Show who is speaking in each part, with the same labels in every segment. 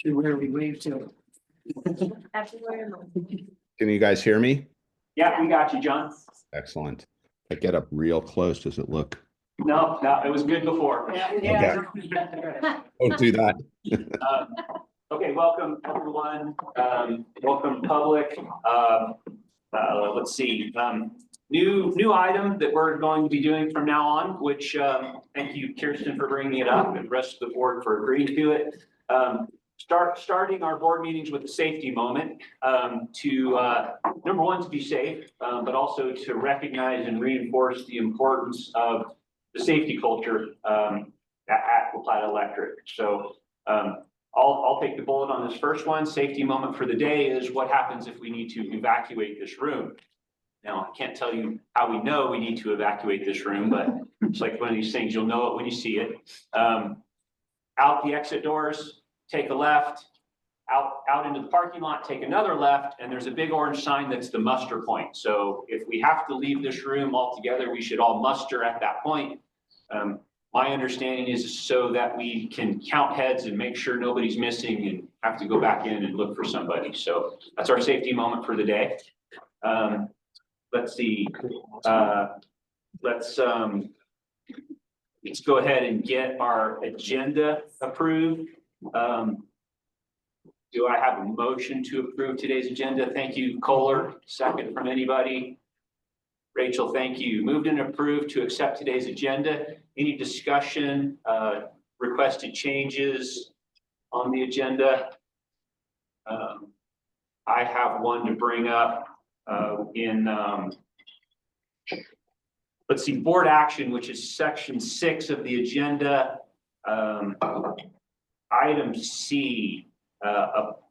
Speaker 1: Where we wave to.
Speaker 2: Can you guys hear me?
Speaker 3: Yeah, we got you, John.
Speaker 2: Excellent. If I get up real close, does it look?
Speaker 3: No, it was good before.
Speaker 2: Okay. Don't do that.
Speaker 3: Okay, welcome everyone. Welcome public. Let's see. New item that we're going to be doing from now on, which thank you, Kirsten, for bringing it up, and the rest of the board for agreeing to it. Starting our board meetings with a safety moment to number one, to be safe, but also to recognize and reinforce the importance of the safety culture at LPEA Electric. So I'll take the bullet on this first one. Safety moment for the day is what happens if we need to evacuate this room. Now, I can't tell you how we know we need to evacuate this room, but it's like one of these things, you'll know it when you see it. Out the exit doors, take a left, out into the parking lot, take another left, and there's a big orange sign that's the muster point. So if we have to leave this room altogether, we should all muster at that point. My understanding is so that we can count heads and make sure nobody's missing and have to go back in and look for somebody. So that's our safety moment for the day. Let's see. Let's go ahead and get our agenda approved. Do I have a motion to approve today's agenda? Thank you, Kohler. Second from anybody? Rachel, thank you. Moved and approved to accept today's agenda. Any discussion, requested changes on the agenda? I have one to bring up let's see, board action, which is section 6 of the agenda. Item C,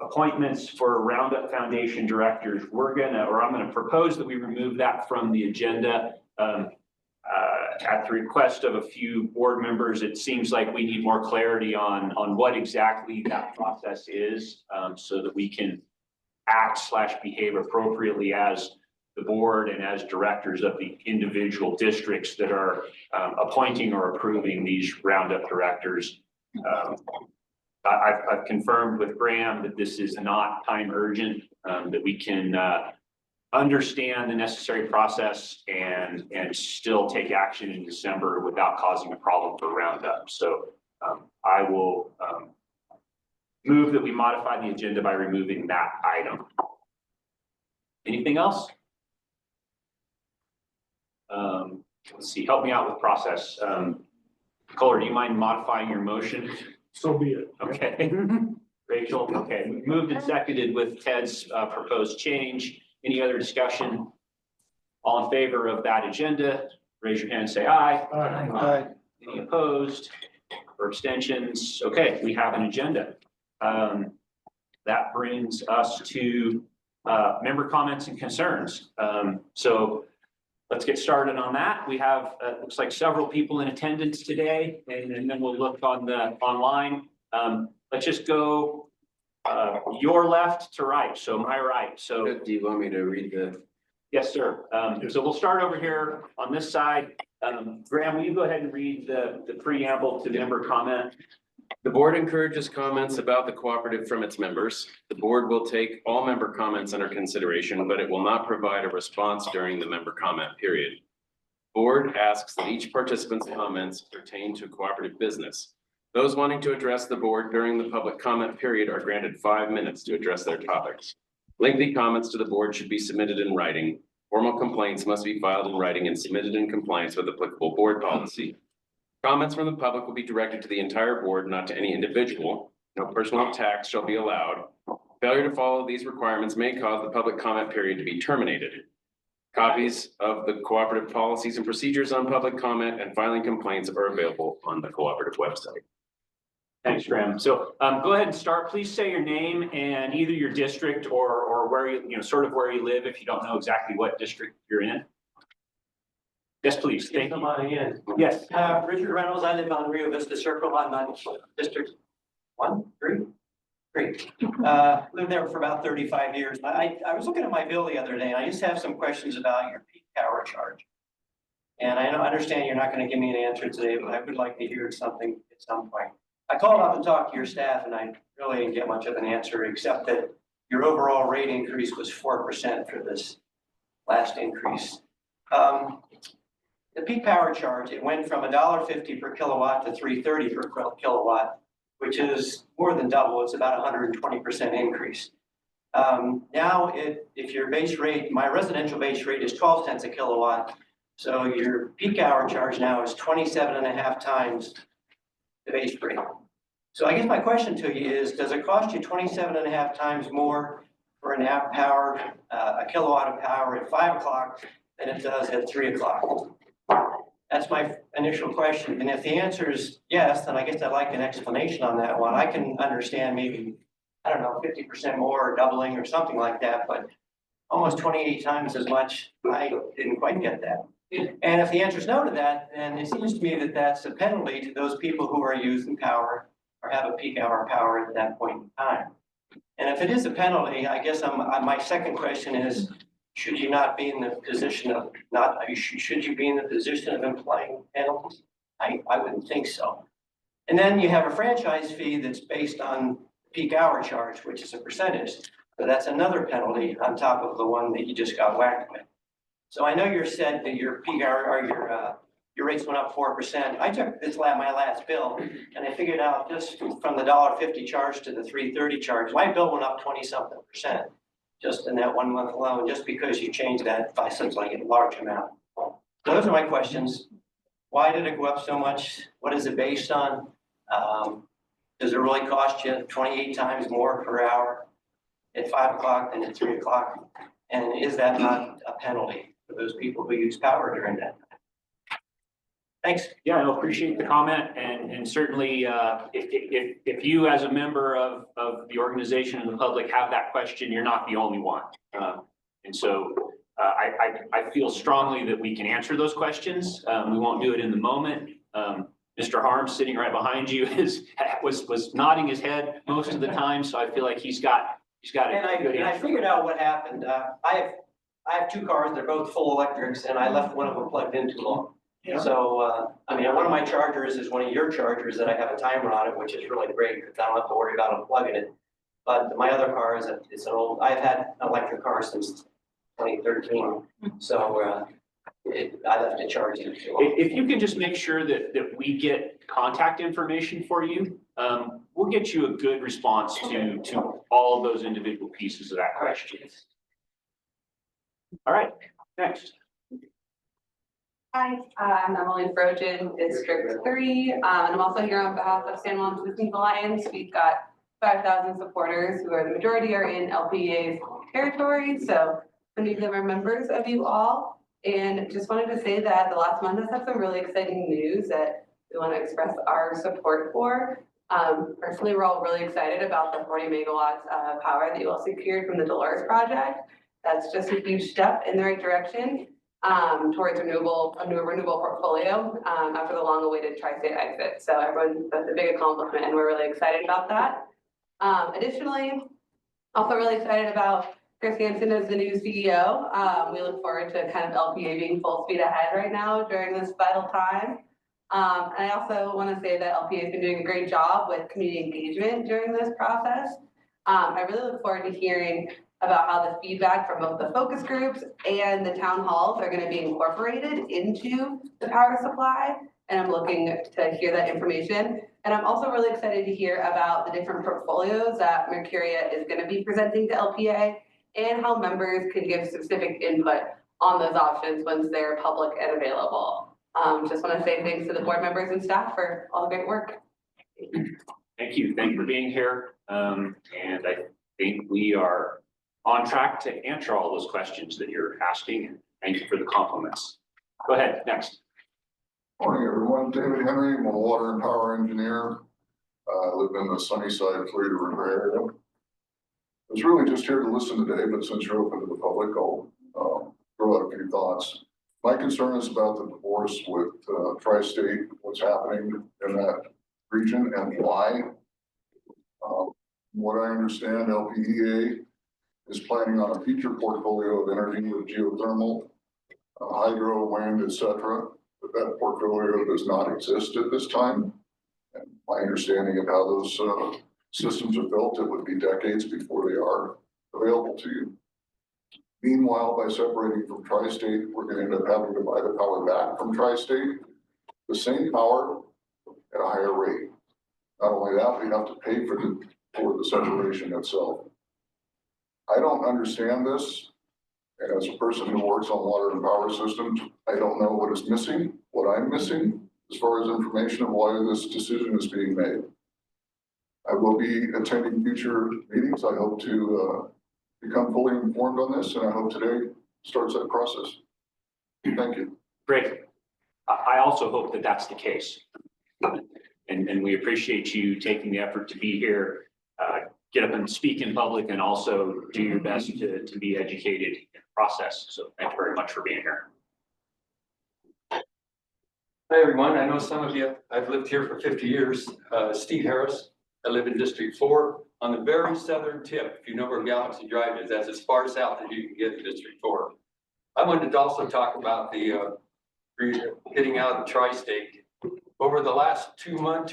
Speaker 3: appointments for Roundup Foundation directors. I'm gonna propose that we remove that from the agenda. At the request of a few board members, it seems like we need more clarity on what exactly that process is, so that we can act/behave appropriately as the board and as directors of the individual districts that are appointing or approving these Roundup directors. I've confirmed with Graham that this is not time urgent, that we can understand the necessary process and still take action in December without causing a problem for Roundup. So I will move that we modify the agenda by removing that item. Anything else? Let's see, help me out with process. Kohler, do you mind modifying your motion?
Speaker 4: So be it.
Speaker 3: Okay. Rachel, okay. Moved and seconded with Ted's proposed change. Any other discussion? All in favor of that agenda, raise your hand and say aye.
Speaker 4: Aye.
Speaker 3: Any opposed or abstentions? Okay, we have an agenda. That brings us to member comments and concerns. So let's get started on that. We have, looks like several people in attendance today, and then we'll look on the online. Let's just go your left to right, so my right. So
Speaker 5: do you want me to read the?
Speaker 3: Yes, sir. So we'll start over here on this side. Graham, will you go ahead and read the preamble to the member comment?
Speaker 5: The board encourages comments about the cooperative from its members. The board will take all member comments under consideration, but it will not provide a response during the member comment period. Board asks that each participant's comments pertain to cooperative business. Those wanting to address the board during the public comment period are granted 5 minutes to address their topics. Lengthy comments to the board should be submitted in writing. Formal complaints must be filed in writing and submitted in compliance with applicable board policy. Comments from the public will be directed to the entire board, not to any individual. No personal attacks shall be allowed. Failure to follow these requirements may cause the public comment period to be terminated. Copies of the cooperative policies and procedures on public comment and filing complaints are available on the cooperative website.
Speaker 3: Thanks, Graham. So go ahead and start. Please say your name and either your district or where you sort of where you live if you don't know exactly what district you're in. Yes, please. Thank you. Yes.
Speaker 1: Richard Reynolds, I live on Rio Vista Circle. I'm on District 1, 3. Lived there for about 35 years. I was looking at my bill the other day, and I just have some questions about your peak power charge. And I understand you're not going to give me an answer today, but I would like to hear something at some point. called up and talked to your staff and I really didn't get much of an answer, except that your overall rate increase was 4% for this last increase. The peak power charge, it went from $1.50 per kilowatt to $3.30 per kilowatt, which is more than double. It's about 120% increase. Now, if your base rate, my residential base rate is 12 cents a kilowatt. So your peak hour charge now is 27.5 times the base rate. So I guess my question to you is, does it cost you 27.5 times more for an power, a kilowatt of power at 5 o'clock than it does at 3 o'clock? That's my initial question. And if the answer is yes, then I guess I'd like an explanation on that one. I can understand maybe, I don't know, 50% more or doubling or something like that, but almost 28 times as much, I didn't quite get that. And if the answer is no to that, then it seems to me that that's a penalty to those people who are using power or have a peak hour power at that point in time. And if it is a penalty, I guess my second question is, should you not be in the position of should you be in the position of implying penalties? I wouldn't think so. And then you have a franchise fee that's based on peak hour charge, which is a percentage. So that's another penalty on top of the one that you just got whacked with. So I know you said that your peak hour or your rates went up 4%. I took my last bill and I figured out just from the $1.50 charge to the $3.30 charge, my bill went up 20-something% just in that 1 month alone, just because you changed that by such like a large amount. So those are my questions. Why did it go up so much? What is it based on? Does it really cost you 28 times more per hour at 5 o'clock than at 3 o'clock? And is that not a penalty for those people who use power during that time? Thanks.
Speaker 3: Yeah, I appreciate the comment, and certainly if you as a member of the organization and the public have that question, you're not the only one. And so I feel strongly that we can answer those questions. We won't do it in the moment. Mr. Harms, sitting right behind you, was nodding his head most of the time, so I feel like he's got a good
Speaker 1: And I
Speaker 3: answer.
Speaker 1: figured out what happened. I have 2 cars. They're both full electrics, and I left one of them plugged in too long.
Speaker 3: Yeah.
Speaker 1: So, I mean, one of my chargers is one of your chargers that I have a timer on it, which is really great because I don't have to worry about unplugging it. But my other car it's an old, I've had an electric car since 2013. So, I left it charging too long.
Speaker 3: If you can just make sure that we get contact information for you, we'll get you a good response to all of those individual pieces of that question. All right, next.
Speaker 4: Hi, I'm Emily Frogen, District 3, and I'm also here on behalf of San Juan Citizens Alliance. We've got 5,000 supporters who are the majority are in LPEA's territory, so many of them are members of you all. And just wanted to say that the last month has had some really exciting news that we want to express our support for. Personally, we're all really excited about the 40 megawatts of power that you all secured from the Dolores project. That's just a huge step in the right direction. Towards a renewable portfolio after the long-awaited tri-state exit. So that's a big accomplishment, and we're really excited about that. Additionally, also really excited about Chris Hansen as the new CEO. We look forward to kind of LPEA being full speed ahead right now during this vital time. And I also want to say that LPEA has been doing a great job with community engagement during this process. I really look forward to hearing about how the feedback from both the focus groups and the town halls are going to be incorporated into the power supply. And I'm looking to hear that information. And I'm also really excited to hear about the different portfolios that Mercuria is going to be presenting to LPEA and how members can give specific input on those options once they're public and available. Just want to say thanks to the board members and staff for all the great work.
Speaker 3: Thank you. Thank you for being here. And I think we are on track to answer all those questions that you're asking. And thank you for the compliments. Go ahead, next.
Speaker 6: Morning, everyone. David Henry, I'm a water and power engineer. I live in the Sunnyside, Toledo River area. I was really just here to listen today, but since you're open to the public, I'll throw out a few thoughts. My concern is about the divorce with Tri-State, what's happening in that region and why. From what I understand, LPEA is planning on a future portfolio of energy with geothermal, hydro, wind, etc. But that portfolio does not exist at this time. And my understanding of how those systems are built, it would be decades before they are available to you. Meanwhile, by separating from Tri-State, we're going to end up having to buy the power back from Tri-State, the same power at a higher rate. Not only that, we have to pay for the separation itself. I don't understand this. And as a person who works on water and power systems, I don't know what is missing, what I'm missing as far as information of why this decision is being made. I will be attending future meetings. I hope to become fully informed on this, and I hope today starts that process. Thank you.
Speaker 3: Great. I also hope that that's the case. And we appreciate you taking the effort to be here, get up and speak in public, and also do your best to be educated in the process. So thank you very much for being here.
Speaker 7: Hi, everyone. I know some of you, I've lived here for 50 years. Steve Harris. I live in District 4 on the very southern tip. If you know where Galaxy Drive is, that's as far south as you can get in District 4. I wanted to also talk about the getting out of Tri-State. Over the last 3 months,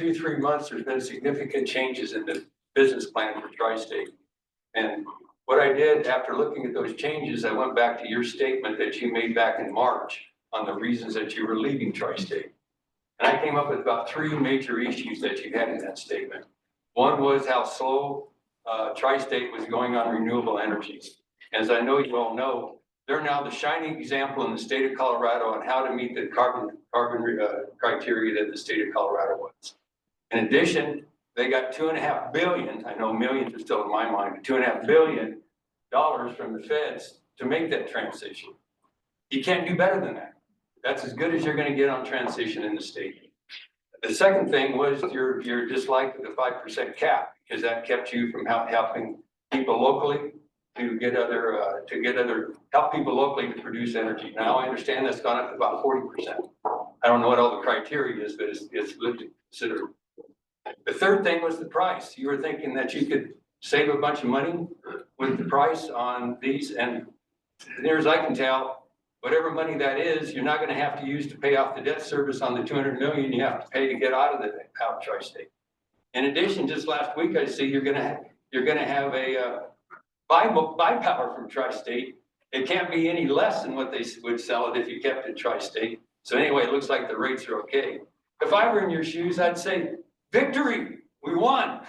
Speaker 7: there's been significant changes in the business plan for Tri-State. And what I did after looking at those changes, I went back to your statement that you made back in March on the reasons that you were leaving Tri-State. And I came up with about 3 major issues that you had in that statement. One was how slow Tri-State was going on renewable energies. As I know you all know, they're now the shining example in the state of Colorado on how to meet the carbon criteria that the state of Colorado wants. In addition, they got $2.5 billion, I know millions are still in my mind, $2.5 billion from the feds to make that transition. You can't do better than that. That's as good as you're going to get on transition in the state. The second thing was your dislike of the 5% cap, because that kept you from helping people locally help people locally to produce energy. Now I understand that's gone up to about 40%. I don't know what all the criteria is, but it's good to consider. The third thing was the price. You were thinking that you could save a bunch of money with the price on these, and as near as I can tell, whatever money that is, you're not going to have to use to pay off the debt service on the $200 million you have to pay to get out of Tri-State. In addition, just last week I see you're going to have a buy power from Tri-State. It can't be any less than what they would sell it if you kept it Tri-State. So anyway, it looks like the rates are okay. If I were in your shoes, I'd say, victory, we won.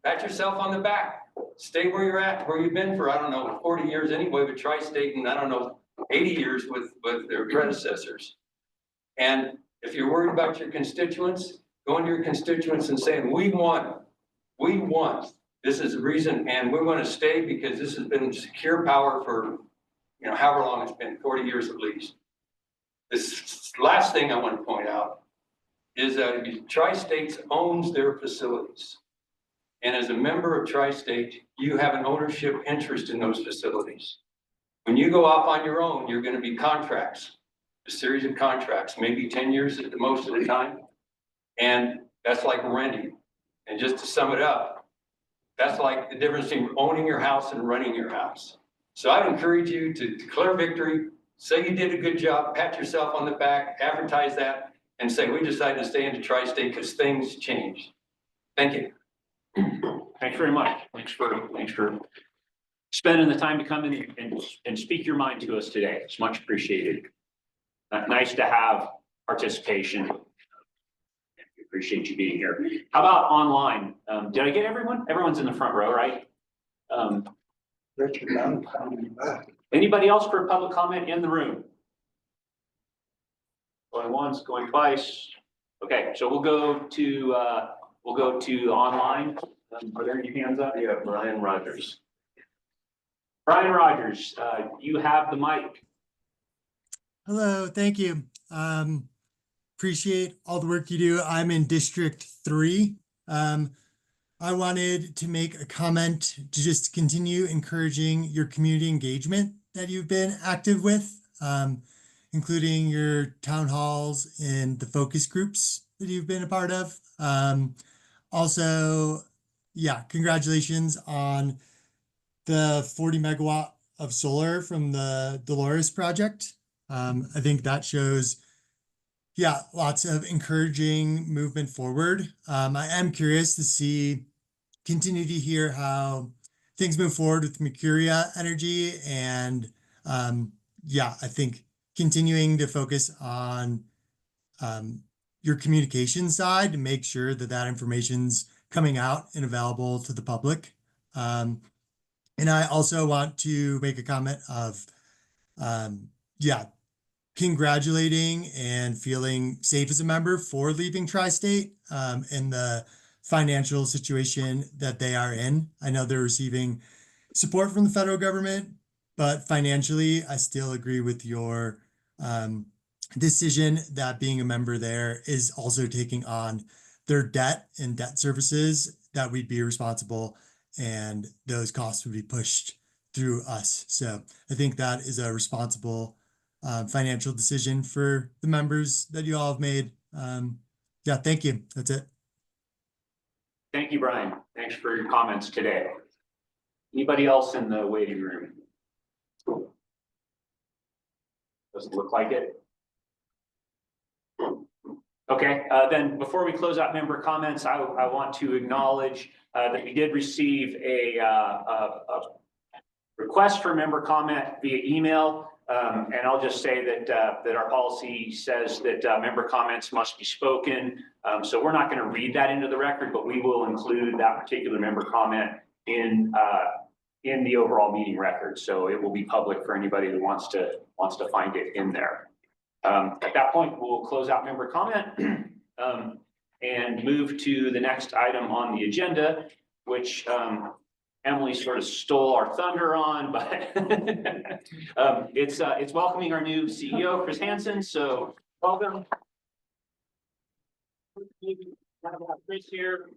Speaker 7: Pat yourself on the back. Stay where you're at, where you've been for, I don't know, 40 years anyway with Tri-State, and I don't know, 80 years with their predecessors. And if you're worried about your constituents, go into your constituents and saying, we won. We won. This is the reason, and we want to stay because this has been secure power for, however long it's been, 40 years at least. This last thing I want to point out is that Tri-State owns their facilities. And as a member of Tri-State, you have an ownership interest in those facilities. When you go off on your own, you're going to be contracts, a series of contracts, maybe 10 years at the most of the time. And that's like renting. And just to sum it up, that's like the difference between owning your house and running your house. So I'd encourage you to declare victory, say you did a good job, pat yourself on the back, advertise that, and say, we decided to stay into Tri-State because things changed. Thank you.
Speaker 3: Thanks very much. Thanks for spending the time to come in and speak your mind to us today. It's much appreciated. Nice to have participation. We appreciate you being here. How about online? Did I get everyone? Everyone's in the front row, right? Anybody else for public comment in the room? Going once, going twice. Okay, so we'll go to online. Are there any hands up?
Speaker 5: Yeah, Brian Rogers.
Speaker 3: Brian Rogers, you have the mic.
Speaker 8: Hello, thank you. Appreciate all the work you do. I'm in District 3. I wanted to make a comment to just continue encouraging your community engagement that you've been active with, including your town halls and the focus groups that you've been a part of. Also, yeah, congratulations on the 40 megawatt of solar from the Dolores project. I think that shows yeah, lots of encouraging movement forward. I am curious to continue to hear how things move forward with Mercuria Energy. And yeah, I think continuing to focus on your communication side to make sure that that information's coming out and available to the public. And I also want to make a comment of, yeah, congratulating and feeling safe as a member for leaving Tri-State in the financial situation that they are in. I know they're receiving support from the federal government, but financially, I still agree with your decision that being a member there is also taking on their debt and debt services that we'd be responsible, and those costs would be pushed through us. So I think that is a responsible financial decision for the members that you all have made. Yeah, thank you. That's it.
Speaker 3: Thank you, Brian. Thanks for your comments today. Anybody else in the waiting room? Doesn't look like it. Okay, then before we close out member comments, I want to acknowledge that we did receive a request for member comment via email. And I'll just say that our policy says that member comments must be spoken. So we're not going to read that into the record, but we will include that particular member comment in the overall meeting record. So it will be public for anybody that wants to find it in there. At that point, we'll close out member comment and move to the next item on the agenda, which Emily sort of stole our thunder on, but it's welcoming our new CEO, Chris Hansen. So welcome. Chris here.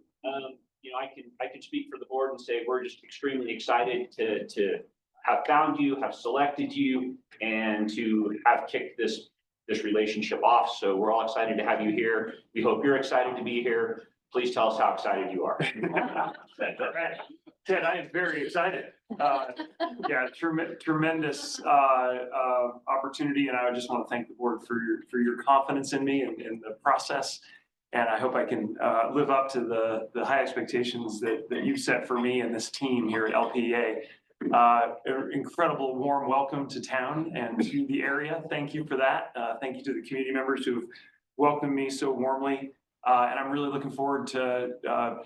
Speaker 3: You know, I can speak for the board and say we're just extremely excited to have found you, have selected you, and to have kicked this relationship off. So we're all excited to have you here. We hope you're excited to be here. Please tell us how excited you are.
Speaker 9: Ted, I am very excited. Yeah, tremendous opportunity, and I just want to thank the board for your confidence in me and in the process. And I hope I can live up to the high expectations that you've set for me and this team here at LPEA. Incredible warm welcome to town and to the area. Thank you for that. Thank you to the community members who've welcomed me so warmly. And I'm really looking forward to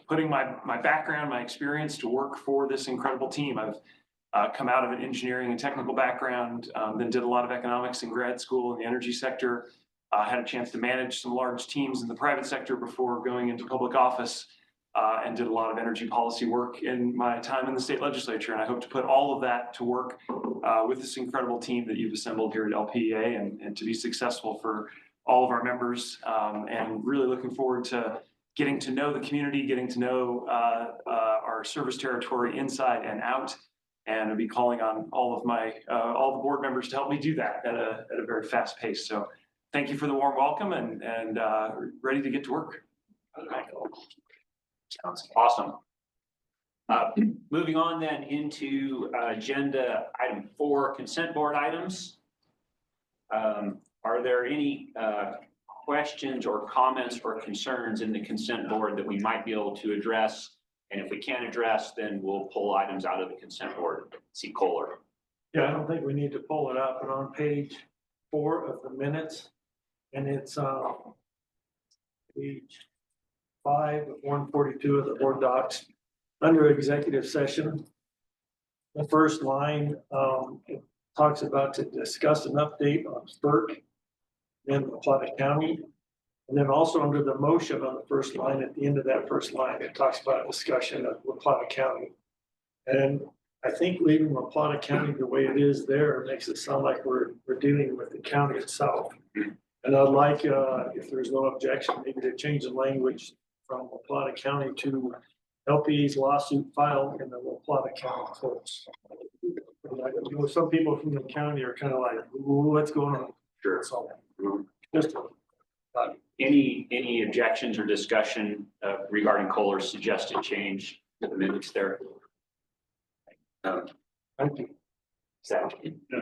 Speaker 9: putting my background, my experience to work for this incredible team. I've come out of an engineering and technical background, then did a lot of economics in grad school in the energy sector. Had a chance to manage some large teams in the private sector before going into public office, and did a lot of energy policy work in my time in the state legislature. And I hope to put all of that to work with this incredible team that you've assembled here at LPEA and to be successful for all of our members, and really looking forward to getting to know the community, getting to know our service territory inside and out. And I'll be calling on all the board members to help me do that at a very fast pace. So thank you for the warm welcome, and ready to get to work.
Speaker 3: Sounds awesome. Moving on then into agenda item 4, consent board items. Are there any questions or comments or concerns in the consent board that we might be able to address? And if we can't address, then we'll pull items out of the consent board. See Kohler.
Speaker 10: Yeah, I don't think we need to pull it up, but on page 4 of the minutes, and it's page 5 of 142 of the board docs, under executive session, the first line, it talks about to discuss an update on FERC in La Plata County. And then also under the motion on the first line, at the end of that first line, it talks about a discussion of La Plata County. And I think leaving La Plata County the way it is there makes it sound like we're dealing with the county itself. And I'd like, if there's no objection, maybe to change the language from La Plata County to LPEA's lawsuit filed in the La Plata County courts. You know, some people from the county are kind of like, what's going on?
Speaker 3: Sure.
Speaker 10: So, just
Speaker 3: any objections or discussion regarding Kohler's suggested change to the minutes there?
Speaker 10: thank you.
Speaker 3: Exactly. Yeah.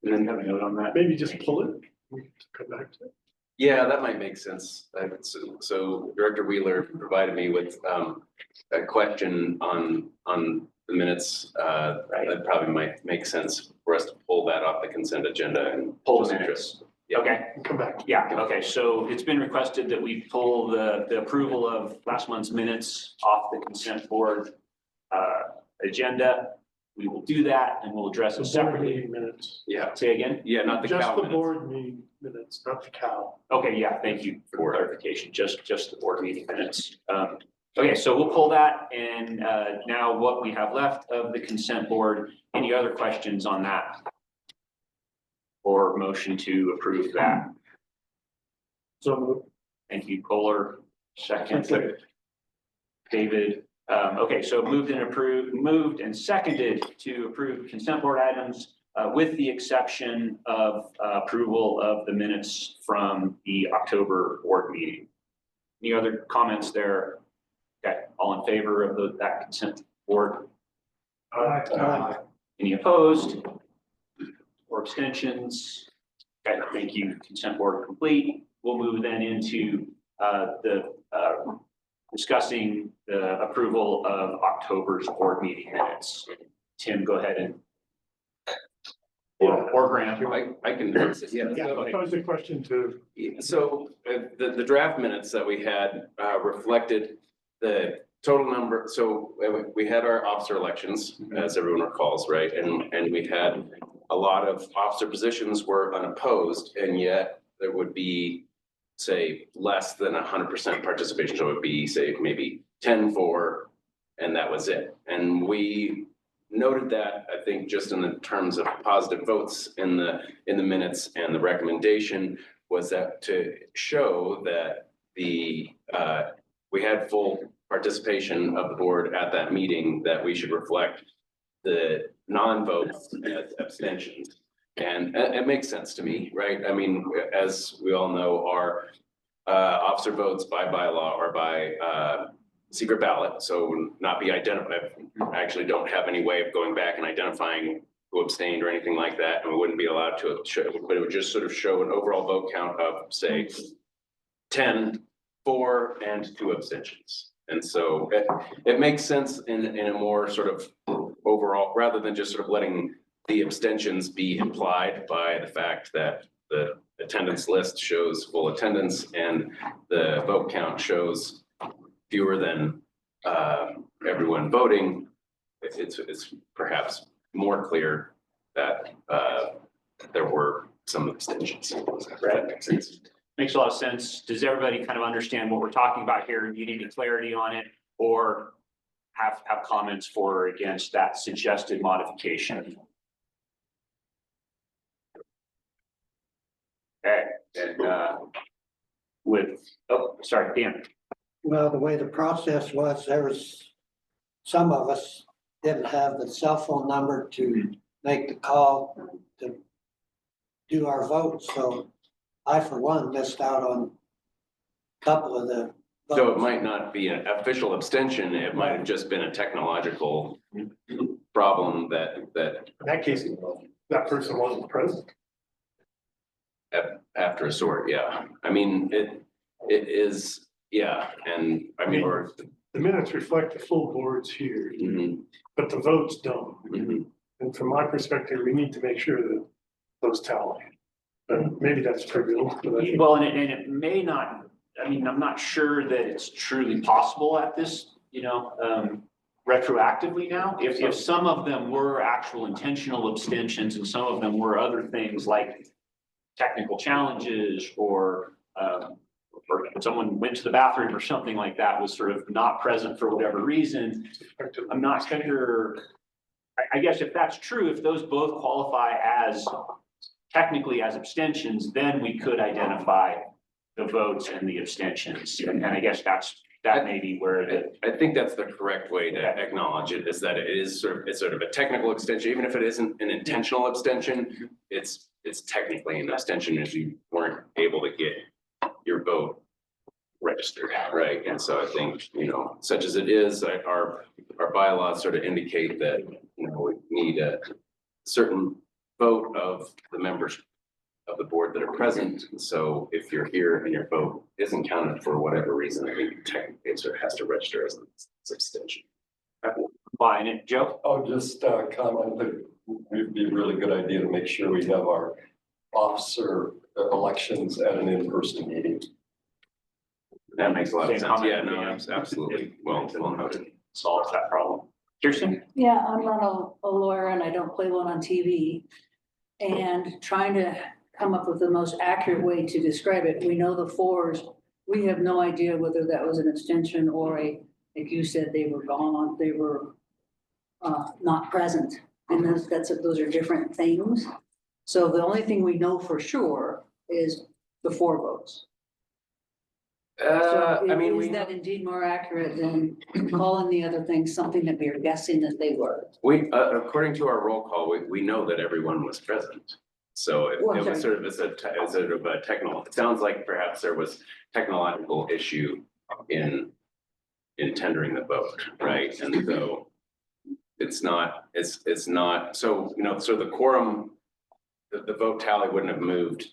Speaker 3: And then have a note on that.
Speaker 10: Maybe just pull it. We can come back to it.
Speaker 5: Yeah, that might make sense. So Director Wheeler provided me with a question on the minutes. That probably might make sense for us to pull that off the consent agenda and
Speaker 3: Pull the
Speaker 5: just
Speaker 3: minutes.
Speaker 5: Yeah.
Speaker 3: Okay,
Speaker 10: Come back.
Speaker 3: yeah, okay, so it's been requested that we pull the approval of last month's minutes off the consent board agenda. We will do that and we'll address it
Speaker 10: The board
Speaker 3: separately.
Speaker 10: meeting minutes.
Speaker 5: Yeah,
Speaker 3: Say again?
Speaker 5: yeah, not the
Speaker 10: Just
Speaker 5: cow
Speaker 10: the
Speaker 5: minutes.
Speaker 10: board meeting minutes, not the cow.
Speaker 3: Okay, yeah, thank you for the clarification, just the board meeting minutes. Okay, so we'll pull that, and now what we have left of the consent board, any other questions on that? Or motion to approve that?
Speaker 10: So
Speaker 3: Thank you, Kohler, second. David, okay, so moved and seconded to approve consent board items with the exception of approval of the minutes from the October board meeting. Any other comments there? Okay, all in favor of that consent board? Any opposed? Or abstentions? Okay, thank you, consent board complete. We'll move then into the discussing the approval of October's board meeting minutes. Tim, go ahead and. Or Grant.
Speaker 5: I can, yeah.
Speaker 3: Yeah, go ahead.
Speaker 10: pose a question to.
Speaker 5: So the draft minutes that we had reflected the total number. So we had our officer elections, as everyone recalls, right? And we had a lot of officer positions were unopposed, and yet there would be, say, less than 100% participation. So it would be, say, maybe 10 for, and that was it. And we noted that, I think, just in the terms of positive votes in the minutes, and the recommendation was that to show that we had full participation of the board at that meeting, that we should reflect the non-votes as abstentions. And it makes sense to me, right? I mean, as we all know, our officer votes by bylaw or by secret ballot, so not be identified. I actually don't have any way of going back and identifying who abstained or anything like that, and we wouldn't be allowed to show, but it would just sort of show an overall vote count of, say, 10 for and 2 abstentions. And so it makes sense in a more sort of overall, rather than just sort of letting the abstentions be implied by the fact that the attendance list shows full attendance and the vote count shows fewer than everyone voting. It's perhaps more clear that there were some abstentions. That makes sense.
Speaker 3: Makes a lot of sense. Does everybody kind of understand what we're talking about here? You need any clarity on it, or have comments for or against that suggested modification? Okay, and sorry, Dan.
Speaker 11: Well, the way the process was, there was, some of us didn't have the cell phone number to make the call to do our vote, so I, for one, missed out on a couple of the votes.
Speaker 5: So it might not be an official abstention, it might have just been a technological problem that
Speaker 10: In that case, that person wasn't present.
Speaker 5: after a sort, yeah. I mean, it is, yeah, and I mean, or.
Speaker 10: The minutes reflect the full boards here,
Speaker 5: Mhm,
Speaker 10: but the votes don't.
Speaker 5: mhm.
Speaker 10: And from my perspective, we need to make sure that those tally. But maybe that's trivial, but I think
Speaker 3: Well, and it may not, I mean, I'm not sure that it's truly possible at this, retroactively now. If some of them were actual intentional abstentions and some of them were other things like technical challenges or someone went to the bathroom or something like that, was sort of not present for whatever reason, I'm not sure. I guess if that's true, if those both qualify as technically as abstentions, then we could identify the votes and the abstentions. And I guess that may be where
Speaker 5: I think that's the correct way to acknowledge it, is that it's sort of a technical abstention, even if it isn't an intentional abstention, it's technically an abstention if you weren't able to get your vote registered, right? And so I think, such as it is, our bylaws sort of indicate that, we need a certain vote of the members of the board that are present. So if you're here and your vote isn't counted for whatever reason, I think technically it sort of has to register as an abstention.
Speaker 3: Fine, and Joe?
Speaker 12: I'll just comment that it'd be a really good idea to make sure we have our officer elections at an in-person meeting.
Speaker 5: That makes a lot of
Speaker 3: Same
Speaker 5: sense.
Speaker 3: comment.
Speaker 5: Yeah, no, absolutely. Well noted.
Speaker 3: Solves that problem. Kirsten?
Speaker 13: Yeah, I'm not a lawyer and I don't play one on TV. And trying to come up with the most accurate way to describe it, we know the fours, we have no idea whether that was an abstention or like you said, they were gone, they were not present. And those are different things. So the only thing we know for sure is the 4 votes. So
Speaker 5: I mean,
Speaker 13: is that indeed more accurate than calling the other things something that we are guessing that they were?
Speaker 5: according to our roll call, we know that everyone was present. So it
Speaker 13: Well,
Speaker 5: was sort of as a technical, it sounds like perhaps there was technological issue in tendering the vote, right? And so it's not, so, so the quorum, the vote tally wouldn't have moved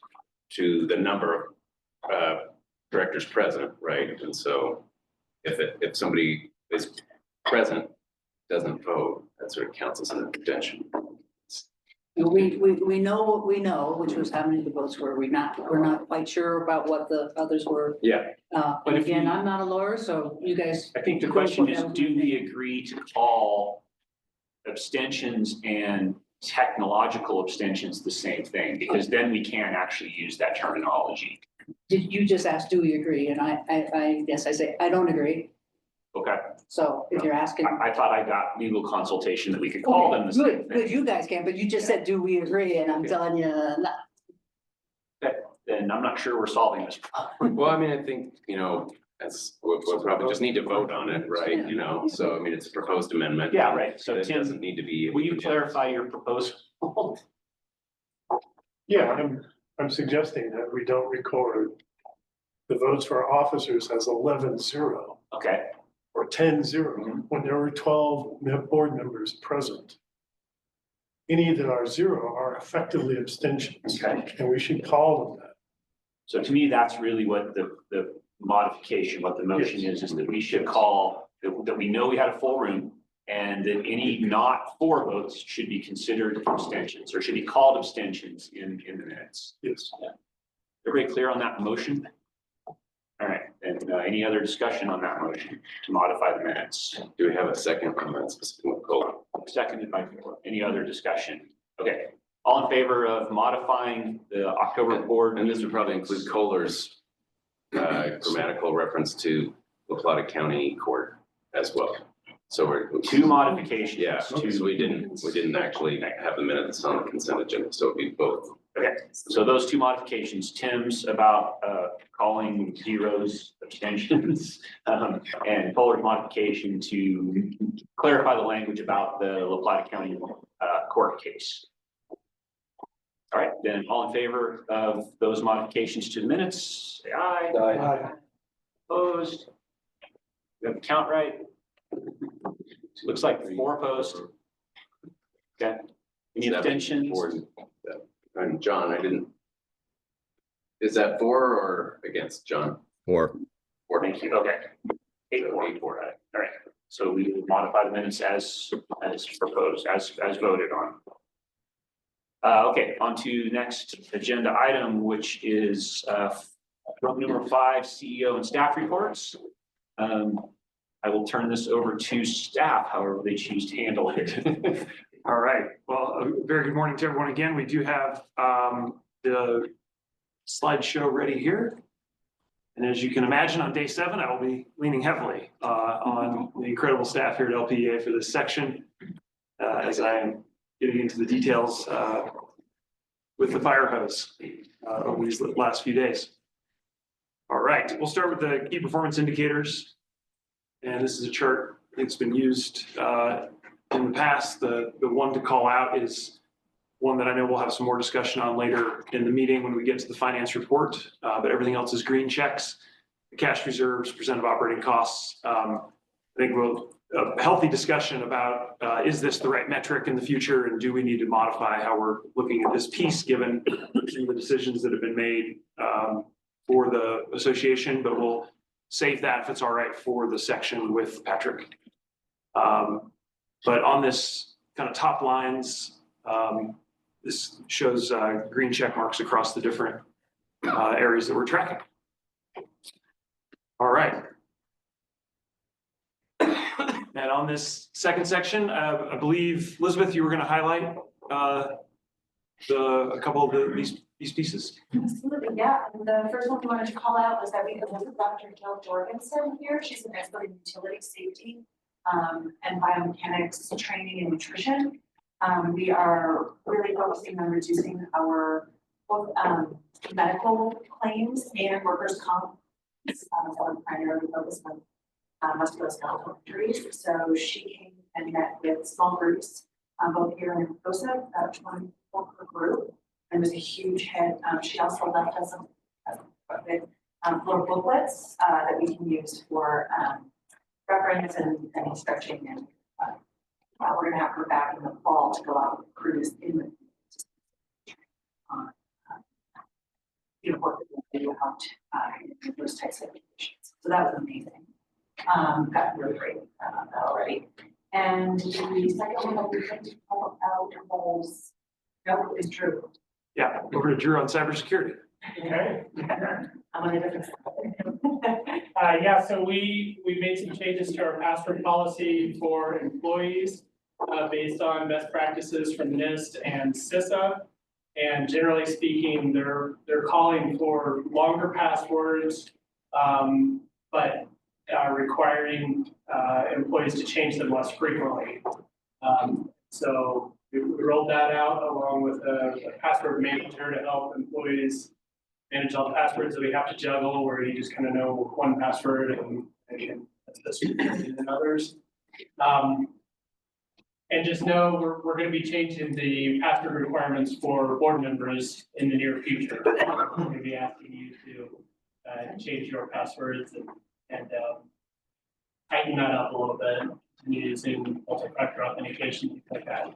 Speaker 5: to the number of directors present, right? And so if somebody is present, doesn't vote, that sort of counts as an abstention.
Speaker 13: We know what we know, which was how many of the votes were. We're not quite sure about what the others were.
Speaker 5: Yeah.
Speaker 3: But
Speaker 13: But
Speaker 3: if
Speaker 13: again,
Speaker 3: we-
Speaker 13: I'm not a lawyer, so you guys.
Speaker 3: I think the question is, do we agree to call abstentions and technological abstentions the same thing? Because then we can actually use that terminology.
Speaker 13: Did you just ask, do we agree? And I guess I say, I don't agree.
Speaker 3: Okay,
Speaker 13: So if you're asking.
Speaker 3: I thought I got legal consultation that we could call them the same
Speaker 13: Good,
Speaker 3: thing.
Speaker 13: you guys can, but you just said, do we agree? And I'm telling you, no.
Speaker 3: Then I'm not sure we're solving this problem.
Speaker 5: Well, I mean, I think, we'll probably just need to vote on it, right? So I mean, it's a proposed amendment.
Speaker 3: Yeah, right. So
Speaker 5: It
Speaker 3: Tim,
Speaker 5: doesn't need to be.
Speaker 3: will you clarify your proposal?
Speaker 10: Yeah, I'm suggesting that we don't record the votes for our officers as 11-0
Speaker 3: Okay,
Speaker 10: or 10-0 when there were 12 board members present. Any that are 0 are effectively abstentions,
Speaker 3: okay.
Speaker 10: and we should call them that.
Speaker 3: So to me, that's really what the modification, what the motion is that we should call, that we know we had a full room. And that any not 4 votes should be considered abstentions or should be called abstentions in the minutes.
Speaker 10: Yes.
Speaker 3: Everybody clear on that motion? All right, and any other discussion on that motion to modify the minutes?
Speaker 5: Do we have a second on that specific goal?
Speaker 3: Seconded by, any other discussion? Okay, all in favor of modifying the October board?
Speaker 5: And this would probably include Kohler's grammatical reference to La Plata County Court as well. So we're.
Speaker 3: 2 modifications.
Speaker 5: Yeah, so we didn't actually have the minutes on the consent agenda, so it'd be both.
Speaker 3: Okay, so those 2 modifications, Tim's about calling zeros abstentions, and Fuller's modification to clarify the language about the La Plata County court case. All right, then all in favor of those modifications to the minutes, say aye.
Speaker 10: Aye.
Speaker 3: Opposed? We have the count right? Looks like 4 opposed. Okay. Any abstentions?
Speaker 5: And John, is that for or against, John?
Speaker 2: Or,
Speaker 3: Thank you, okay. 8-4. All right, so we will modify the minutes as proposed, as voted on. Okay, on to next agenda item, which is number 5, CEO and staff reports. I will turn this over to staff, however they choose to handle it.
Speaker 9: All right, well, a very good morning to everyone again. We do have the slideshow ready here. And as you can imagine, on day 7, I will be leaning heavily on the incredible staff here at LPEA for this section as I am getting into the details with the fire hose over these last few days. All right, we'll start with the key performance indicators. And this is a chart that's been used in the past. The one to call out is one that I know we'll have some more discussion on later in the meeting when we get to the finance report, but everything else is green checks. The cash reserves, percent of operating costs. I think a healthy discussion about, is this the right metric in the future? And do we need to modify how we're looking at this piece, given some of the decisions that have been made for the association? But we'll save that if it's all right for the section with Patrick. But on this kind of top lines, this shows green check marks across the different areas that we're tracking. All right. And on this second section, I believe, Elizabeth, you were going to highlight a couple of these pieces.
Speaker 14: Absolutely, yeah. And the first one we wanted to call out was that we have Dr. Jill Jorgensen here. She's an expert in utility safety and biomechanics training and nutrition. We are really focusing on reducing our both medical claims and workers' comp. So primarily focused on musculoskeletal injuries. So she came and met with small groups, both here in Posa, about 20 people per group, and was a huge hit. She also left us little booklets that we can use for reference and stretching. And we're going to have her back in the fall to go out with crews in the work that we helped in those types of situations. So that was amazing. Got really great already. And the second one that we think to call out was, no, is Drew.
Speaker 9: Yeah, over to Drew on cybersecurity.
Speaker 15: Okay.
Speaker 14: I'm on a different side.
Speaker 15: Yeah, so we made some changes to our password policy for employees based on best practices from NIST and CISA. And generally speaking, they're calling for longer passwords, but requiring employees to change them less frequently. So we rolled that out along with a password manager to help employees manage all the passwords that we have to juggle, where you just kind of know one password and others. And just know we're going to be changing the password requirements for board members in the near future. We're going to be asking you to change your passwords and tighten that up a little bit, using multi-factor authentication, things like that.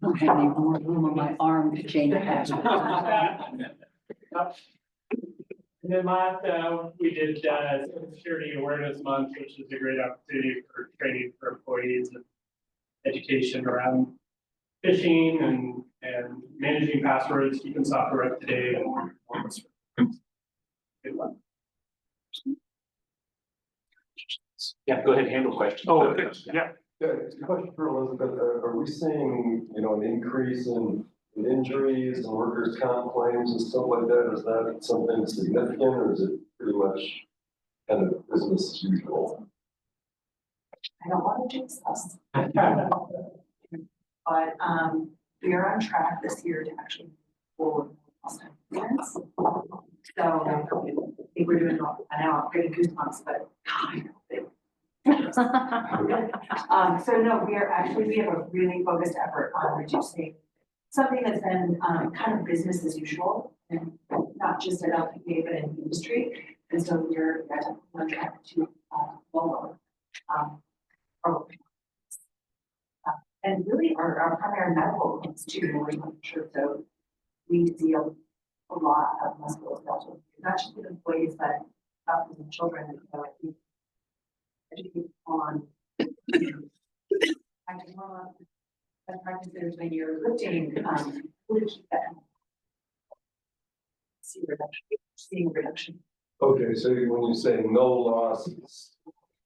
Speaker 13: Okay, I need more room on my arm to change the password.
Speaker 15: And then last, we did Security Awareness Month, which is a great opportunity for training for employees and education around phishing and managing passwords, keeping software up to date. Good one.
Speaker 3: Yeah, go ahead, handle questions.
Speaker 9: Oh, okay. Yeah.
Speaker 12: Yeah, it's a question for Elizabeth. Are we seeing, an increase in injuries and workers' comp claims and stuff like that? Is that something significant, or is it pretty much kind of business as usual?
Speaker 14: I don't want to jinx us. But we are on track this year to actually forward events. So I think we're doing well. I know I'm getting goosebumps, but so no, we have a really focused effort on reducing something that's been kind of business as usual, and not just at LPEA but in industry. And so we're on track to lower and really our primary medical claims too. We're not sure, so we see a lot of musculoskeletal, not just with employees, but doctors and children. And so I think educate on best practices when you're lifting, really keep that. Seeing reduction.
Speaker 12: Okay, so when you say no losses,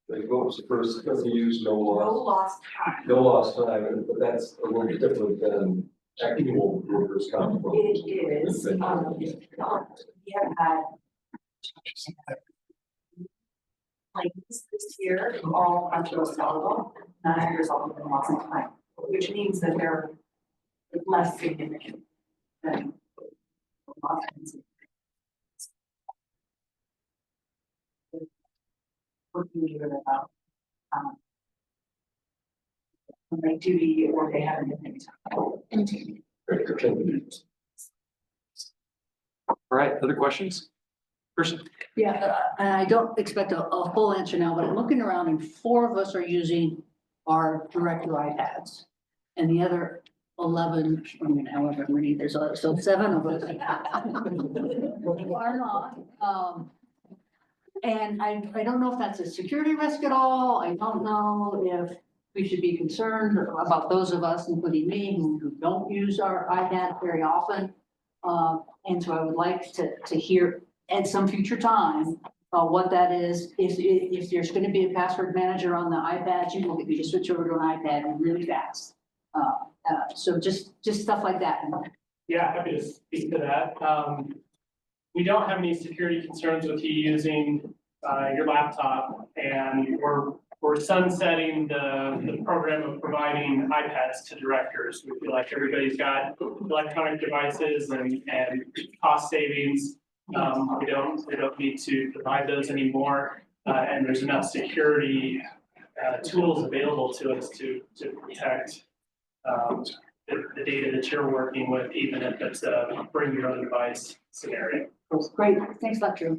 Speaker 12: like what was the first term you used, no loss?
Speaker 14: No lost time.
Speaker 12: No lost time, but that's a little different than actual workers' comp.
Speaker 14: It is. We have had claims this year, all musculoskeletal, not as a result of the loss of time, which means that they're less significant than loss of. Working even about like duty or they haven't been
Speaker 3: All right, other questions?
Speaker 9: Person?
Speaker 13: Yeah, and I don't expect a full answer now, but I'm looking around and 4 of us are using our director iPads. And the other 11, I mean, however many there's, so 7 of us are not. And I don't know if that's a security risk at all. I don't know if we should be concerned about those of us, including me, who don't use our iPad very often. And so I would like to hear at some future time what that is. If there's going to be a password manager on the iPad, you can just switch over to an iPad really fast. So just stuff like that.
Speaker 15: Yeah, happy to speak to that. We don't have any security concerns with you using your laptop, and we're sunsetting the program of providing iPads to directors. We feel like everybody's got electronic devices and cost savings. We don't need to provide those anymore, and there's enough security tools available to us to protect the data that you're working with, even if it's a bring your own device scenario.
Speaker 13: Great, thanks, Dr.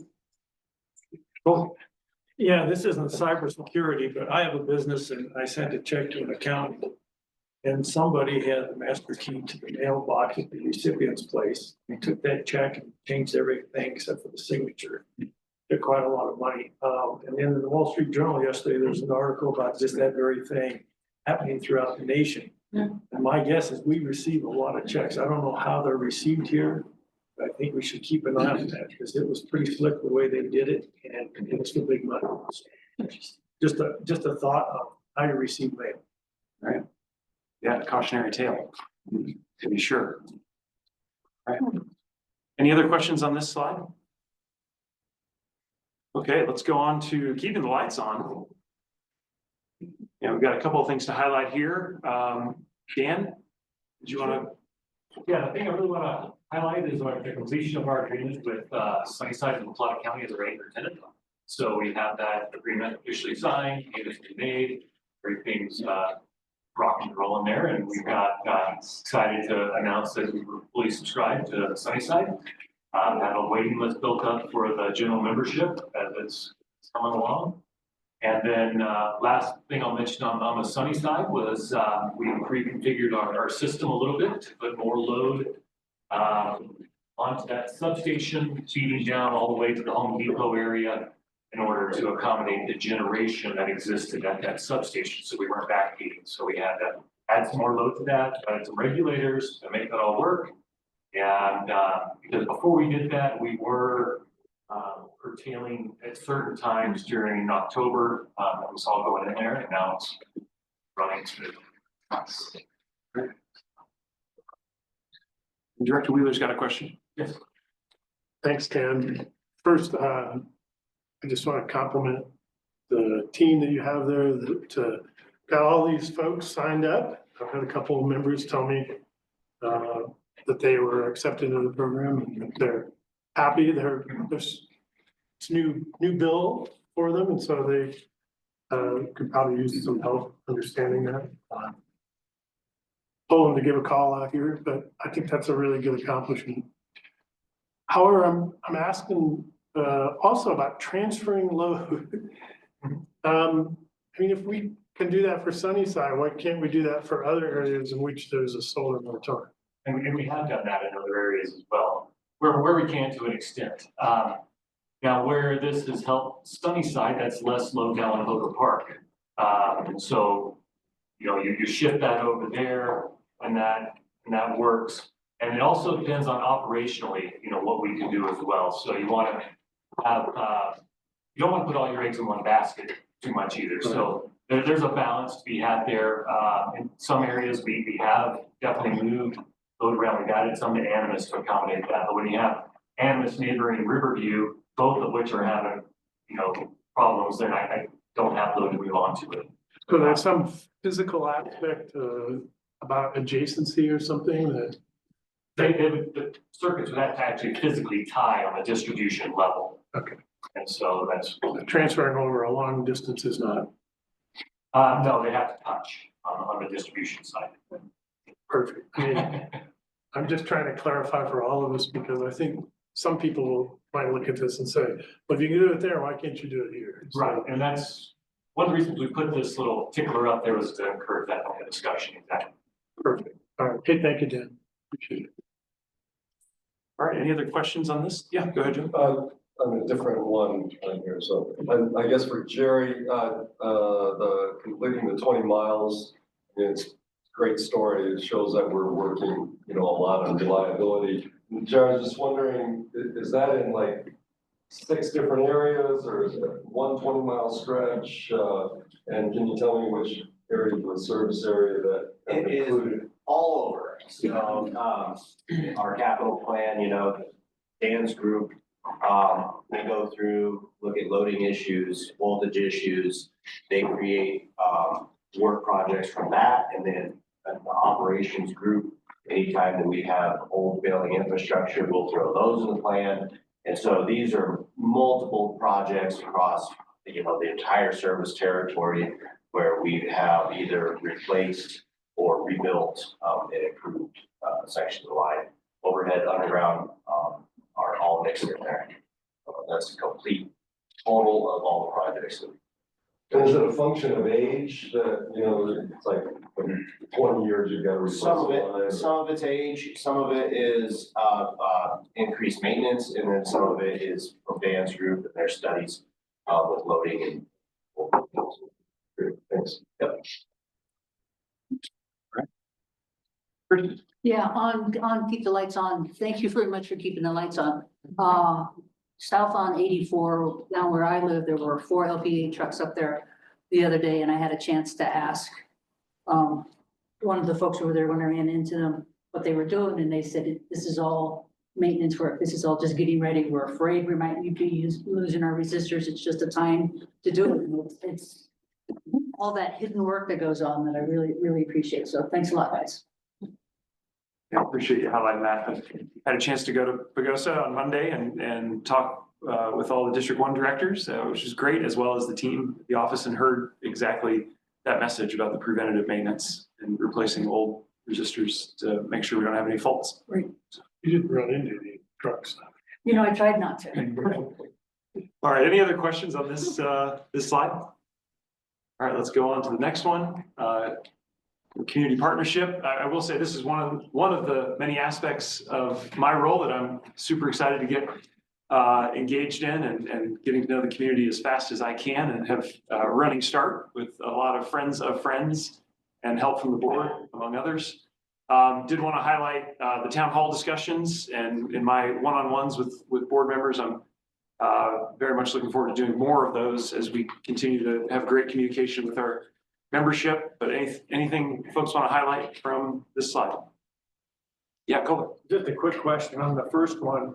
Speaker 10: Cool. Yeah, this isn't cybersecurity, but I have a business and I sent a check to an accountant. And somebody had the master key to the mailbox at the recipient's place. They took that check and changed everything except for the signature. Took quite a lot of money. And then in the Wall Street Journal yesterday, there's an article about just that very thing happening throughout the nation.
Speaker 13: Yeah.
Speaker 10: And my guess is we receive a lot of checks. I don't know how they're received here. I think we should keep an eye on that because it was pretty slick the way they did it and it was for big money. Just a thought of how you receive mail.
Speaker 9: Right. Yeah, cautionary tale, to be sure. All right. Any other questions on this slide? Okay, let's go on to keeping the lights on. Yeah, we've got a couple of things to highlight here. Dan, did you want to?
Speaker 16: Yeah, the thing I really want to highlight is the completion of our agreement with Sunnyside and LaPlata County as our anchor tenant. So we have that agreement officially signed, payments been made, everything's rock and roll in there, and we've got excited to announce that we were fully subscribed to Sunnyside. Have a waiting list built up for the general membership as it's coming along. And then last thing I'll mention on the sunny side was we reconfigured our system a little bit to put more load onto that substation, feeding down all the way to the Home Depot area in order to accommodate the generation that existed at that substation. So we weren't backfeeding. So we had to add some more load to that, add some regulators to make that all work. And because before we did that, we were curtailing at certain times during October. It was all going in there, and now it's running smooth.
Speaker 9: Director Wheeler's got a question.
Speaker 16: Yes.
Speaker 17: Thanks, Ken. First, I just want to compliment the team that you have there to got all these folks signed up. I've had a couple of members tell me that they were accepted in the program and they're happy. There's new bill for them, and so they could probably use some help understanding that. Told them to give a call out here, but I think that's a really good accomplishment. However, I'm asking also about transferring load. I mean, if we can do that for Sunnyside, why can't we do that for other areas in which there's a solar moratorium?
Speaker 16: And we have done that in other areas as well, where we can to an extent. Now, where this has helped Sunnyside, that's less load down in Logan Park. And so, you shift that over there and that works. And it also depends on operationally, what we can do as well. So you want to have, you don't want to put all your eggs in one basket too much either. So there's a balance to be had there. In some areas, we have definitely moved load around. We've added some to Animas to accommodate that. But when you have Animas neighboring Riverview, both of which are having, problems, then I don't have load to move on to it.
Speaker 17: So there's some physical aspect about adjacency or something that.
Speaker 16: The circuits would have to actually physically tie on the distribution level.
Speaker 17: Okay.
Speaker 16: And so that's.
Speaker 17: Transferring over a long distance is not.
Speaker 16: No, they have to touch on the distribution side.
Speaker 17: Perfect. I mean, I'm just trying to clarify for all of us because I think some people might look at this and say, well, if you can do it there, why can't you do it here? So-
Speaker 16: Right, and that's one of the reasons we put this little tickler up there was to encourage that kind of discussion. Exactly.
Speaker 17: Perfect. All right. Okay, thank you, Dan. Appreciate it.
Speaker 9: All right, any other questions on this? Yeah, go ahead, Jim.
Speaker 12: On a different one here, so I guess for Jerry, the completing the 20 miles, it's a great story. It shows that we're working, a lot on reliability. Jerry, I was just wondering, is that in like 6 different areas or is it one 20-mile stretch? And can you tell me which area of the service area that
Speaker 18: It is
Speaker 12: included?
Speaker 18: all over. So, our capital plan, Dan's group, they go through, look at loading issues, voltage issues. They create, work projects from that. And then the operations group, anytime that we have old failing infrastructure, we'll throw those in the plan. And so these are multiple projects across, the entire service territory where we have either replaced or rebuilt and improved sections of the line. Overhead, underground are all mixed in there. That's a complete total of all the projects.
Speaker 12: And is it a function of age that, it's like 20 years you've got to replace the line?
Speaker 18: Some of it's age, some of it is increased maintenance, and then some of it is from Dan's group and their studies with loading and.
Speaker 12: Great, thanks.
Speaker 18: Yep.
Speaker 13: Yeah, on keep the lights on. Thank you very much for keeping the lights on. South on 84, down where I live, there were 4 LPEA trucks up there the other day, and I had a chance to ask one of the folks over there when I ran into them what they were doing, and they said, this is all maintenance work. This is all just getting ready. We're afraid we might be losing our resistors. It's just a time to do it. It's all that hidden work that goes on that I really, really appreciate. So thanks a lot, guys.
Speaker 9: Yeah, appreciate you highlighting that. I had a chance to go to Pagosa on Monday and talk with all the District 1 directors, which is great, as well as the team, the office, and heard exactly that message about the preventative maintenance and replacing old resistors to make sure we don't have any faults.
Speaker 13: Right.
Speaker 17: You didn't run into any trucks.
Speaker 13: I tried not to.
Speaker 9: All right, any other questions on this slide? All right, let's go on to the next one. Community partnership. I will say this is one of the many aspects of my role that I'm super excited to get engaged in and getting to know the community as fast as I can, and have a running start with a lot of friends of friends and help from the board, among others. Did want to highlight the town hall discussions, and in my one-on-ones with board members, I'm very much looking forward to doing more of those as we continue to have great communication with our membership. But anything folks want to highlight from this slide? Yeah, go.
Speaker 10: Just a quick question on the first one.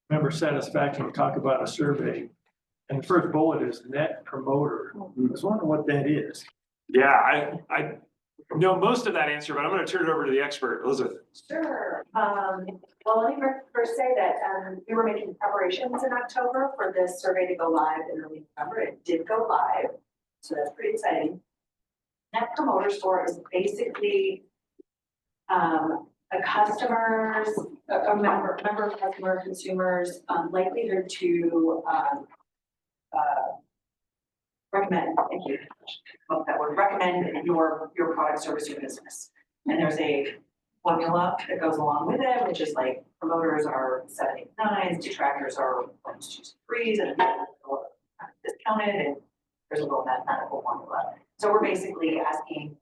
Speaker 10: Member satisfaction, we talk about a survey, and the first bullet is net promoter. I was wondering what that is.
Speaker 9: Yeah, I know most of that answer, but I'm going to turn it over to the expert, Elizabeth.
Speaker 14: Sure. Well, let me first say that we were making preparations in October for this survey to go live in early November. It did go live, so that's pretty exciting. Net Promoter Score is basically a customer's, a member, customer, consumers' likelihood to recommend, thank you, love that word, recommend your product, service, or business. And there's a formula that goes along with it, which is like promoters are 7, 8, 9s, detractors are 1s, 2s, 3s, and discounted, and there's a little mathematical formula. So we're basically asking,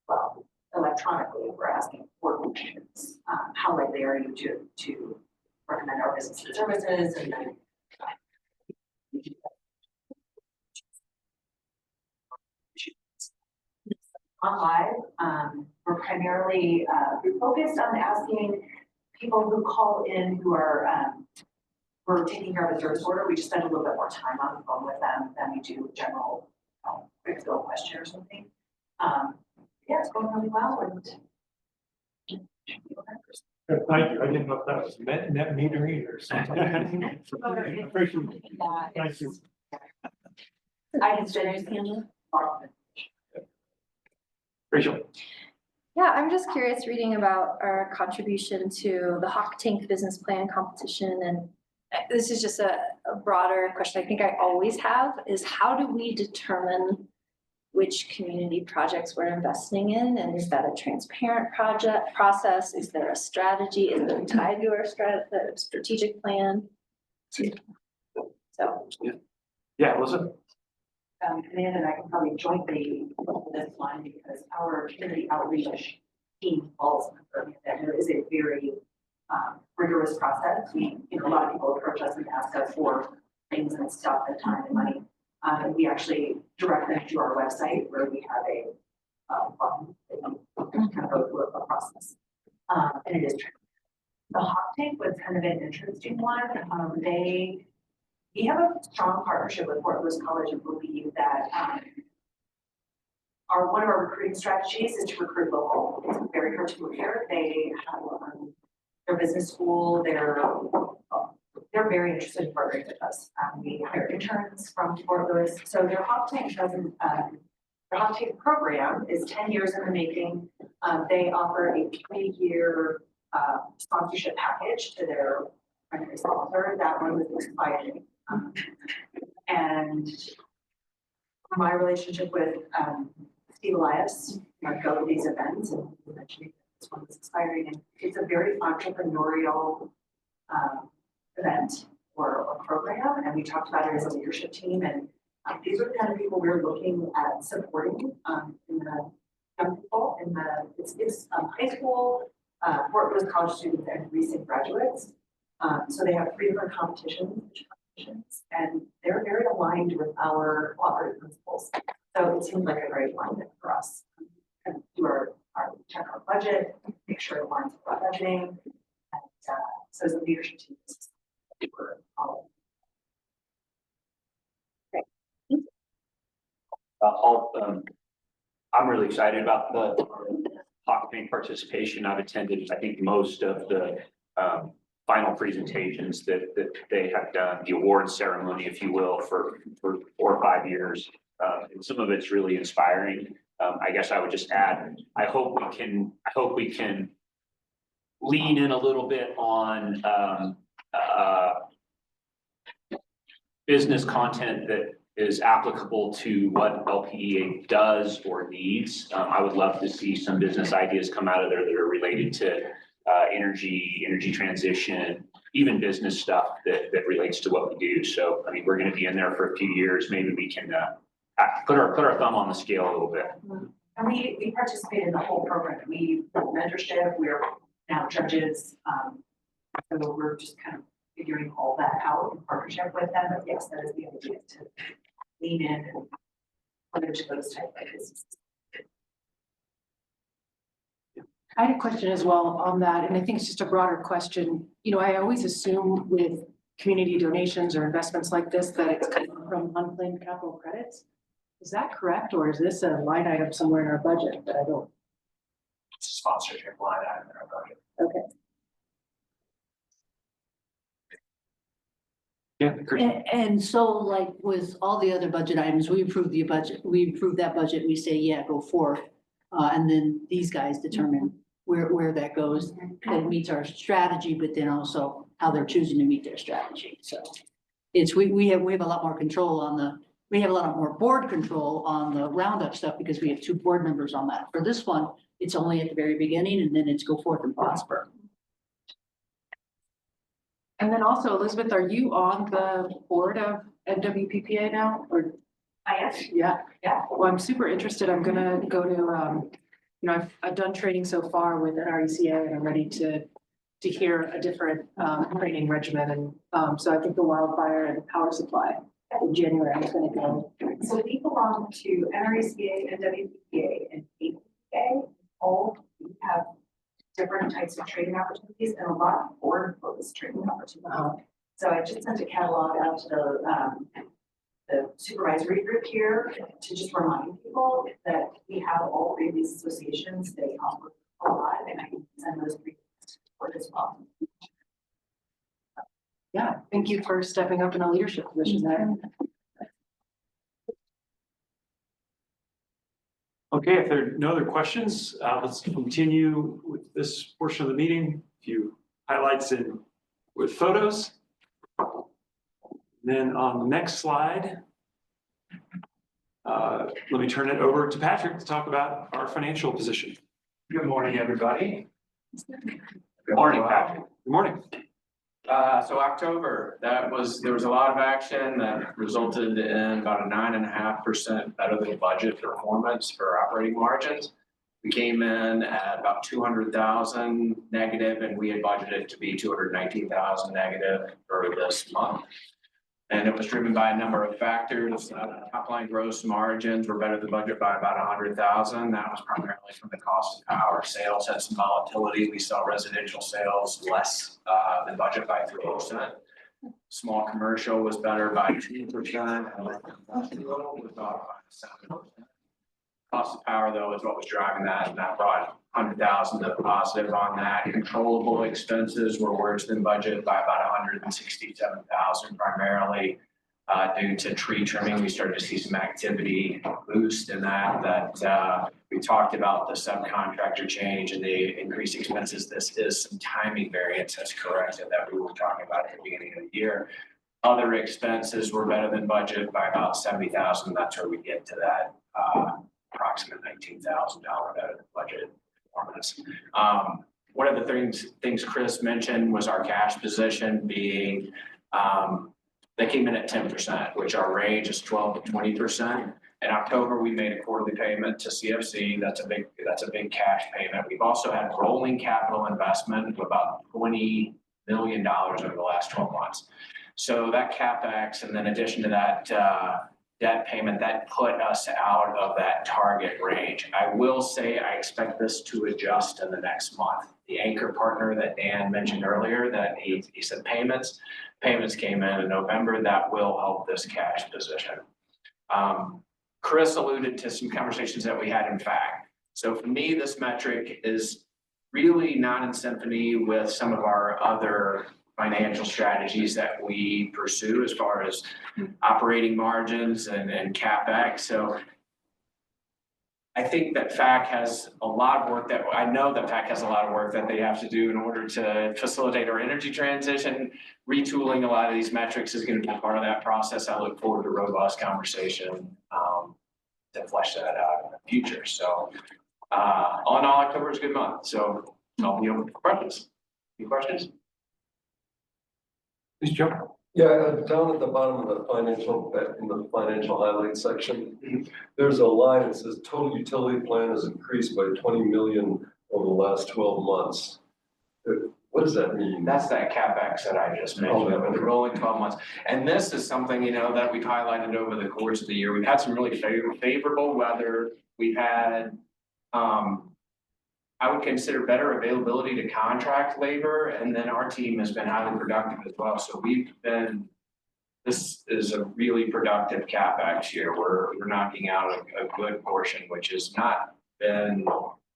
Speaker 14: well, electronically, we're asking organizations, how likely are you to recommend our business and services, and then on live, we're primarily focused on asking people who call in who are we're taking care of a service order. We just spend a little bit more time on the phone with them than we do general quick fill question or something. Yeah, it's going really well, and
Speaker 10: Thank you. I didn't know if that was net metering or something. Thank you.
Speaker 14: I can say
Speaker 9: Rachel.
Speaker 19: Yeah, I'm just curious reading about our contribution to the Hawk Tank business plan competition. And this is just a broader question I think I always have is how do we determine which community projects we're investing in? And is that a transparent process? Is there a strategy? Is it tied to our strategic plan? So.
Speaker 3: Yeah, Elizabeth?
Speaker 14: Amanda and I can probably jointly look at this one because our community outreach team falls under that. There is a very rigorous process. A lot of people approach us and ask us for things and stuff and time and money. And we actually direct them to our website where we have a button that you kind of go through a process. And it is true. The Hawk Tank was kind of an interesting one. We have a strong partnership with Fort Lewis College and believe that one of our recruiting strategies is to recruit local. It's very hard to recruit. They have their business school. They're very interested in partnering with us. We hire interns from Fort Lewis. So their Hawk Tank their Hawk Tank program is 10 years in the making. They offer a 3-year sponsorship package to their primary sponsor. That one was expiring. And my relationship with Steve Elias, I go to these events and eventually this one was expiring. And it's a very entrepreneurial event or program. And we talked about it as a leadership team. And these are the kind of people we're looking at supporting in the young people. It's high school, Fort Lewis College students and recent graduates. So they have 3 different competitions, and they're very aligned with our cooperative principles. So it seems like a great alignment for us. And do our check our budget, make sure it aligns with our budgeting. And so as a leadership team, we're all.
Speaker 3: I'm really excited about the Hawk Tank participation. I've attended, I think, most of the final presentations that they have done, the award ceremony, if you will, for 4 or 5 years. And some of it's really inspiring. I guess I would just add, I hope we can lean in a little bit on business content that is applicable to what LPEA does or needs. I would love to see some business ideas come out of there that are related to energy transition, even business stuff that relates to what we do. So, I mean, we're going to be in there for a few years. Maybe we can put our thumb on the scale a little bit.
Speaker 14: And we participate in the whole program. We have mentorship. We're now judges. So we're just kind of figuring all that out in partnership with them. But yes, that is the idea to lean in and put into those type of businesses.
Speaker 20: I had a question as well on that, and I think it's just a broader question. I always assume with community donations or investments like this that it's coming from unclaimed capital credits. Is that correct, or is this a line item somewhere in our budget that I don't?
Speaker 3: It's a sponsorship line item in our budget.
Speaker 20: Okay.
Speaker 3: Yeah.
Speaker 13: And so like with all the other budget items, we approve the budget, we approve that budget, we say, yeah, go forth. And then these guys determine where that goes, that it meets our strategy, but then also how they're choosing to meet their strategy. So we have a lot more control we have a lot more board control on the roundup stuff because we have 2 board members on that. For this one, it's only at the very beginning and then it's go forth and prosper.
Speaker 20: And then also, Elizabeth, are you on the board of NWPPA now, or?
Speaker 14: I am.
Speaker 20: Yeah.
Speaker 14: Yeah.
Speaker 20: Well, I'm super interested. I'm gonna go to, I've done training so far with NRECA and I'm ready to hear a different training regimen. And so I think the wildfire and the power supply in January, I'm gonna go.
Speaker 14: So we belong to NRECA, NWPPA, and APPA. All we have different types of training opportunities and a lot of board-focused training opportunities. So I just sent a catalog out to the supervisory group here to just remind people that we have all 3 of these associations. They offer a lot, and I can send those 3 to board as well.
Speaker 20: Yeah, thank you for stepping up in a leadership position there.
Speaker 9: Okay, if there are no other questions, let's continue with this portion of the meeting. A few highlights in with photos. Then on the next slide, let me turn it over to Patrick to talk about our financial position.
Speaker 5: Good morning, everybody.
Speaker 3: Good morning, Patrick.
Speaker 9: Good morning.
Speaker 5: So October, there was a lot of action that resulted in about a 9.5% better than budget performance for operating margins. We came in at about 200,000 negative, and we had budgeted to be 219,000 negative for this month. And it was driven by a number of factors. Top line gross margins were better than budget by about 100,000. That was primarily from the cost of power. Sales had some volatility. We saw residential sales less than budget by 3%. Small commercial was better by 2%. And industrial was off by 7%. Cost of power, though, is what was driving that, and that brought 100,000 to the positive on that. Controllable expenses were worse than budget by about 167,000, primarily due to tree trimming. We started to see some activity boost in that we talked about the subcontractor change and the increased expenses. This is some timing variance that's corrected that we were talking about at the beginning of the year. Other expenses were better than budget by about 70,000. That's where we get to that approximate $19,000 better than budget performance. One of the things Chris mentioned was our cash position being, they came in at 10%, which our range is 12 to 20%. In October, we made a quarterly payment to CFC. That's a big cash payment. We've also had rolling capital investment of about $20 million over the last 12 months. So that CapEx, and then in addition to that, debt payment, that put us out of that target range. I will say I expect this to adjust in the next month. The anchor partner that Dan mentioned earlier, that he said payments came in November. That will help this cash position. Chris alluded to some conversations that we had in FAC. So for me, this metric is really not in symphony with some of our other financial strategies that we pursue as far as operating margins and CapEx. So I think that FAC has a lot of work that they have to do in order to facilitate our energy transition. Retooling a lot of these metrics is going to be part of that process. I look forward to a robust conversation to flesh that out in the future. So all in all, October is a good month. So I'll be open for questions. Any questions? Please, Joe.
Speaker 12: Yeah, down at the bottom of in the financial highlights section, there's a line that says total utility plan has increased by 20 million over the last 12 months. What does that mean?
Speaker 5: That's that CapEx that I just mentioned over the rolling 12 months. And this is something, that we've highlighted over the course of the year. We've had some really favorable weather. We've had, I would consider better availability to contract labor, and then our team has been highly productive as well. So this is a really productive CapEx year. We're knocking out a good portion, which has not been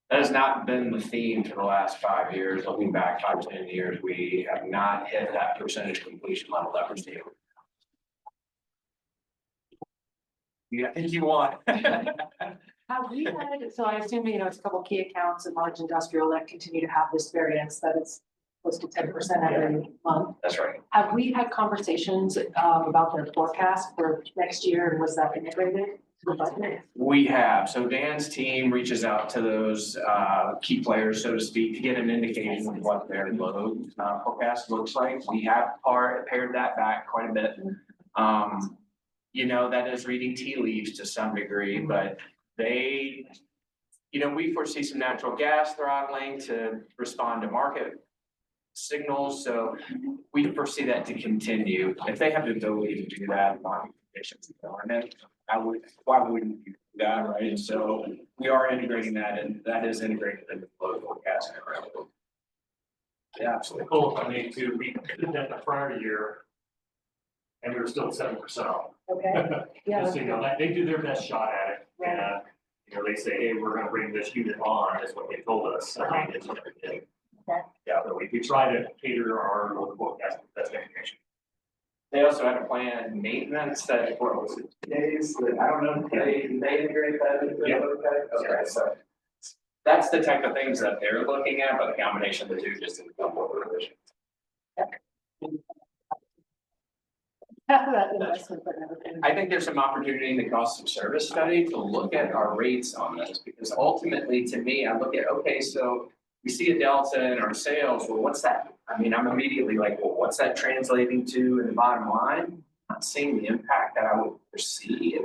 Speaker 5: the theme for the last 5 years. Looking back 5 to 10 years, we have not hit that percentage completion level that we're seeing. Yeah, I think you want.
Speaker 20: Have we had, so I assume, it's a couple key accounts in large industrial that continue to have this variance that it's close to 10% every month.
Speaker 5: That's right.
Speaker 20: Have we had conversations about their forecast for next year, and was that integrated to the budget?
Speaker 5: We have. So Dan's team reaches out to those key players, so to speak, to get an indication of what their load forecast looks like. We have pared that back quite a bit. That is reading tea leaves to some degree, but we foresee some natural gas throttling to respond to market signals. So we foresee that to continue. If they have the ability to do that, why wouldn't you do that, right? And so we are integrating that, and that is integrated in the load forecast. Yeah, absolutely.
Speaker 16: Cool. We did that the prior year, and we were still 7% off.
Speaker 20: Okay. Yeah.
Speaker 16: Just so they do their best shot at it.
Speaker 20: Right.
Speaker 16: And they say, hey, we're going to bring this unit on, is what they told us. It's what they did.
Speaker 20: Okay.
Speaker 16: Yeah, but we try to cater our local forecast best information.
Speaker 3: They also had a planned maintenance that, what was it, days, that, I don't know, they integrate that into
Speaker 9: Yeah.
Speaker 3: Okay, so that's the type of things that they're looking at, but the combination of the two just didn't come over the vision. I think there's some opportunity in the cost of service study to look at our rates on this, because ultimately, to me, I look at, okay, so we see a delta in our sales, well, what's that? I mean, I'm immediately like, well, what's that translating to in the bottom line? Not seeing the impact that I would foresee.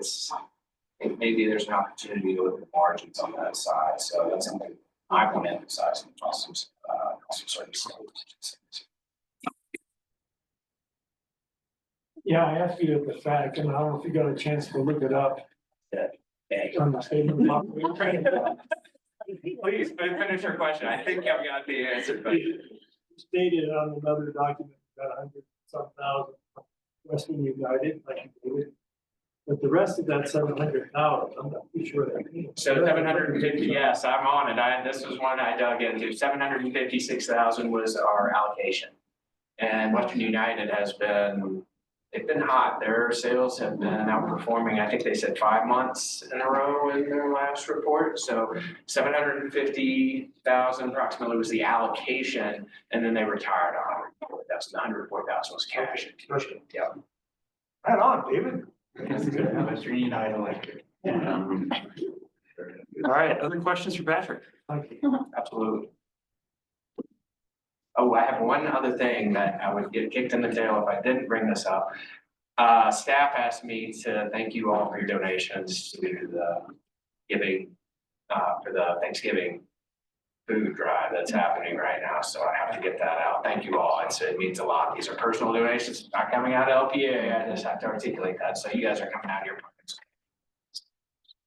Speaker 3: Maybe there's an opportunity to look at the margins on that side, so that's something I want to emphasize in the cost of service.
Speaker 10: Yeah, I asked you the fact, and I don't know if you got a chance to look it up. On the statement.
Speaker 3: Please finish your question. I think I've got the answer, but.
Speaker 10: Stated on another document, about 100-some thousand, Western United, like you did. But the rest of that 700,000, I'm not too sure that means.
Speaker 3: So 750, yes, I'm on it. This was one I dug into. 756,000 was our allocation. And Western United has been, they've been hot. Their sales have been outperforming. I think they said 5 months in a row in their last report. So 750,000 approximately was the allocation, and then they retired on it. That's 104,000 was cash. Yeah.
Speaker 10: Right on, David.
Speaker 3: Western United Electric.
Speaker 9: All right, other questions for Patrick?
Speaker 3: Absolutely. Oh, I have one other thing that I would get kicked in the tail if I didn't bring this up. Staff asked me to thank you all for your donations to the giving, for the Thanksgiving food drive that's happening right now. So I have to get that out. Thank you all. It means a lot. These are personal donations, not coming out of LPEA. I just have to articulate that. So you guys are coming out of your pockets.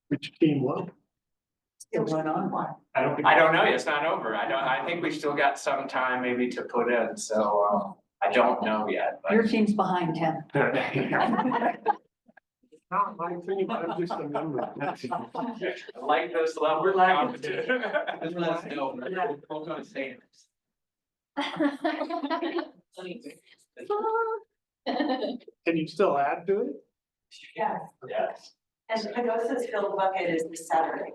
Speaker 10: Which team won?
Speaker 13: Still going on one.
Speaker 3: I don't know. It's not over. I think we've still got some time maybe to put in. So I don't know yet. But.
Speaker 13: Your team's behind 10.
Speaker 10: Not my team, I'm just a member.
Speaker 3: I like those level of competition. Just let us know. We'll go to stand.
Speaker 10: Can you still add to it?
Speaker 14: Yes,
Speaker 3: Yes.
Speaker 14: and Pagosa's Field Bucket is this Saturday.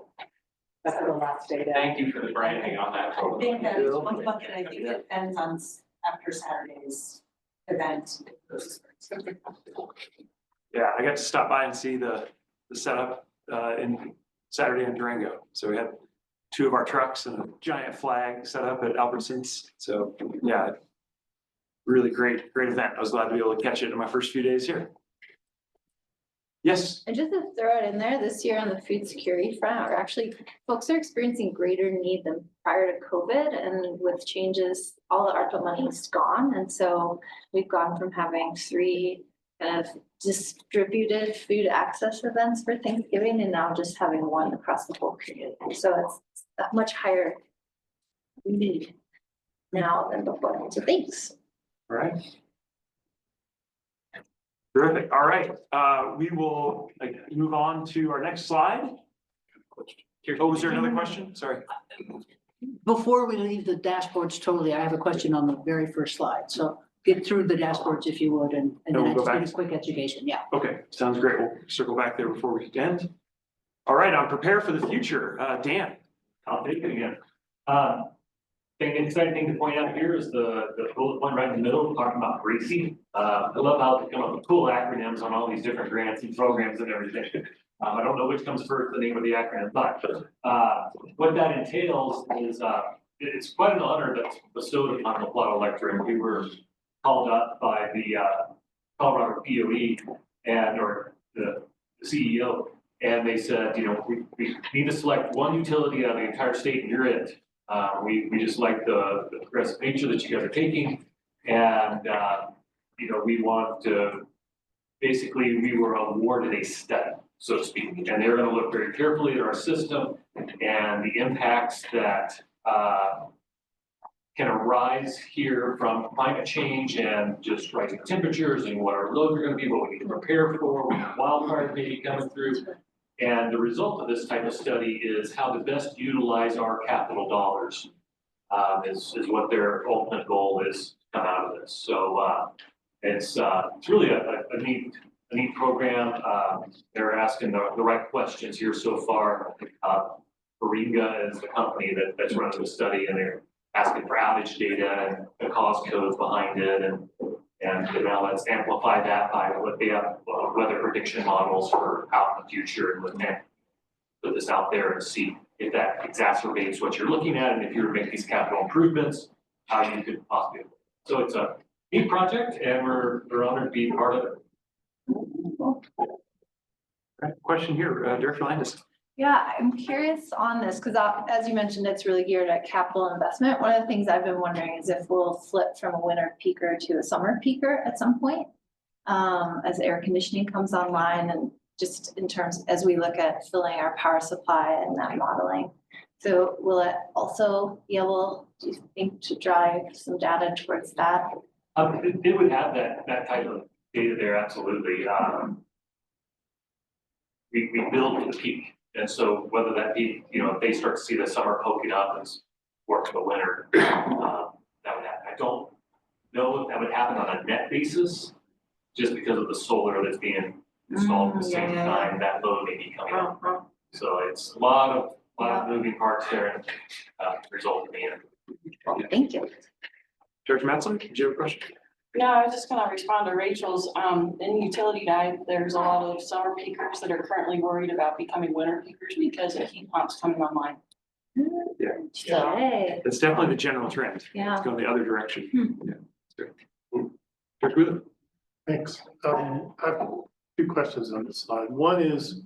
Speaker 13: That's the last day.
Speaker 3: Thank you for the branding on that.
Speaker 14: I think that it's one bucket, I think it ends on after Saturday's event.
Speaker 9: Yeah, I got to stop by and see the setup in Saturday in Durango. So we had 2 of our trucks and a giant flag set up at Albertsons. So yeah, really great event. I was glad to be able to catch it in my first few days here. Yes.
Speaker 19: And just to throw it in there, this year on the food security front, folks are experiencing greater need than prior to COVID, and with changes, all the ARPA money's gone. And so we've gone from having 3 kind of distributed food access events for Thanksgiving and now just having 1 across the whole community. So it's a much higher need now than before. So thanks.
Speaker 9: All right. Terrific. All right. We will move on to our next slide. Oh, was there another question? Sorry.
Speaker 13: Before we leave the dashboards totally, I have a question on the very first slide. So get through the dashboards if you would, and then
Speaker 9: we'll
Speaker 13: I
Speaker 9: go
Speaker 13: just
Speaker 9: back.
Speaker 13: need a quick education. Yeah.
Speaker 9: Okay, sounds great. We'll circle back there before we end. All right, on prepare for the future. Dan.
Speaker 16: I'll take it again. I think an exciting thing to point out here is the bullet point right in the middle, talking about bracing. I love how they come up with cool acronyms on all these different grants and programs and everything. I don't know which comes first, the name of the acronym, but what that entails is it's quite an honor that's bestowed upon the Plow Electorate. We were called up by the Colorado POE or the CEO, and they said, we need to select one utility out of the entire state, and you're it. We just like the progressive nature that you guys are taking, and we want to, basically we were awarded a study, so to speak, and they're going to look very carefully at our system and the impacts that can arise here from climate change and just rising temperatures and what our loads are going to be, what we need to prepare for, when wildfires may be coming through. And the result of this type of study is how to best utilize our capital dollars, is what their ultimate goal is to come out of this. So It's really a neat program. They're asking the right questions here so far. Faringa is the company that's running the study, and they're asking for outage data and the cause codes behind it, and now let's amplify that by what they have weather prediction models for out in the future, and let's put this out there and see if that exacerbates what you're looking at, and if you were to make these capital improvements, how you could possibly. So it's a neat project, and we're honored to be part of it.
Speaker 3: Question here, Director Landis.
Speaker 19: Yeah, I'm curious on this, because as you mentioned, it's really geared at capital investment. One of the things I've been wondering is if we'll flip from a winter peaker to a summer peaker at some point, as air conditioning comes online, and just in terms, as we look at filling our power supply and that modeling. So will it also be able, do you think, to drive some data towards that?
Speaker 16: It would have that type of data there, absolutely. We build to the peak. And so whether that peak, if they start to see the summer poking up and work the winter, that would happen. I don't know if that would happen on a net basis, just because of the solar that's being installed at the same time, that load may be coming up. So it's a lot of moving parts there, and result in the end.
Speaker 19: Thank you.
Speaker 3: Director Mattson, did you have a question?
Speaker 21: No, I was just gonna respond to Rachel's, in utility dive, there's a lot of summer peakers that are currently worried about becoming winter peakers because of heat pumps coming online.
Speaker 3: Yeah.
Speaker 19: Hey.
Speaker 3: That's definitely the general trend.
Speaker 19: Yeah.
Speaker 3: It's going the other direction. Yeah. Director Wheeler?
Speaker 17: Thanks. I have two questions on this slide. One is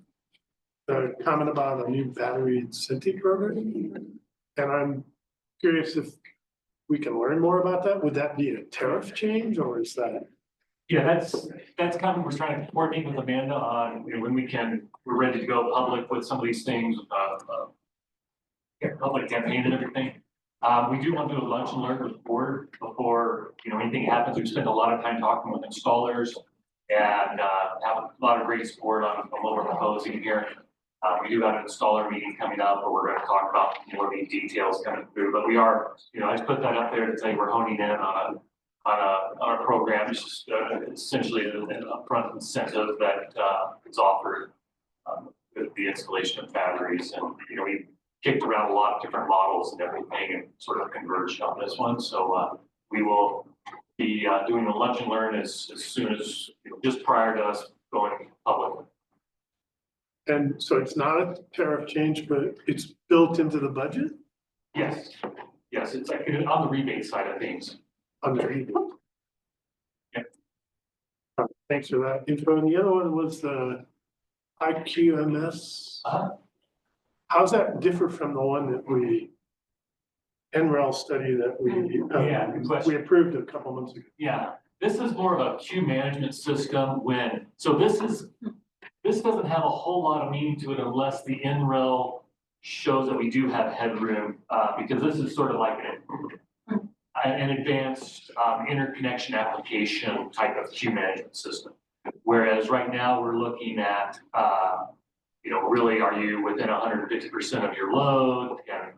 Speaker 17: the comment about a new battery incentive program. And I'm curious if we can learn more about that. Would that be a tariff change, or is that?
Speaker 16: Yeah, that's kind of, we're trying to coordinate with Amanda on, when we're ready to go public with some of these things, public campaign and everything. We do want to do a lunch and learn with the board before, anything happens. We've spent a lot of time talking with installers and have a lot of great support on what we're proposing here. We do have an installer meeting coming up where we're going to talk about more of these details coming through, but we are, I just put that up there to tell you we're honing in on a program. It's just essentially an upfront incentive that is offered with the installation of batteries. And, we kicked around a lot of different models and everything and sort of converged on this one. So we will be doing a lunch and learn as soon as, just prior to us going public.
Speaker 17: And so it's not a tariff change, but it's built into the budget?
Speaker 16: Yes, it's like on the rebate side of things.
Speaker 17: On the rebate. Yeah. Thanks for that info. And the other one was the IQMS. How's that differ from the one that NREL study that we approved a couple months ago?
Speaker 16: Yeah, this is more of a queue management system this doesn't have a whole lot of meaning to it unless the NREL shows that we do have headroom, because this is sort of like an advanced interconnection application type of queue management system. Whereas right now we're looking at, really, are you within 150% of your load? And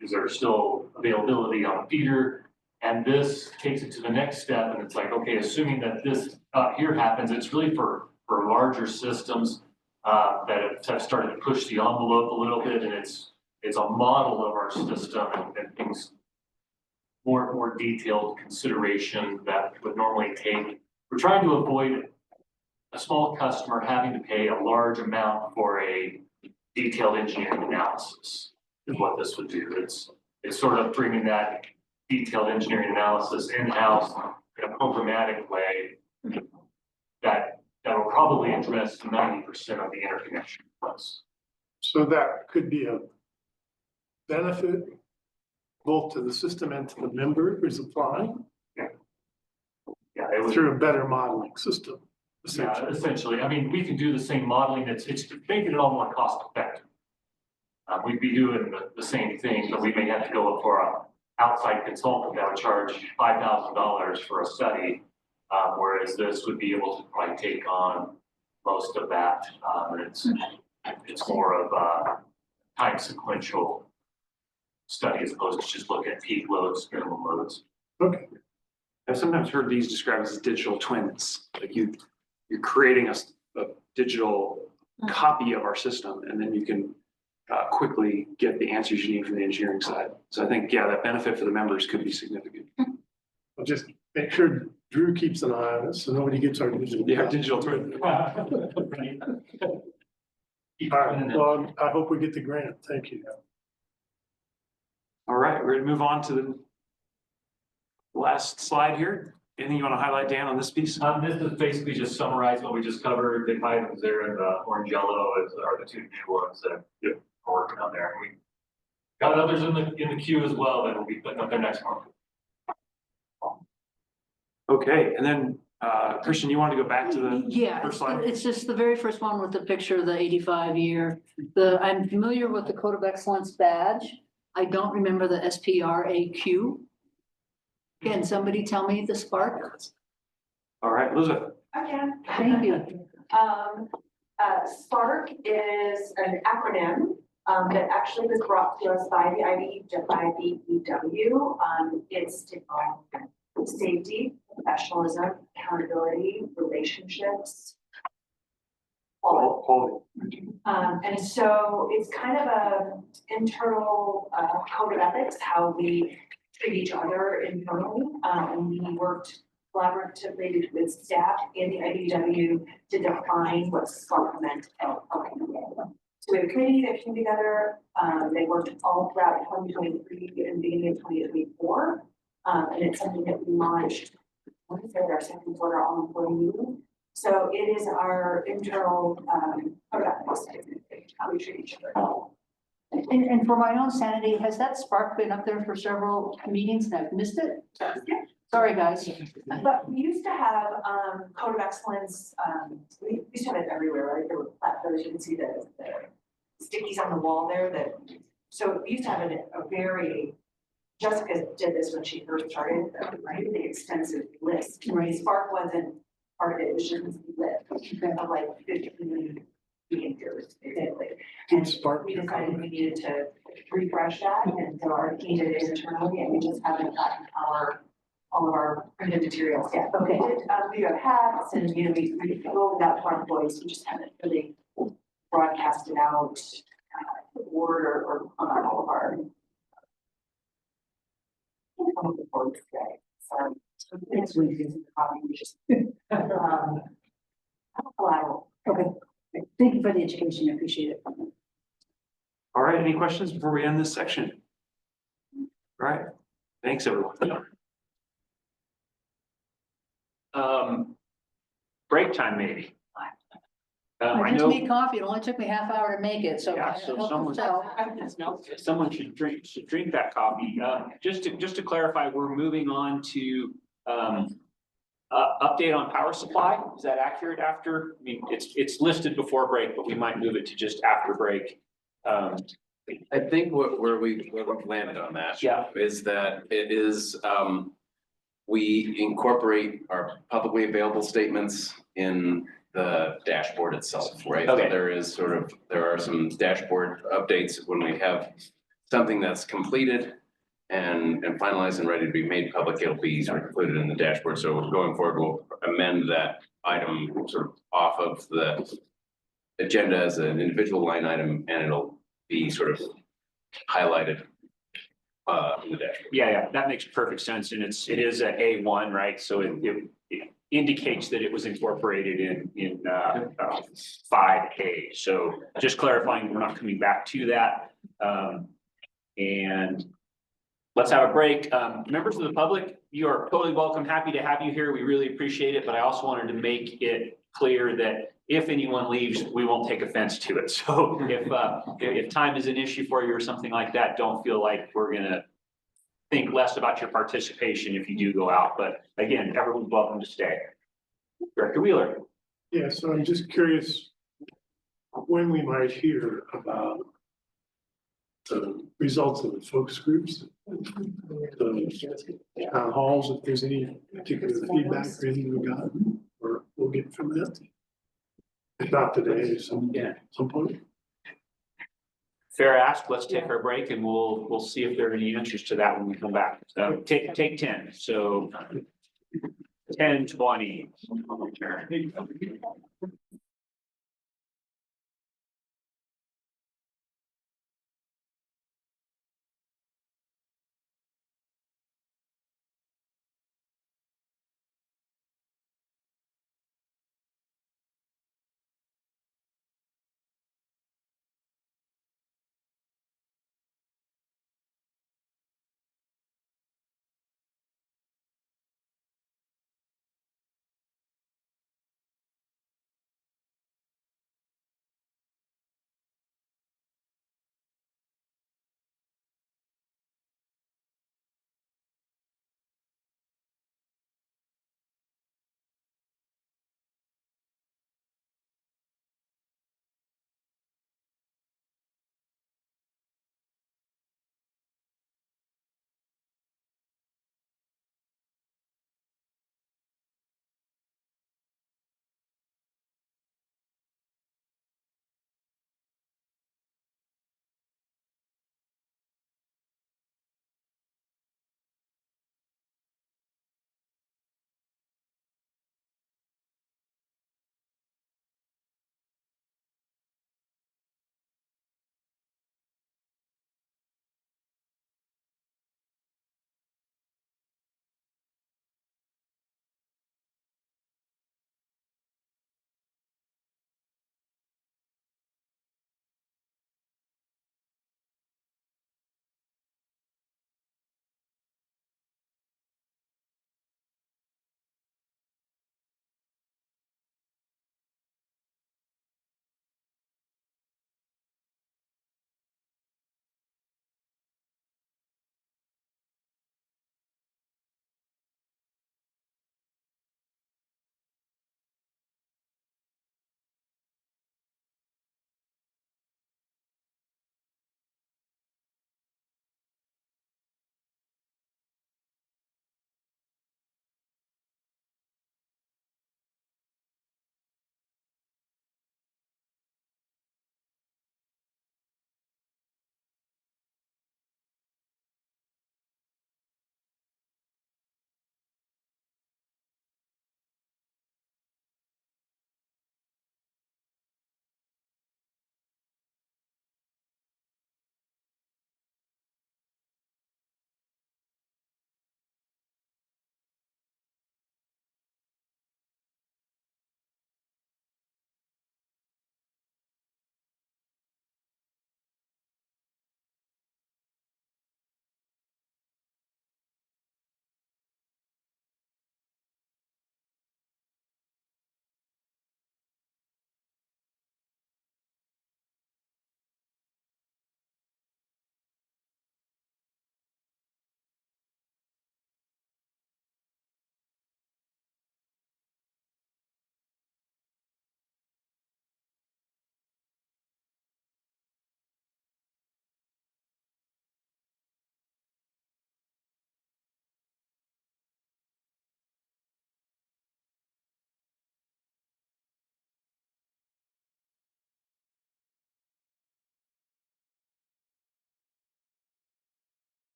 Speaker 16: is there still availability on the feeder? And this takes it to the next step, and it's like, okay, assuming that this here happens, it's really for larger systems that have started to push the envelope a little bit, and it's a model of our system and things more detailed consideration that would normally take. We're trying to avoid a small customer having to pay a large amount for a detailed engineering analysis is what this would do. It's sort of bringing that detailed engineering analysis in-house in a programmatic way that will probably address 90% of the interconnection requests.
Speaker 17: So that could be a benefit both to the system and to the member who's applying?
Speaker 16: Yeah, it would,
Speaker 17: through a better modeling system.
Speaker 16: Essentially. I mean, we can do the same modeling. It's making it all more cost effective. We'd be doing the same thing, but we may have to go for an outside consultant that would charge $5,000 for a study. Whereas this would be able to probably take on most of that. It's more of a time sequential study as opposed to just look at peak loads, minimum loads.
Speaker 17: Okay.
Speaker 9: I've sometimes heard these described as digital twins, like you're creating a digital copy of our system, and then you can quickly get the answers you need from the engineering side. So I think, yeah, that benefit for the members could be significant.
Speaker 17: I'll just make sure Drew keeps an eye on it, so nobody gets our digital.
Speaker 9: Yeah, digital twin.
Speaker 17: All right, well, I hope we get the grant. Thank you.
Speaker 9: All right, we're gonna move on to the last slide here. Anything you want to highlight, Dan, on this piece?
Speaker 16: This is basically just summarize what we just covered. The items there in the orange yellow are the two new ones that we're working on there. We got others in the queue as well that will be putting up there next month.
Speaker 9: Okay, and then Christian, you want to go back to the
Speaker 13: Yeah,
Speaker 9: first slide?
Speaker 13: it's just the very first one with the picture of the 85-year. I'm familiar with the Code of Excellence badge. I don't remember the SPRAQ. Can somebody tell me the spark?
Speaker 9: All right, Elizabeth.
Speaker 14: I can.
Speaker 13: Thank you.
Speaker 14: SPARK is an acronym that actually was brought to us by the IBEW. It's safety, professionalism, accountability, relationships. And so it's kind of a internal code of ethics, how we treat each other internally. And we worked collaboratively with staff and the IBEW to define what SPARK meant. So we have a committee that came together. They worked all throughout 2023 and beginning of 2024. And it's something that we launched, I want to say our second quarter all employee meeting. So it is our internal code of ethics, how we treat each other.
Speaker 13: And for my own sanity, has that spark been up there for several meetings and I've missed it?
Speaker 14: Yeah.
Speaker 13: Sorry, guys.
Speaker 14: But we used to have code of excellence, we used to have it everywhere, right? There were platforms, you can see the stickies on the wall there that, so we used to have a very, Jessica did this when she first started, a really extensive list.
Speaker 13: Right.
Speaker 14: Spark wasn't part of it, it was just a list of like 15 behaviors, basically. And we decided we needed to refresh that, and so our team did it internally, and we just haven't gotten all of our printed materials yet. Okay. We have hats, and we rolled it out to our employees, we just haven't really broadcasted out the board or on all of our boards today. So it's really good copy, we just collateral.
Speaker 13: Okay. Thank you for the education. I appreciate it.
Speaker 9: All right, any questions before we end this section? All right, thanks, everyone. Break time, maybe.
Speaker 13: I
Speaker 9: I
Speaker 13: just
Speaker 9: know,
Speaker 13: made coffee. It only took me half hour to make it, so.
Speaker 9: yeah,
Speaker 13: I
Speaker 9: so
Speaker 13: hope
Speaker 9: someone,
Speaker 13: so.
Speaker 9: someone should drink that coffee. Just to clarify, we're moving on to update on power supply. Is that accurate after? I mean, it's listed before break, but we might move it to just after break.
Speaker 5: I think where we've landed on that.
Speaker 9: Yeah.
Speaker 5: Is that it is, we incorporate our publicly available statements in the dashboard itself, right?
Speaker 9: Okay.
Speaker 5: So there are some dashboard updates when we have something that's completed and finalized and ready to be made public, it'll be sort of included in the dashboard. So going forward, we'll amend that item sort of off of the agenda as an individual line item, and it'll be sort of highlighted in the dashboard.
Speaker 9: Yeah, that makes perfect sense. And it is a A1, right? So it indicates that it was incorporated in 5A. So just clarifying, we're not coming back to that. And let's have a break. Members of the public, you are totally welcome. Happy to have you here. We really appreciate it. But I also wanted to make it clear that if anyone leaves, we won't take offense to it. So if time is an issue for you or something like that, don't feel like we're gonna think less about your participation if you do go out. But again, everyone's welcome to stay. Director Wheeler.
Speaker 17: Yeah, so I'm just curious when we might hear about the results of the focus groups, the town halls, if there's any particular feedback or anything we got, or we'll get from that. If not today, some point.
Speaker 9: Fair ask. Let's take our break and we'll see if there are any answers to that when we come back. Take 10. So
Speaker 3: 10:20.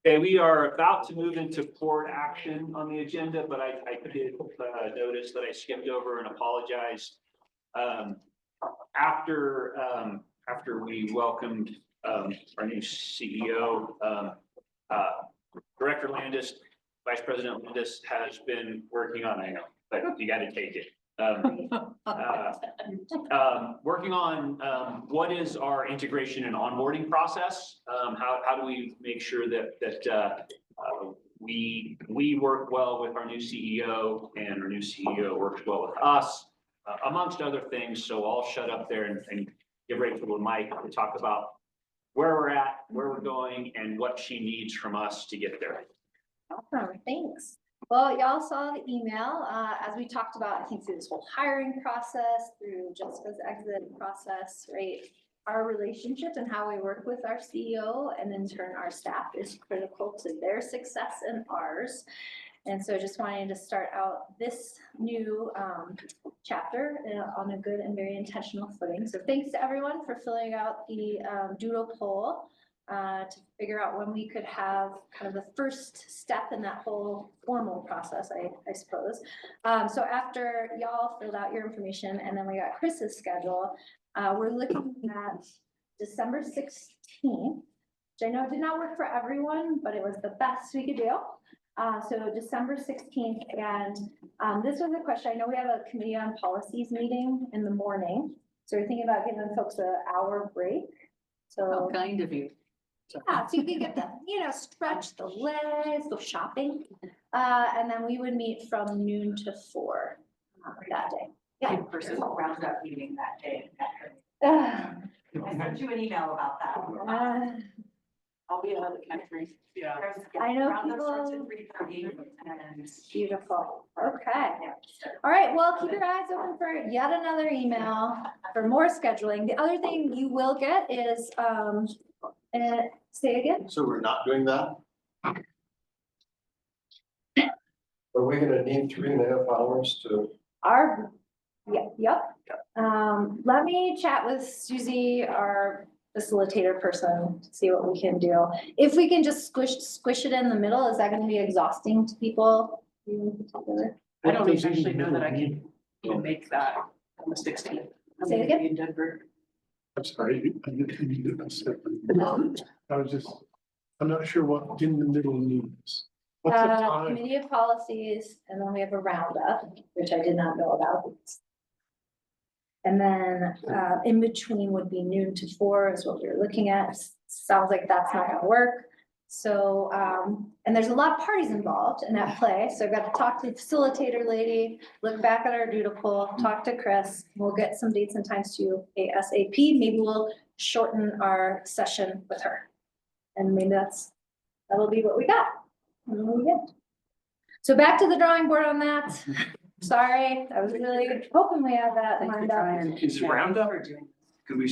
Speaker 3: Okay, we are about to move into board action on the agenda, but I did notice that I skipped over and apologize. After we welcomed our new CEO, Director Landis, Vice President Landis has been working on, I know, but you got to take it. Working on what is our integration and onboarding process? How do we make sure that we work well with our new CEO and our new CEO works well with us, amongst other things. So I'll shut up there and give Rachel and Mike to talk about where we're at, where we're going, and what she needs from us to get there.
Speaker 19: Awesome, thanks. Well, y'all saw the email, as we talked about, I think through this whole hiring process, through Jessica's exit process, right? Our relationship and how we work with our CEO and in turn our staff is critical to their success and ours. And so just wanting to start out this new chapter on a good and very intentional footing. So thanks to everyone for filling out the doodle poll to figure out when we could have kind of the first step in that whole formal process, I suppose. So after y'all filled out your information and then we got Chris's schedule, we're looking at December 16th, which I know did not work for everyone, but it was the best we could do. So December 16th, and this was a question. I know we have a committee on policies meeting in the morning, so we're thinking about giving folks an hour break. So
Speaker 13: kind of you.
Speaker 19: yeah, so you can get the, stretch the legs, go shopping, and then we would meet from noon to 4 that day. Yeah.
Speaker 14: Versus a roundup meeting that day. I sent you an email about that.
Speaker 21: I'll be out of the country. Yeah.
Speaker 19: I know
Speaker 14: Roundup starts
Speaker 19: people.
Speaker 14: at 3:30 and.
Speaker 19: Beautiful. Okay. All right. Well, keep your eyes open for yet another email for more scheduling. The other thing you will get is, say again.
Speaker 12: So we're not doing that? Are we gonna need 3.5 hours to?
Speaker 19: Yep. Let me chat with Susie, our facilitator person, to see what we can do. If we can just squish it in the middle, is that going to be exhausting to people?
Speaker 21: I don't actually know that I can even make that on the 16th.
Speaker 19: Say it again?
Speaker 21: In Denver.
Speaker 17: I'm sorry. I was just, I'm not sure what in the middle means. What's the time?
Speaker 19: Committee of policies, and then we have a roundup, which I did not know about. And then in between would be noon to 4 is what we were looking at. Sounds like that's not gonna work. So, and there's a lot of parties involved in that play. So I've got to talk to the facilitator lady, look back at our doodle poll, talk to Chris. We'll get some dates and times to ASAP. Maybe we'll shorten our session with her. And maybe that'll be what we got. And then we get. So back to the drawing board on that. Sorry, I was really hoping we had that lined up.
Speaker 9: Is roundup, could we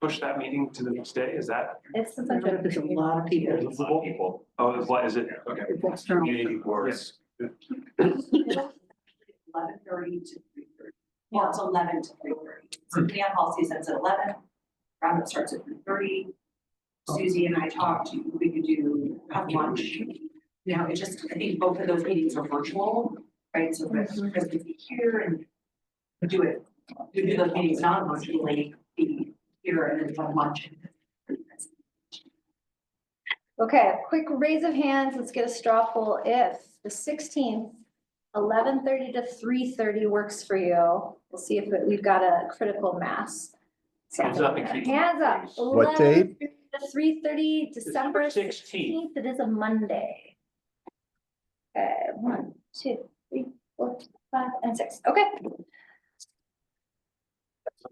Speaker 9: push that meeting to the next day? Is that?
Speaker 19: It's a bunch of.
Speaker 13: There's a lot of people.
Speaker 9: There's a lot of people. Oh, what is it? Okay.
Speaker 13: It's external.
Speaker 9: Community boards.
Speaker 14: 11:30 to 3:30. Well, it's 11 to 3:30. So committee on policy says at 11, roundup starts at 3:30. Susie and I talked, we could have lunch. It just, I think both of those meetings are virtual, right? So Chris could be here and do those meetings non-virtually, be here and then have lunch.
Speaker 19: Okay, a quick raise of hands. Let's get a straw poll. If the 16th, 11:30 to 3:30 works for you, we'll see if we've got a critical mass.
Speaker 9: Hands up and keep.
Speaker 19: Hands up.
Speaker 2: What date?
Speaker 19: 3:30, December
Speaker 9: December
Speaker 19: 16th. It is a Monday. Okay, 1, 2, 3, 4, 5, and 6. Okay.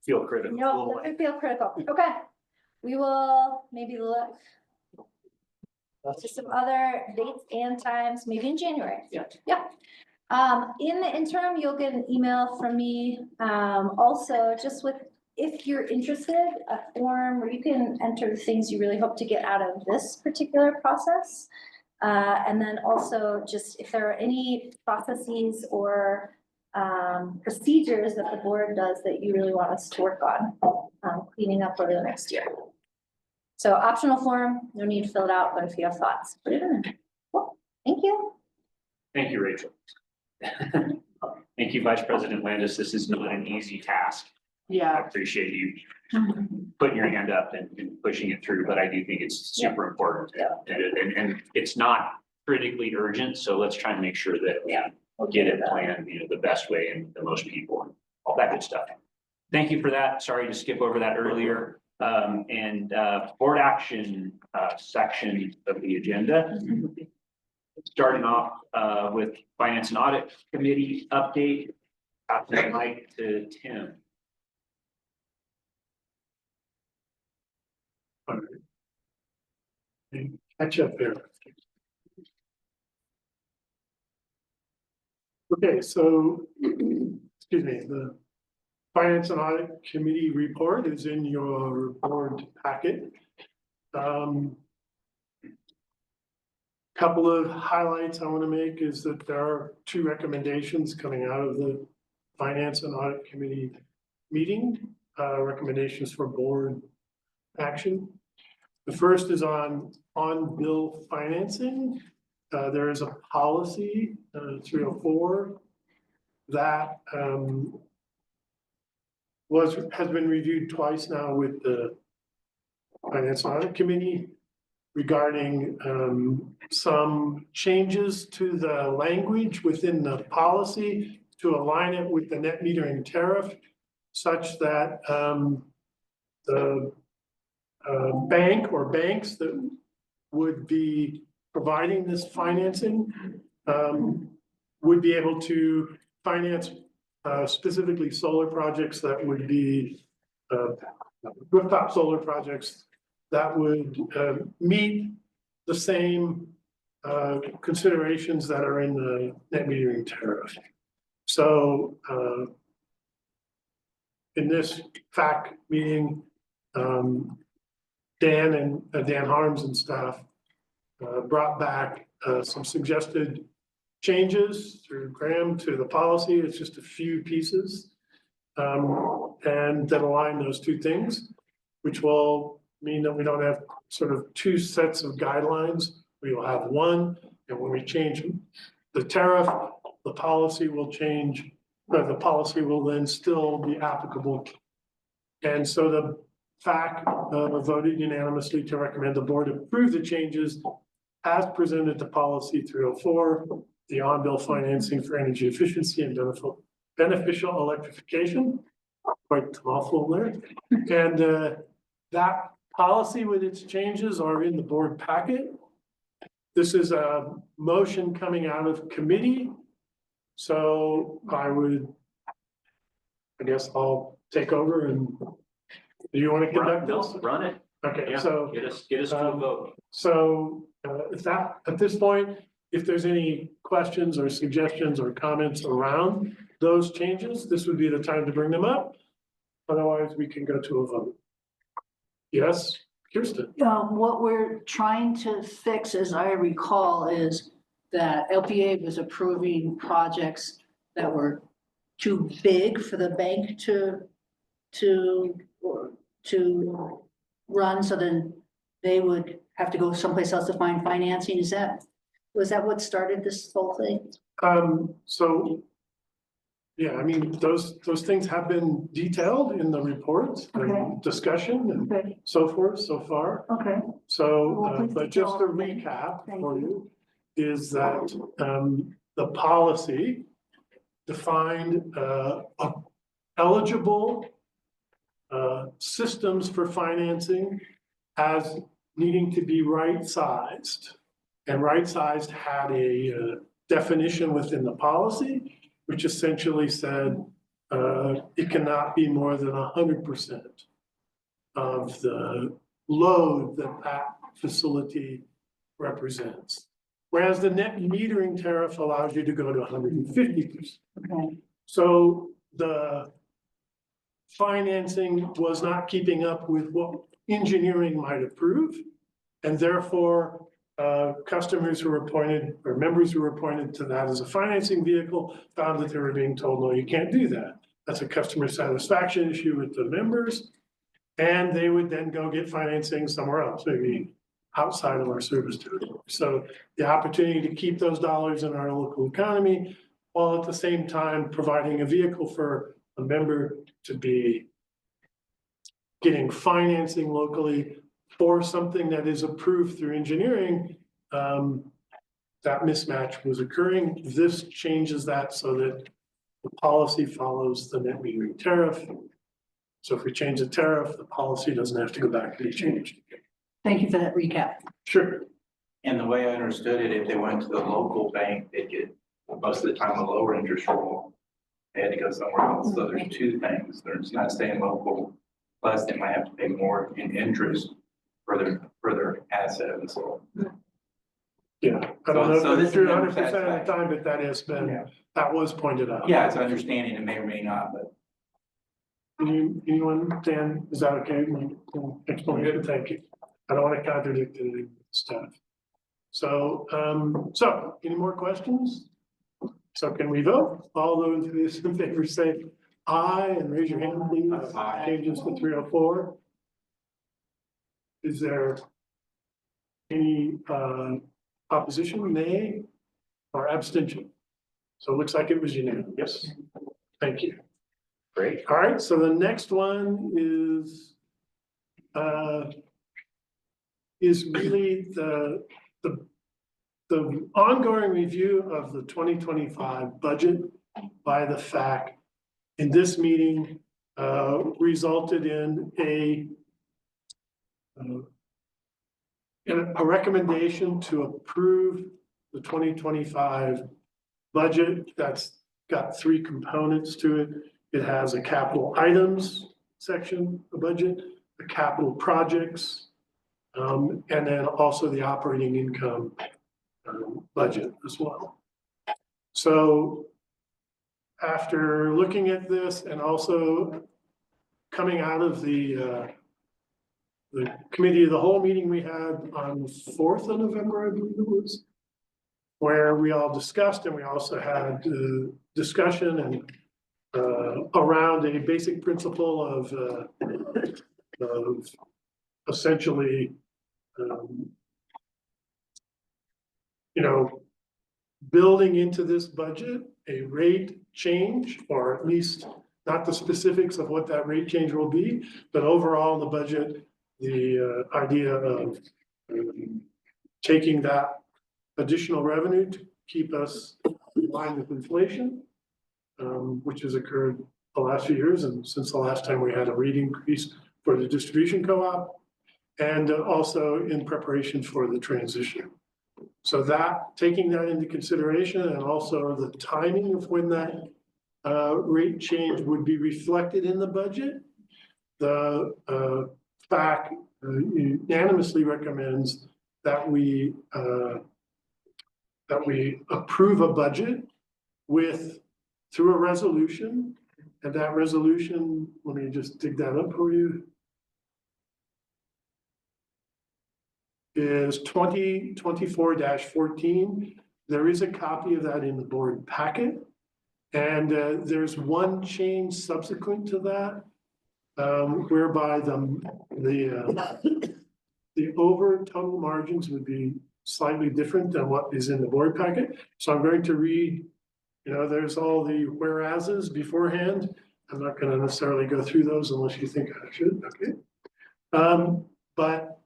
Speaker 9: Feel critical.
Speaker 19: No, doesn't feel critical. Okay. We will maybe look to some other dates and times, maybe in January.
Speaker 9: Yeah.
Speaker 19: Yeah. In the interim, you'll get an email from me. Also, just with, if you're interested, a form where you can enter the things you really hope to get out of this particular process. And then also just if there are any processes or procedures that the board does that you really want us to work on cleaning up over the next year. So optional form, no need to fill it out, but if you have thoughts, put it in. Cool. Thank you.
Speaker 9: Thank you, Rachel. Thank you, Vice President Landis. This is not an easy task. I
Speaker 13: Yeah.
Speaker 9: appreciate you putting your hand up and pushing it through, but I do think it's super important. And it's not critically urgent, so let's try and make sure that we get it planned, the best way and the most people and all that good stuff. Thank you for that. Sorry to skip over that earlier. Board action section of the agenda. Starting off with Finance and Audit Committee update. Pass the mic to Tim.
Speaker 17: Catch up there. Okay, so, excuse me, the Finance and Audit Committee report is in your board packet. Couple of highlights I want to make is that there are 2 recommendations coming out of the Finance and Audit Committee meeting, recommendations for board action. The first is on bill financing. There is a policy, 304, that has been reviewed twice now with the Finance and Audit Committee regarding some changes to the language within the policy to align it with the net metering tariff, such that the bank or banks that would be providing this financing would be able to finance specifically solar projects that would be rooftop solar projects that would meet the same considerations that are in the net metering tariff. So in this FAC meeting, Dan Harms and staff brought back some suggested changes through Graham to the policy. It's just a few pieces and that align those 2 things, which will mean that we don't have sort of 2 sets of guidelines. We will have one, and when we change the tariff, the policy will change, but the policy will then still be applicable. And so the FAC voted unanimously to recommend the board approve the changes as presented to policy 304, the on-bill financing for energy efficiency and beneficial electrification. Quite a mouthful there. And that policy with its changes are in the board packet. This is a motion coming out of committee. So I guess I'll take over and do you want to conduct this?
Speaker 9: Run it.
Speaker 17: Okay,
Speaker 9: Yeah,
Speaker 17: so
Speaker 9: get us to a vote.
Speaker 17: So at this point, if there's any questions or suggestions or comments around those changes, this would be the time to bring them up. Otherwise, we can go to a vote. Yes, Kirsten?
Speaker 13: What we're trying to fix, as I recall, is that LPEA was approving projects that were too big for the bank to run, so then they would have to go someplace else to find financing. Was that what started this whole thing?
Speaker 17: So, yeah, I mean, those things have been detailed in the report, and discussion and so forth so far.
Speaker 13: Okay.
Speaker 17: So, but just to recap for you, is that the policy defined eligible systems for financing as needing to be right-sized. And right-sized had a definition within the policy, which essentially said it cannot be more than 100% of the load that facility represents. Whereas the net metering tariff allows you to go to 150%.
Speaker 13: Okay.
Speaker 17: So the financing was not keeping up with what engineering might approve. And therefore, customers who were appointed or members who were appointed to that as a financing vehicle found that they were being told, no, you can't do that. That's a customer satisfaction issue with the members. And they would then go get financing somewhere else, maybe outside of our service territory. So the opportunity to keep those dollars in our local economy, while at the same time providing a vehicle for a member to be getting financing locally for something that is approved through engineering, that mismatch was occurring. This changes that so that the policy follows the net metering tariff. So if we change the tariff, the policy doesn't have to go back to be changed.
Speaker 13: Thank you for that recap.
Speaker 17: Sure.
Speaker 1: And the way I understood it, if they went to the local bank, they'd get most of the time a lower interest rate. They had to go somewhere else. So there's two things. They're just not staying local. Plus they might have to pay more in interest for their asset and so on.
Speaker 17: Yeah, I don't know
Speaker 1: So
Speaker 17: if
Speaker 1: this
Speaker 17: it's true
Speaker 1: is
Speaker 17: 100% of the
Speaker 1: satisfactory.
Speaker 17: time, but that has been,
Speaker 1: Yeah.
Speaker 17: that was pointed out.
Speaker 1: Yeah, it's understanding. It may or may not, but
Speaker 17: Anyone, Dan, is that okay? Explanation, thank you. I don't want to contradict any stuff. So, any more questions? So can we vote? All those in favor say aye and raise your hand, please.
Speaker 1: Aye.
Speaker 17: Changes to 304. Is there any opposition, nay, or abstention? So it looks like it was unanimous. Yes. Thank you.
Speaker 1: great.
Speaker 17: All right, so the next one is really the ongoing review of the 2025 budget by the FAC. In this meeting, resulted in a recommendation to approve the 2025 budget. That's got three components to it. It has a capital items section of budget, the capital projects, and then also the operating income budget as well. So after looking at this and also coming out of the committee of the whole meeting we had on the 4th of November, I believe it was, where we all discussed and we also had discussion and around a basic principle of essentially, building into this budget a rate change, or at least not the specifics of what that rate change will be, but overall in the budget, the idea of taking that additional revenue to keep us in line with inflation, which has occurred the last few years and since the last time we had a rate increase for the distribution co-op, and also in preparation for the transition. So that, taking that into consideration, and also the timing of when that rate change would be reflected in the budget, the FAC unanimously recommends that we approve a budget through a resolution, and that resolution, let me just dig that up for you, is 2024-14. There is a copy of that in the board packet. And there's one change subsequent to that, whereby the over total margins would be slightly different than what is in the board packet. So I'm going to read, there's all the whereases beforehand. I'm not going to necessarily go through those unless you think I should, okay? But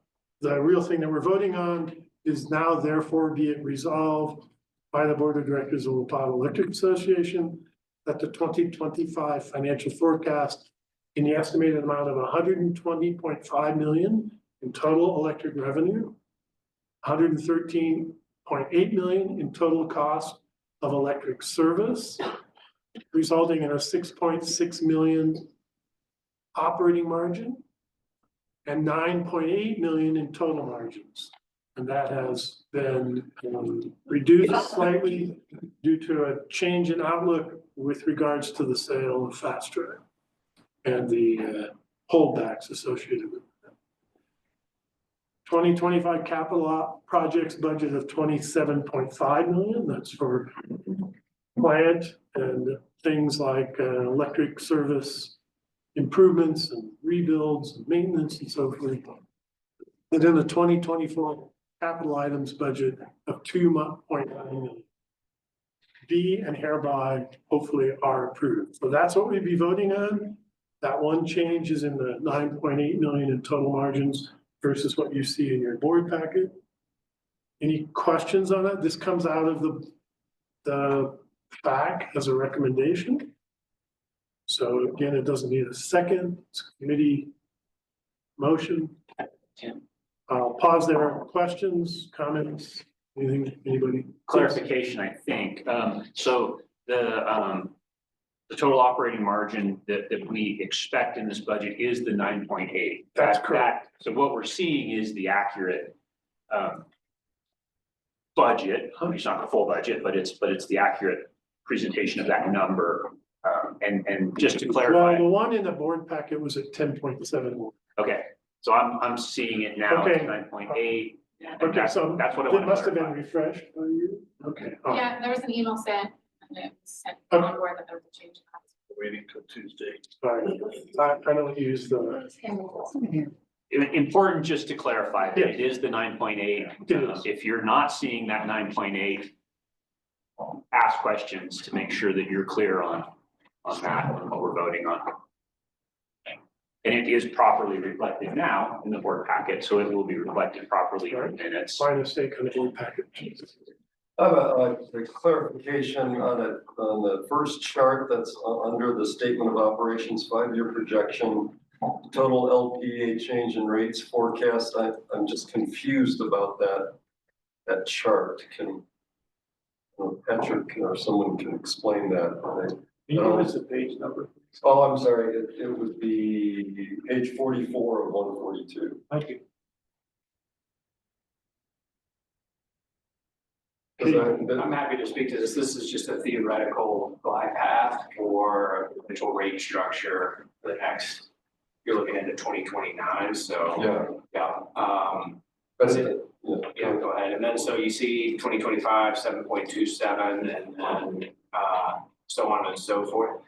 Speaker 17: the real thing that we're voting on is now therefore be it resolved by the Board of Directors of the Powell Electric Association that the 2025 financial forecast in the estimated amount of $120.5 million in total electric revenue, $113.8 million in total cost of electric service, resulting in a $6.6 million operating margin and $9.8 million in total margins. And that has been reduced slightly due to a change in outlook with regards to the sale of Fast Track and the holdbacks associated with that. 2025 capital projects budget of $27.5 million. That's for plant and things like electric service improvements and rebuilds and maintenance and so forth. And then the 2024 capital items budget of 2.9 million. Be and hereby hopefully are approved. So that's what we'd be voting on. That one change is in the 9.8 million in total margins versus what you see in your board packet. Any questions on that? This comes out of the back as a recommendation. So again, it doesn't need a second. It's a committee motion. I'll pause there. Questions, comments, anything, anybody?
Speaker 3: Clarification, I think. So the total operating margin that we expect in this budget is the 9.8.
Speaker 17: That's correct.
Speaker 3: So what we're seeing is the accurate budget. It's not the full budget, but it's the accurate presentation of that number. And just to clarify.
Speaker 17: Well, the one in the board packet was at 10.7.
Speaker 3: Okay, so I'm seeing it now
Speaker 17: Okay.
Speaker 3: at 9.8.
Speaker 17: Okay, so
Speaker 3: that's what I
Speaker 17: it
Speaker 3: want to
Speaker 17: must have been
Speaker 3: clarify.
Speaker 17: refreshed by you. Okay. all right.
Speaker 4: Yeah, there was an email sent, and it was sent
Speaker 17: Okay.
Speaker 4: on board that there was a change.
Speaker 17: Waiting till Tuesday. Sorry, I don't use the.
Speaker 3: Important just to clarify that
Speaker 17: Yeah.
Speaker 3: it is the 9.8.
Speaker 17: It is.
Speaker 3: If you're not seeing that 9.8, ask questions to make sure that you're clear on that, and what we're voting on. And it is properly reflected now in the board packet, so it will be reflected properly in minutes.
Speaker 17: My mistake on the board packet.
Speaker 12: I have a clarification on the first chart that's under the statement of operations 5-year projection. Total LPEA change in rates forecast. I'm just confused about that chart. Can Patrick or someone can explain that?
Speaker 17: What is the page number?
Speaker 12: Oh, I'm sorry. It would be page 44 of 142.
Speaker 17: Thank you.
Speaker 5: I'm happy to speak to this. This is just a theoretical glide path for potential rate structure for the next, you're looking into 2029, so. Yeah.
Speaker 12: But
Speaker 5: Yeah, go ahead. And then, so you see 2025, 7.27, and then, so on and so forth.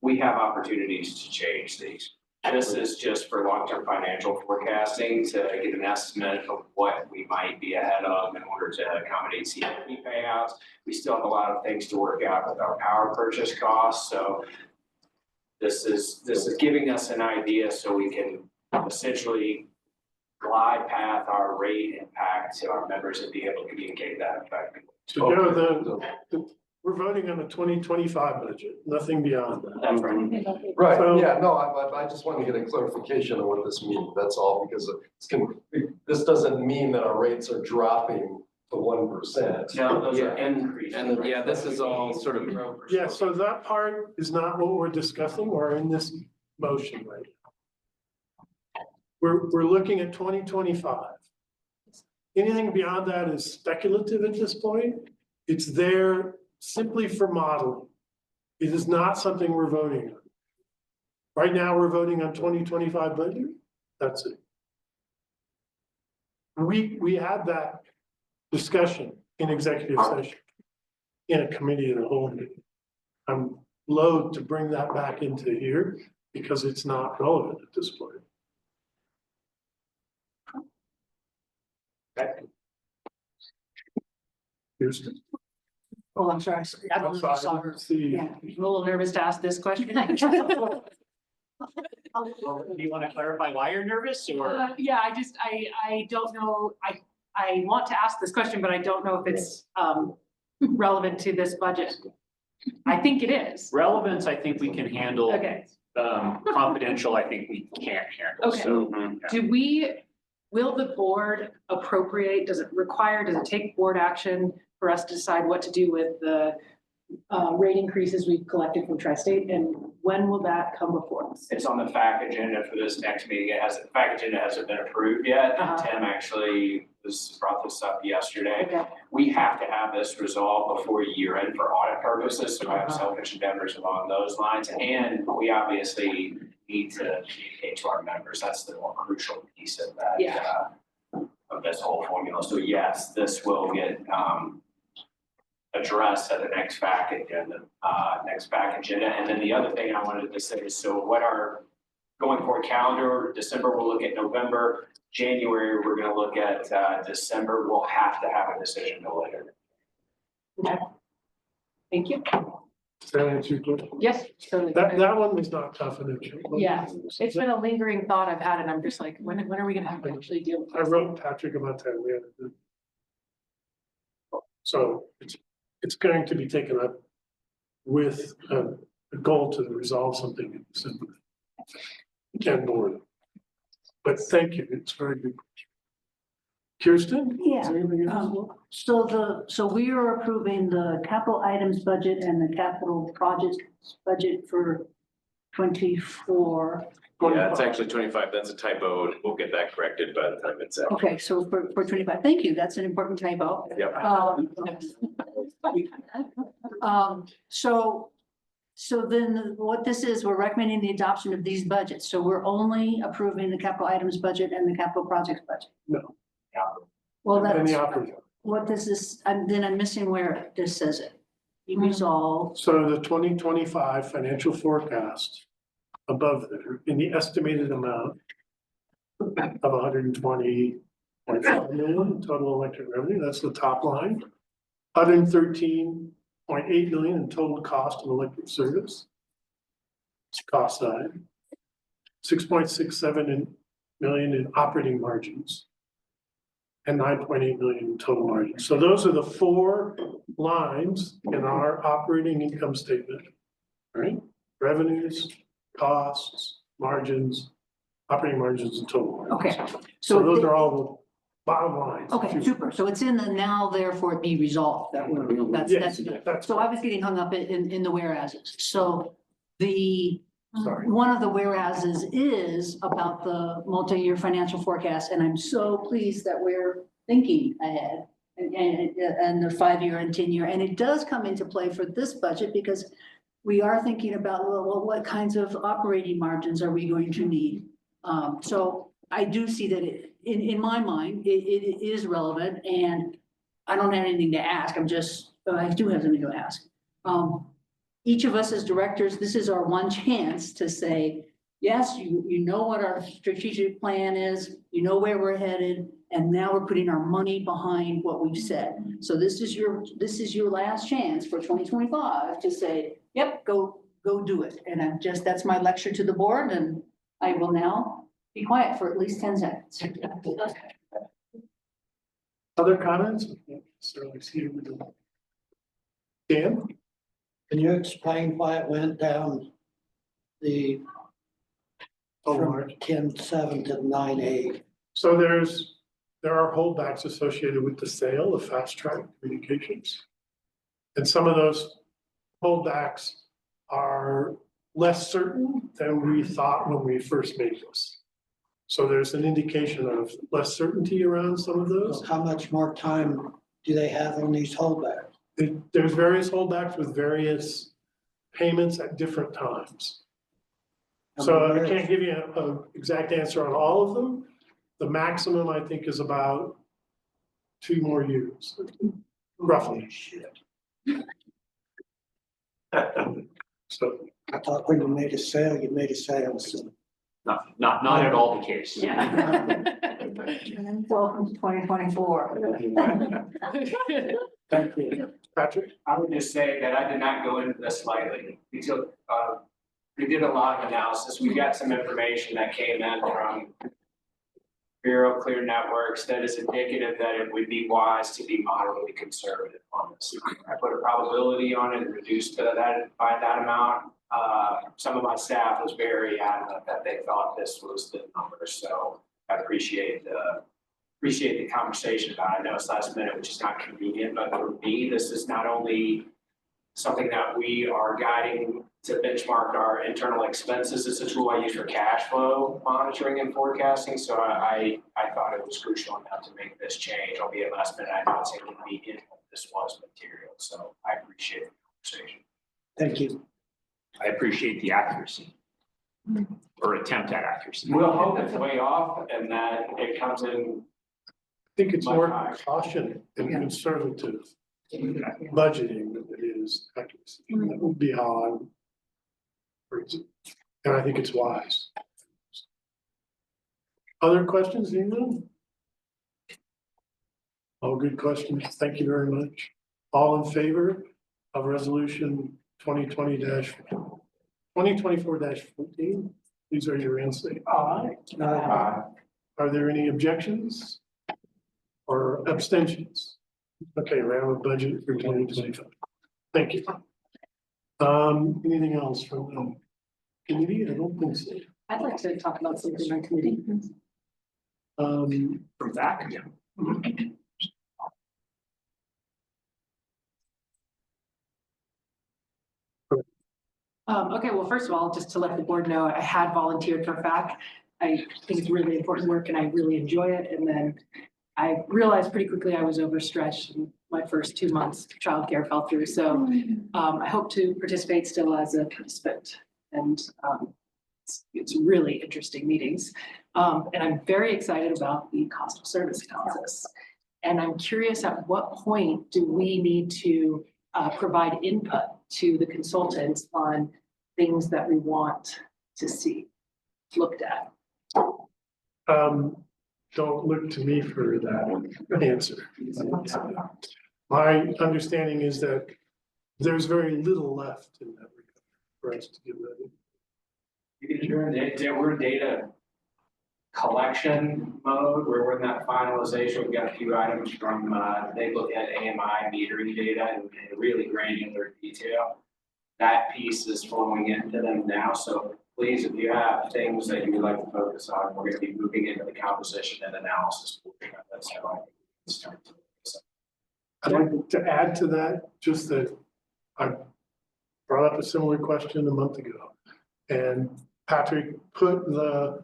Speaker 5: We have opportunities to change these. This is just for long-term financial forecasting to get an estimate of what we might be ahead of in order to accommodate CFP payouts. We still have a lot of things to work out with our power purchase costs, so this is giving us an idea so we can essentially glide path our rate impact to our members and be able to communicate that effectively.
Speaker 17: So Joe, we're voting on the 2025 budget, nothing beyond that.
Speaker 5: That's right.
Speaker 12: Right,
Speaker 17: So-
Speaker 12: yeah, no, I just want to get a clarification on what this means, that's all, because this doesn't mean that our rates are dropping to 1%.
Speaker 5: No, those are and yeah, this is all sort of.
Speaker 17: Yeah, so that part is not what we're discussing or in this motion right now. We're looking at 2025. Anything beyond that is speculative at this point. It's there simply for modeling. It is not something we're voting on. Right now, we're voting on 2025 budget. That's it. We had that discussion in executive session in a committee of the whole meeting. I'm loath to bring that back into here because it's not relevant at this point. Houston.
Speaker 20: Oh, I'm sorry. I don't know if you saw her. Yeah, I'm a little nervous to ask this question.
Speaker 3: Do you want to clarify why you're nervous or?
Speaker 20: Yeah, I don't know. I want to ask this question, but I don't know if it's relevant to this budget. I think it is.
Speaker 3: Relevance, I think we can handle.
Speaker 20: Okay.
Speaker 3: Confidential, I think we can't handle.
Speaker 20: Okay.
Speaker 3: So,
Speaker 20: Will the board appropriate, does it take board action for us to decide what to do with the rate increases we've collected from Tri-State, and when will that come before us?
Speaker 5: It's on the FAC agenda for this next meeting. The FAC agenda hasn't been approved yet. Tim actually brought this up yesterday.
Speaker 20: Okay.
Speaker 5: We have to have this resolved before year end for audit purposes, so I have selfish endeavors along those lines. And we obviously need to communicate to our members. That's the more crucial piece of that, of this whole formula. So yes, this will get addressed at the next FAC agenda, And then the other thing I wanted to say is, so what our
Speaker 3: going forward calendar. December, we'll look at November. January, we're gonna look at December. We'll have to have a decision no later.
Speaker 20: Okay. Thank you.
Speaker 17: Does that answer your question?
Speaker 20: Yes, totally.
Speaker 17: That one was not confidential.
Speaker 20: Yeah, it's been a lingering thought I've had, and I'm just like, when are we gonna have to actually deal with
Speaker 17: I
Speaker 20: this?
Speaker 17: wrote Patrick about that. We had to do. So it's going to be taken up with a goal to resolve something in December. Ken Board. But thank you, it's very good. Kirsten?
Speaker 13: Yeah.
Speaker 17: Is there anything else?
Speaker 13: So we are approving the capital items budget and the capital projects budget for 24.
Speaker 5: Yeah, it's actually 25. That's a typo. We'll get that corrected by the time it's out.
Speaker 13: Okay, so for 25, thank you, that's an important typo.
Speaker 5: Yep.
Speaker 13: So then what this is, we're recommending the adoption of these budgets. So we're only approving the capital items budget and the capital projects budget.
Speaker 17: No.
Speaker 13: Well,
Speaker 17: And
Speaker 13: that's
Speaker 17: the operating.
Speaker 13: what this is, I'm missing where this says it. Be resolved.
Speaker 17: So the 2025 financial forecast above there in the estimated amount of 120.5 million total electric revenue, that's the top line. 113.8 million in total cost of electric service. It's cost side. 6.67 million in operating margins. And 9.8 million in total margins. So those are the four lines in our operating income statement. Right? Revenues, costs, margins, operating margins, and total margins.
Speaker 13: Okay.
Speaker 17: So those are all the bottom lines.
Speaker 13: Okay, super. So it's in the now therefore be resolved. That's
Speaker 17: Yes,
Speaker 13: good.
Speaker 17: that's
Speaker 13: So I was getting hung up in the whereases. So the
Speaker 17: Sorry.
Speaker 13: one of the whereases is about the multi-year financial forecast, and I'm so pleased that we're thinking ahead and the 5-year and 10-year, and it does come into play for this budget because we are thinking about, well, what kinds of operating margins are we going to need? So I do see that in my mind, it is relevant, and I don't have anything to ask. I do have something to ask. Each of us as directors, this is our one chance to say, yes, you know what our strategic plan is, you know where we're headed, and now we're putting our money behind what we've said. So this is your last chance for 2025 to say, yep, go do it. And that's my lecture to the board, and I will now be quiet for at least 10 seconds.
Speaker 17: Other comments? Dan?
Speaker 11: Can you explain why it went down from 10.7 to 9.8?
Speaker 17: So there are holdbacks associated with the sale of Fast Track Communications. And some of those holdbacks are less certain than we thought when we first made this. So there's an indication of less certainty around some of those.
Speaker 11: How much more time do they have on these holdbacks?
Speaker 17: There's various holdbacks with various payments at different times. So I can't give you an exact answer on all of them. The maximum, I think, is about 2 more years, roughly. So
Speaker 11: I thought when you made a sale, you made a sale. So.
Speaker 3: Not at all the case.
Speaker 13: Welcome to 2024.
Speaker 17: Thank you. Patrick?
Speaker 3: I would just say that I did not go into this lightly. We did a lot of analysis. We got some information that came in from Bureau Clear Networks that is indicative that it would be wise to be moderately conservative on this. I put a probability on it and reduced that by that amount. Some of my staff was very adamant that they thought this was the number. So I appreciate the conversation about it. I know it's last minute, which is not convenient, but for me, this is not only something that we are guiding to benchmark our internal expenses. It's a tool I use for cash flow monitoring and forecasting. So I thought it was crucial enough to make this change, albeit last minute. I know it's inconvenient, but this was material. So I appreciate the conversation.
Speaker 11: Thank you.
Speaker 9: I appreciate the accuracy or attempt at accuracy.
Speaker 3: We'll hope it's way off and that it comes in.
Speaker 17: I think it's more caution and conservative budgeting than it is accuracy. That would be how I would phrase it. And I think it's wise. Other questions, anyone? All good questions. Thank you very much. All in favor of resolution 2024-14? These are your answers. Aye. Are there any objections? Or abstentions? Okay, we have a budget for 2025. Thank you. Anything else from the committee? I don't think so.
Speaker 20: I'd like to talk about something on committee.
Speaker 3: From back.
Speaker 20: Okay, well, first of all, just to let the board know, I had volunteered for FAC. I think it's really important work and I really enjoy it. And then I realized pretty quickly I was overstretched in my first 2 months. Childcare fell through. So I hope to participate still as a participant. And it's really interesting meetings. And I'm very excited about the cost of service analysis. And I'm curious, at what point do we need to provide input to the consultants on things that we want to see looked at?
Speaker 17: Don't look to me for that answer. My understanding is that there's very little left in that regard for us to get ready.
Speaker 6: We're in data collection mode, we're in that finalization. We've got a few items from, they look at AMI metering data in really granular detail. That piece is flowing into them now. So please, if you have things that you would like to focus on, we're going to be moving into the composition and analysis portion of this. So I start to
Speaker 17: I'd like to add to that, just that I brought up a similar question a month ago. And Patrick put the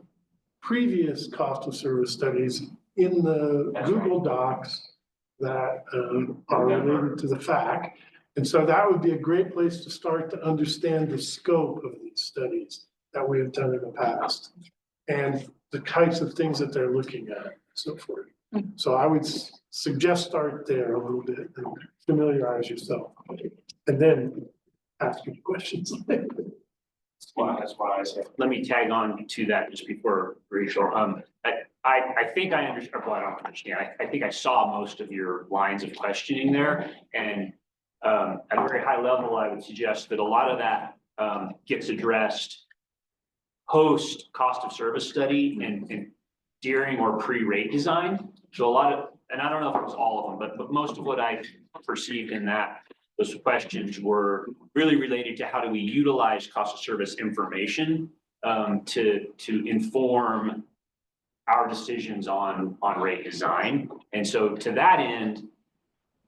Speaker 17: previous cost of service studies in the Google Docs that are related to the FAC. And so that would be a great place to start to understand the scope of these studies that we have done in the past and the types of things that they're looking at and so forth. So I would suggest start there a little bit and familiarize yourself and then ask you questions.
Speaker 3: That's wise. Let me tag on to that just before Rachel. I think I understand, well, I don't understand. I think I saw most of your lines of questioning there. And at a very high level, I would suggest that a lot of that gets addressed post cost of service study and during or pre-rate design. So a lot of, and I don't know if it was all of them, but most of what I perceived in those questions were really related to how do we utilize cost of service information to inform our decisions on rate design. And so to that end,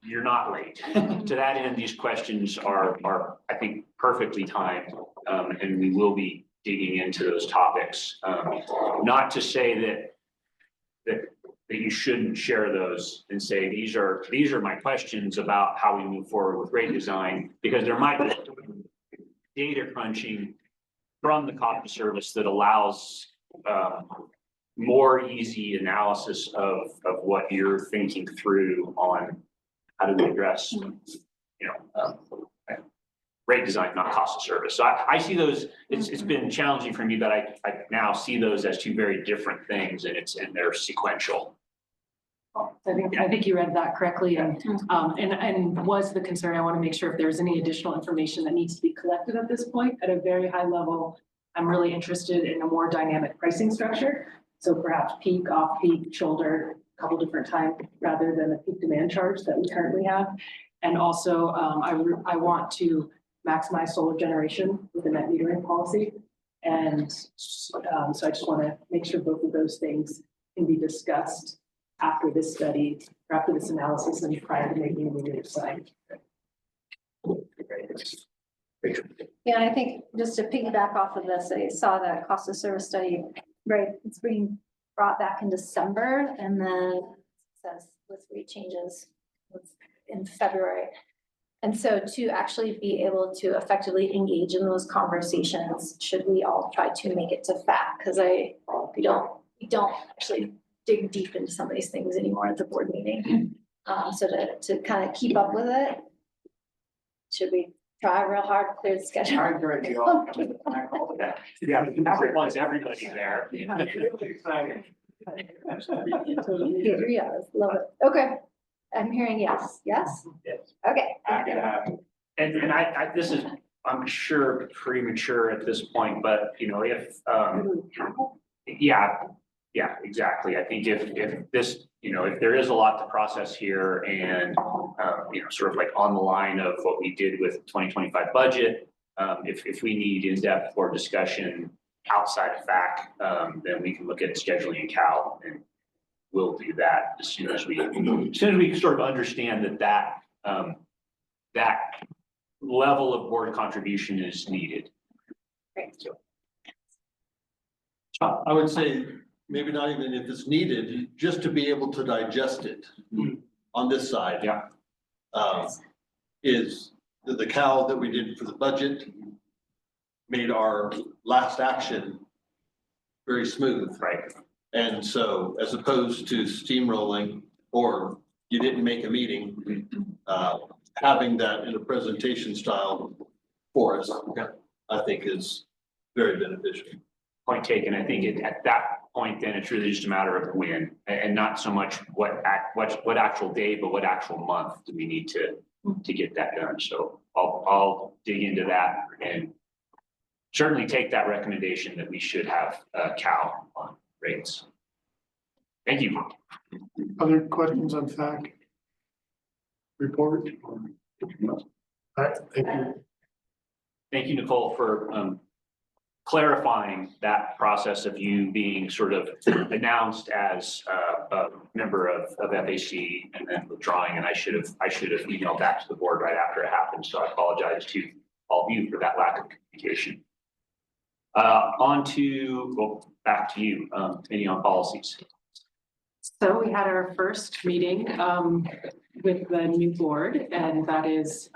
Speaker 3: you're not late. To that end, these questions are I think perfectly timed, and we will be digging into those topics. Not to say that you shouldn't share those and say, these are my questions about how we move forward with rate design, because there might be data crunching from the cost of service that allows more easy analysis of what you're thinking through on how do we address, rate design, not cost of service. So I see those, it's been challenging for me, but I now see those as two very different things, and they're sequential.
Speaker 20: I think you read that correctly, and was the concern, I want to make sure if there's any additional information that needs to be collected at this point at a very high level. I'm really interested in a more dynamic pricing structure. So perhaps peak, off-peak, shoulder, a couple different times rather than a peak demand charge that we currently have. And also I want to maximize solar generation with the net metering policy. And so I just want to make sure both of those things can be discussed after this study, or after this analysis, and prior to making a meeting decide.
Speaker 19: Yeah, I think just to piggyback off of this, I saw that cost of service study, right? It's being brought back in December, and then it says with rate changes in February. And so to actually be able to effectively engage in those conversations, should we all try to make it to FAC? Because we don't actually dig deep into some of these things anymore at the board meeting. So to kind of keep up with it, should we try real hard to clear the schedule?
Speaker 3: I encourage you all. Yeah, everybody's there.
Speaker 19: Yes, love it. Okay. I'm hearing yes. Yes?
Speaker 3: Yes.
Speaker 19: Okay.
Speaker 3: And this is, I'm sure premature at this point, but you know, if, yeah, exactly. I think if this, you know, if there is a lot to process here and, you know, sort of like on the line of what we did with 2025 budget, if we need in-depth or discussion outside of FAC, then we can look at scheduling in Cal, and we'll do that as soon as we sort of understand that level of board contribution is needed.
Speaker 7: I would say maybe not even if it's needed, just to be able to digest it on this side.
Speaker 3: Yeah.
Speaker 7: Is the Cal that we did for the budget made our last action very smooth.
Speaker 3: Right.
Speaker 7: And so as opposed to steamrolling, or you didn't make a meeting, having that in a presentation style for us, I think is very beneficial.
Speaker 3: Point taken. I think at that point, then it's really just a matter of when, and not so much what actual day, but what actual month do we need to get that done. So I'll dig into that and certainly take that recommendation that we should have Cal on rates. Thank you.
Speaker 17: Other questions on FAC report? All right, thank you.
Speaker 3: Thank you, Nicole, for clarifying that process of you being sort of announced as a member of FAC and then withdrawing. And I should have emailed back to the board right after it happened. So I apologize to all of you for that lack of communication. Back to you, committee on policies.
Speaker 20: So we had our first meeting with the new board, and that is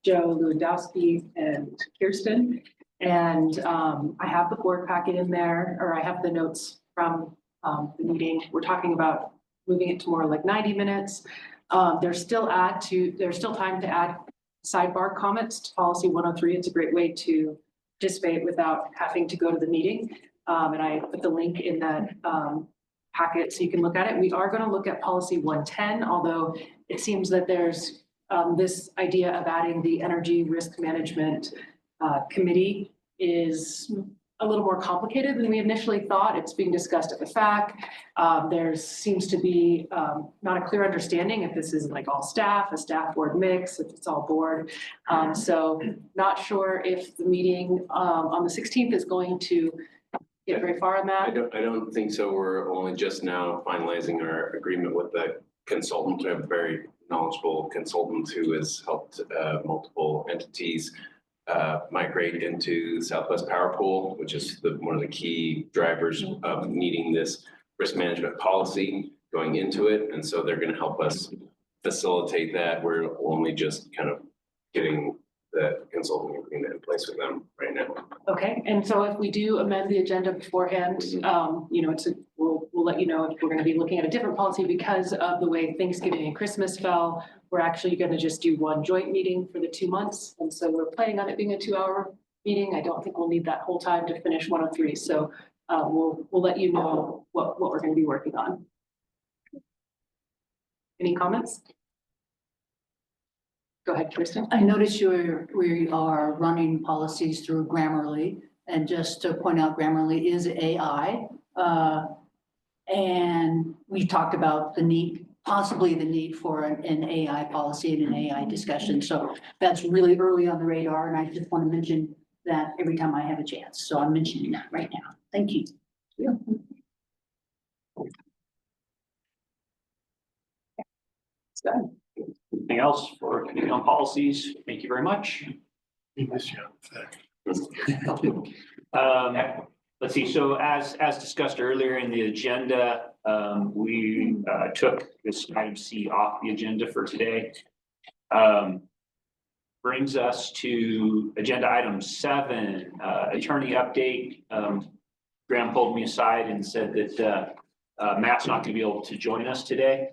Speaker 20: Joe Lewandowski and Kirsten. And I have the board packet in there, or I have the notes from the meeting. We're talking about moving it to more like 90 minutes. There's still time to add sidebar comments to policy 103. It's a great way to participate without having to go to the meeting. And I put the link in that packet so you can look at it. We are going to look at policy 110, although it seems that there's this idea of adding the energy risk management committee is a little more complicated than we initially thought. It's being discussed at the FAC. There seems to be not a clear understanding if this is like all staff, a staff board mix, if it's all board. So not sure if the meeting on the 16th is going to get very far on that.
Speaker 5: I don't think so. We're only just now finalizing our agreement with the consultant. We have a very knowledgeable consultant who has helped multiple entities migrate into Southwest Power Pool, which is one of the key drivers of needing this risk management policy going into it. And so they're going to help us facilitate that. We're only just kind of getting the consulting agreement in place with them right now.
Speaker 20: Okay, and so if we do amend the agenda beforehand, you know, we'll let you know if we're going to be looking at a different policy because of the way Thanksgiving and Christmas fell. We're actually going to just do one joint meeting for the 2 months. And so we're planning on it being a 2-hour meeting. I don't think we'll need that whole time to finish 103. So we'll let you know what we're going to be working on. Any comments? Go ahead, Kristen.
Speaker 13: I noticed we are running policies through Grammarly, and just to point out, Grammarly is AI. And we talked about possibly the need for an AI policy and an AI discussion. So that's really early on the radar, and I just want to mention that every time I have a chance. So I'm mentioning that right now. Thank you.
Speaker 20: Yeah.
Speaker 3: Good. Anything else for committee on policies? Thank you very much. Let's see. So as discussed earlier in the agenda, we took this item C off the agenda for today. Brings us to agenda item 7, attorney update. Graham pulled me aside and said that Matt's not going to be able to join us today.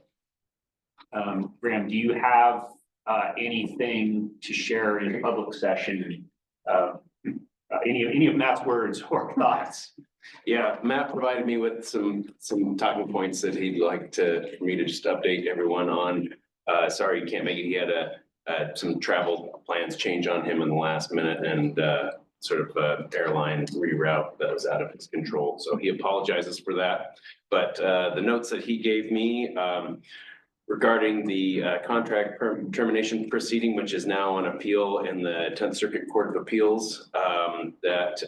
Speaker 3: Graham, do you have anything to share in public session? Any of Matt's words or thoughts?
Speaker 5: Yeah, Matt provided me with some talking points that he'd like for me to just update everyone on. Sorry, he can't make it. He had some travel plans change on him in the last minute and sort of airline reroute that was out of his control. So he apologizes for that. But the notes that he gave me regarding the contract termination proceeding, which is now on appeal in the 10th Circuit Court of Appeals, that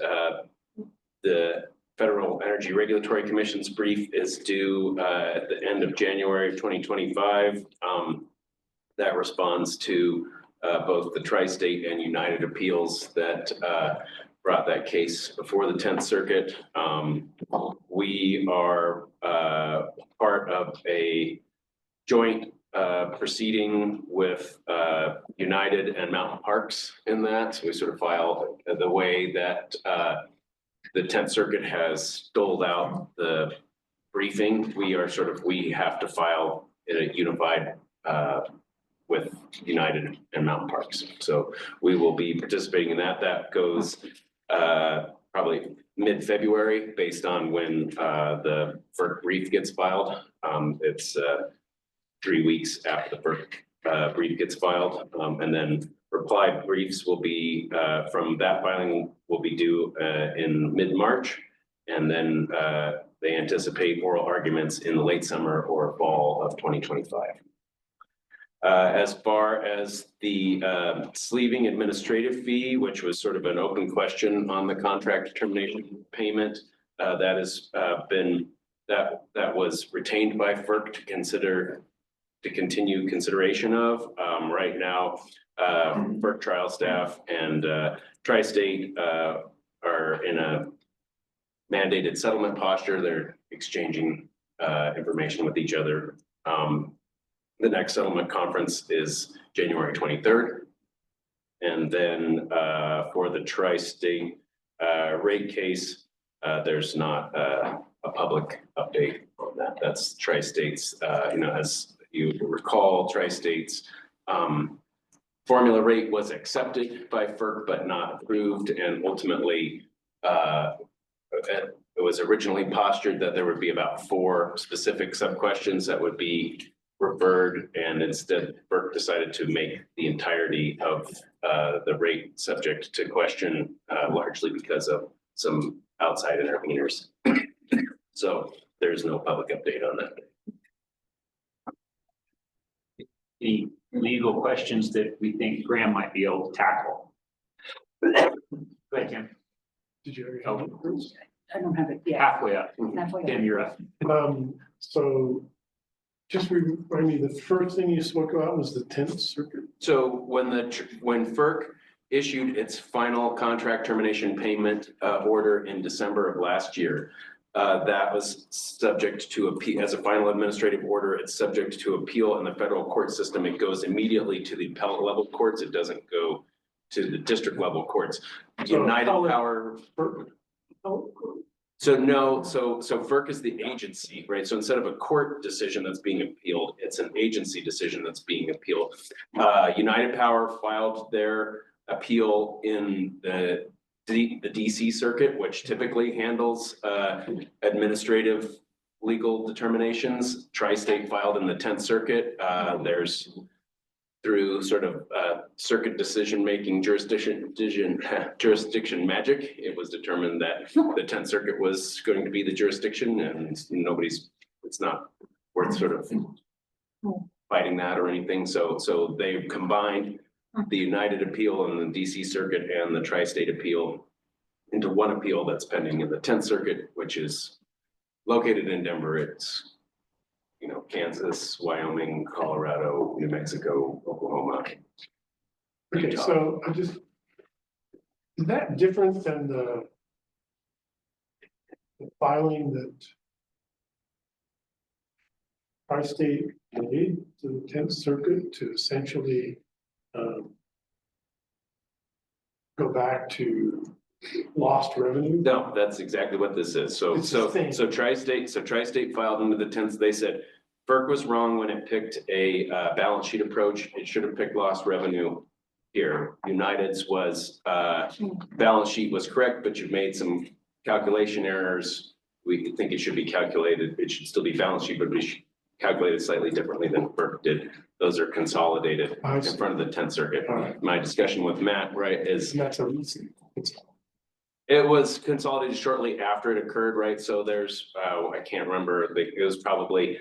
Speaker 5: the Federal Energy Regulatory Commission's brief is due at the end of January of 2025. That responds to both the Tri-State and United Appeals that brought that case before the 10th Circuit. We are part of a joint proceeding with United and Mountain Parks in that. So we sort of file the way that the 10th Circuit has doled out the briefing. We have to file in a unified with United and Mountain Parks. So we will be participating in that. That goes probably mid-February based on when the FERC brief gets filed. It's 3 weeks after the FERC brief gets filed. And then reply briefs will be from that filing will be due in mid-March. And then they anticipate oral arguments in the late summer or fall of 2025. As far as the sleeving administrative fee, which was sort of an open question on the contract termination payment, that has that was retained by FERC to continue consideration of. Right now, FERC trial staff and Tri-State are in a mandated settlement posture. They're exchanging information with each other. The next settlement conference is January 23rd. And then for the Tri-State rate case, there's not a public update on that. That's Tri-State's, as you recall, Tri-State's formula rate was accepted by FERC, but not approved. And ultimately, it was originally postured that there would be about 4 specific sub-questions that would be referred, and instead FERC decided to make the entirety of the rate subject to question, largely because of some outside interveners. So there's no public update on that.
Speaker 3: Any legal questions that we think Graham might be able to tackle? Go ahead, Tim.
Speaker 17: Did you already have it first?
Speaker 13: I don't have it yet.
Speaker 3: Halfway up.
Speaker 13: Halfway up.
Speaker 3: Tim, you're up.
Speaker 17: So just remind me, the first thing you spoke about was the 10th Circuit.
Speaker 5: So when FERC issued its final contract termination payment order in December of last year, that was subject to appeal as a final administrative order. It's subject to appeal in the federal court system. It goes immediately to the appellate level courts. It doesn't go to the district level courts. United Power. So no, so FERC is the agency, right? So instead of a court decision that's being appealed, it's an agency decision that's being appealed. United Power filed their appeal in the DC circuit, which typically handles administrative legal determinations. Tri-State filed in the 10th Circuit. There's through sort of circuit decision-making jurisdiction magic, it was determined that the 10th Circuit was going to be the jurisdiction, and it's not worth sort of fighting that or anything. So they've combined the United Appeal and the DC Circuit and the Tri-State Appeal into one appeal that's pending in the 10th Circuit, which is located in Denver. It's Kansas, Wyoming, Colorado, New Mexico, Oklahoma.
Speaker 17: Okay,
Speaker 5: Utah.
Speaker 17: so is that different than the filing that Tri-State made to the 10th Circuit to essentially go back to lost revenue?
Speaker 5: No, that's exactly what this is. So Tri-State filed into the 10th. They said FERC was wrong when it picked a balance sheet approach. It should have picked lost revenue here. United's was balance sheet was correct, but you've made some calculation errors, we think it should be calculated, it should still be balance sheet, but we should calculate it slightly differently than FERC did. Those are consolidated in front of the 10th Circuit. My discussion with Matt, right, is
Speaker 17: That's a reason.
Speaker 5: it was consolidated shortly after it occurred, right? So there's, I can't remember, it was probably,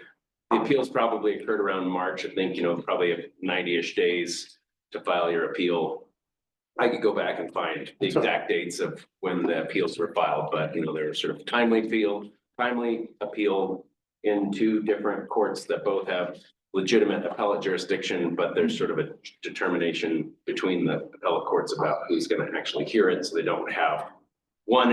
Speaker 5: the appeals probably occurred around March, I think, probably 90-ish days to file your appeal. I could go back and find the exact dates of when the appeals were filed, but they were sort of timely appeal in two different courts that both have legitimate appellate jurisdiction, but there's sort of a determination between the appellate courts about who's going to actually hear it. So they don't have one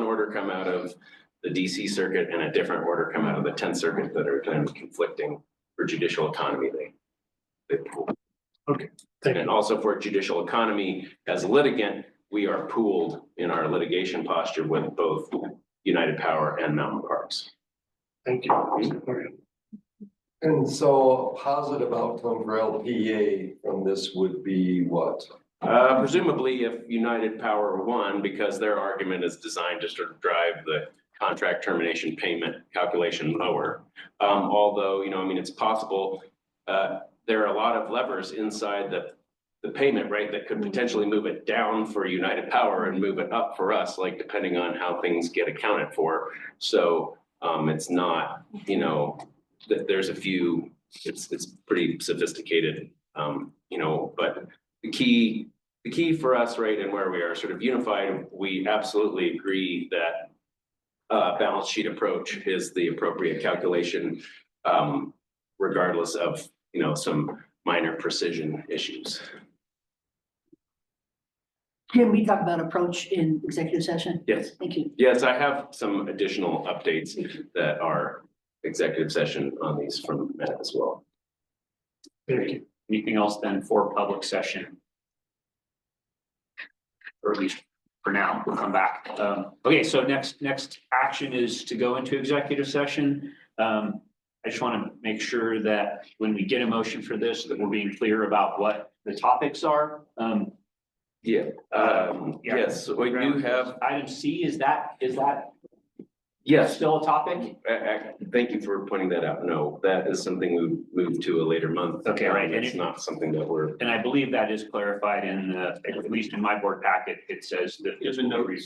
Speaker 5: order come out of the DC Circuit and a different order come out of the 10th Circuit that are kind of conflicting for judicial autonomy. They pool.
Speaker 17: Okay.
Speaker 5: And also for judicial economy, as a litigant, we are pooled in our litigation posture with both United Power and Mountain Parks.
Speaker 17: Thank you.
Speaker 12: And so a positive outcome for LPEA from this would be what?
Speaker 5: Presumably if United Power won, because their argument is designed to sort of drive the contract termination payment calculation lower. Although, it's possible, there are a lot of levers inside the payment, right, that could potentially move it down for United Power and move it up for us, like depending on how things get accounted for. So it's not, that there's a few, it's pretty sophisticated, but the key for us, right, and where we are sort of unified, we absolutely agree that balance sheet approach is the appropriate calculation, regardless of, some minor precision issues.
Speaker 13: Can we talk about approach in executive session?
Speaker 5: Yes.
Speaker 13: Thank you.
Speaker 5: Yes, I have some additional updates that are executive session on these from Matt as well.
Speaker 17: Thank you.
Speaker 3: Anything else then for public session? Or at least for now, we'll come back. Okay, so next action is to go into executive session. I just want to make sure that when we get a motion for this, that we're being clear about what the topics are.
Speaker 5: Yes, we do have.
Speaker 3: Item C, is that
Speaker 5: Yes.
Speaker 3: still a topic?
Speaker 5: Thank you for pointing that out. No, that is something we move to a later month.
Speaker 3: Okay, right.
Speaker 5: It's not something that we're.
Speaker 3: And I believe that is clarified in at least in my board packet, it says that this will be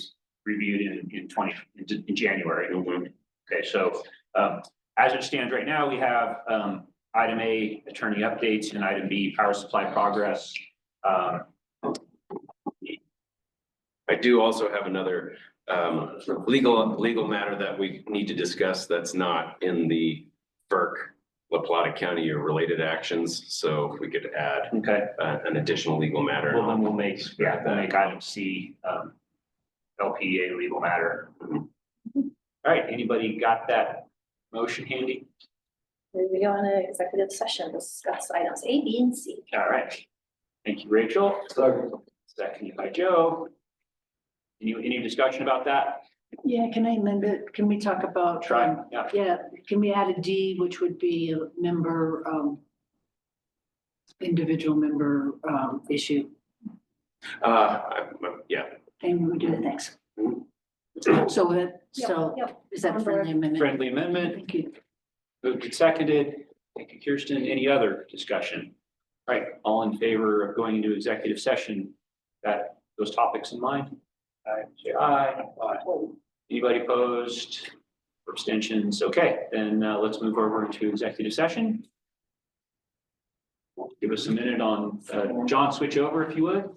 Speaker 3: reviewed in January. Okay, so as it stands right now, we have item A, attorney updates, and item B, power supply progress.
Speaker 5: I do also have another legal matter that we need to discuss that's not in the FERC, La Plata County or related actions. So if we could add an additional legal matter.
Speaker 3: Well, then we'll make item C LPEA legal matter. All right, anybody got that motion handy?
Speaker 19: We go into executive session, discuss items A, B, and C.
Speaker 3: All right. Thank you, Rachel. Seconded by Joe. Any discussion about that?
Speaker 13: Yeah, can I amend it? Can we talk about? Yeah, can we add a D, which would be a member, individual member issue?
Speaker 5: Yeah.
Speaker 13: And we do the next. So is that a friendly amendment?
Speaker 3: Friendly amendment.
Speaker 13: Thank you.
Speaker 3: Moved and seconded. Thank you, Kirsten. Any other discussion? All right, all in favor of going into executive session, that those topics in mind? Aye, say aye. Anybody opposed? Or abstentions? Okay, then let's move over to executive session. Give us a minute on, John, switch over if you would.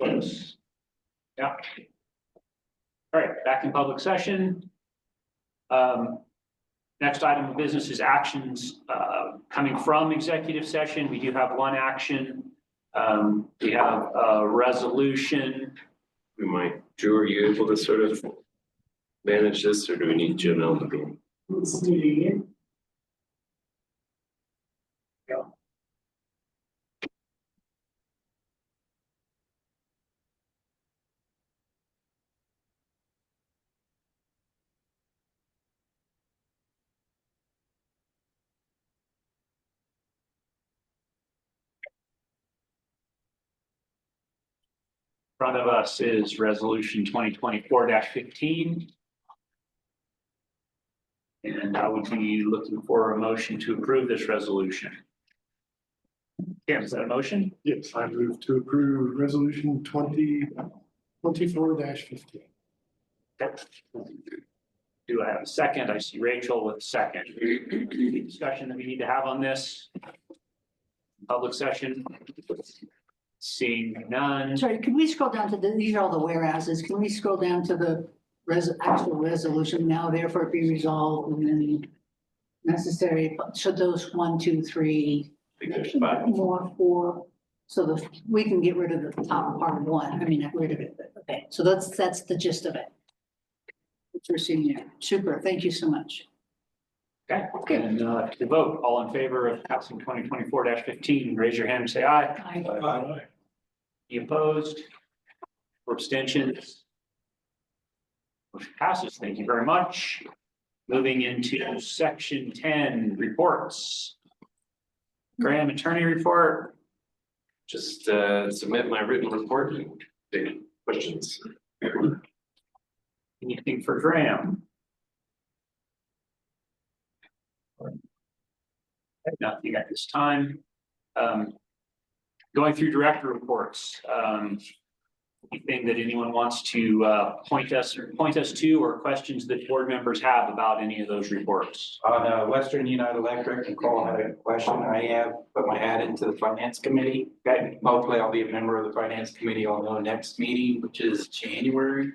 Speaker 3: Close. Yeah. All right, back in public session. Next item of business is actions coming from executive session. We do have one action. We have a resolution.
Speaker 5: We might, Drew, are you able to sort of manage this, or do we need Janelle to be?
Speaker 20: Let's do it again.
Speaker 3: In front of us is resolution 2024-15. And I would be looking for a motion to approve this resolution. Kim, is that a motion?
Speaker 17: Yes, I move to approve resolution 2024-15.
Speaker 3: Do I have a second? I see Rachel with a second. Any discussion that we need to have on this? Public session? Seeing none.
Speaker 13: Sorry, can we scroll down to these are all the whereases. Can we scroll down to the actual resolution now therefore be resolved and then necessary, should those 1, 2, 3, more 4, so we can get rid of the top part of 1. I mean, not rid of it, but okay. So that's the gist of it. What we're seeing there. Super. Thank you so much.
Speaker 3: Okay, and to vote, all in favor of passing 2024-15, raise your hand and say aye.
Speaker 10: Aye.
Speaker 3: Any opposed? Or abstentions? Motion passes. Thank you very much. Moving into section 10, reports. Graham, attorney report.
Speaker 5: Just submit my written report and take questions.
Speaker 3: Anything for Graham? Nothing at this time. Going through director reports. Anything that anyone wants to point us to, or questions that board members have about any of those reports?
Speaker 1: On Western United Electric, Nicole had a question. I have put my hat into the finance committee. Okay. Hopefully I'll be a member of the finance committee on the next meeting, which is January.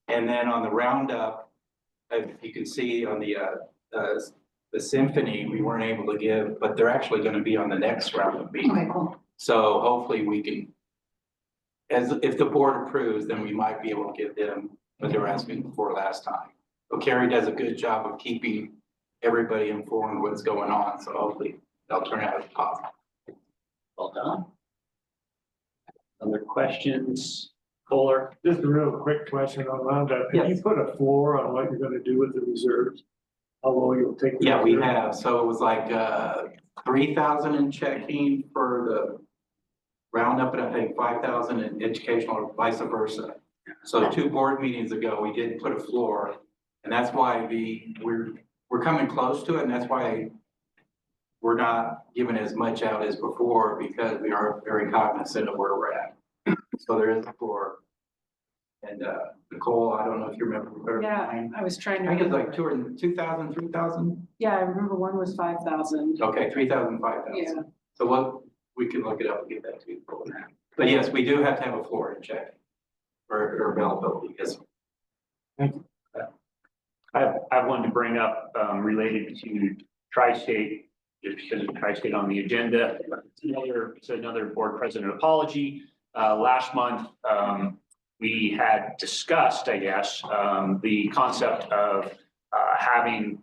Speaker 1: And then on the roundup, if you can see on the symphony, we weren't able to give, but they're actually going to be on the next roundup meeting.
Speaker 13: Okay, cool.
Speaker 1: So hopefully we can, if the board approves, then we might be able to give them what they were asking for last time. So Carrie does a good job of keeping everybody informed what's going on. So hopefully they'll turn out as positive.
Speaker 3: Well done. Other questions? Kohler?
Speaker 17: Just a real quick question on Roundup. Have you put a floor on what you're gonna do with the reserves? How low you'll take? the
Speaker 1: Yeah, we
Speaker 17: reserves?
Speaker 1: have. So it was like 3,000 in checking for the roundup, and I think 5,000 in educational, or vice versa. So 2 board meetings ago, we did put a floor, and that's why we're coming close to it, and that's why we're not giving as much out as before, because we are very cognizant of where we're at. So there is a floor. And Nicole, I don't know if you remember.
Speaker 20: Yeah, I was trying to.
Speaker 1: I think it's like 2,000, 3,000.
Speaker 20: Yeah, I remember one was 5,000.
Speaker 1: Okay, 3,000, 5,000.
Speaker 20: Yeah.
Speaker 1: So what, we can look it up and get that to you. But yes, we do have to have a floor in check for availability, yes.
Speaker 3: I have one to bring up related to Tri-State, just because of Tri-State on the agenda. It's another board president apology. Last month, we had discussed, I guess, the concept of having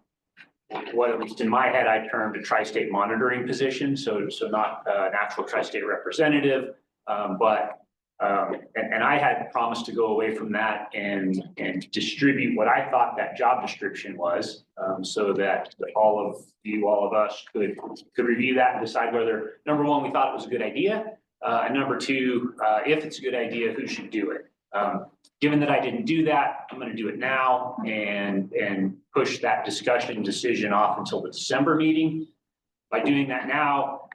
Speaker 3: what, at least in my head, I termed a tri-state monitoring position. So not an actual tri-state representative, but I had promised to go away from that and distribute what I thought that job description was, so that all of us could review that and decide whether, number one, we thought it was a good idea, and number two, if it's a good idea, who should do it. Given that I didn't do that, I'm going to do it now and push that discussion decision off until the December meeting. By doing that now,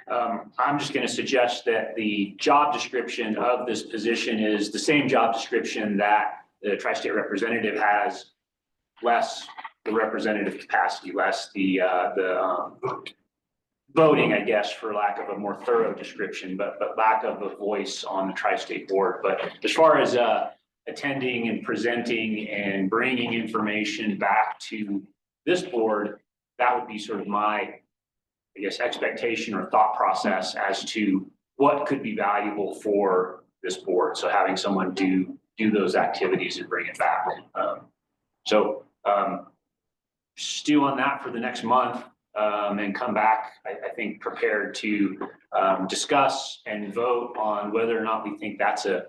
Speaker 3: I'm just going to suggest that the job description of this position is the same job description that the tri-state representative has, less the representative capacity, less the voting, I guess, for lack of a more thorough description, but lack of a voice on the tri-state board. But as far as attending and presenting and bringing information back to this board, that would be sort of my, I guess, expectation or thought process as to what could be valuable for this board. So having someone do those activities and bring it back. Stew on that for the next month. And come back, I think, prepared to discuss and vote on whether or not we think that's a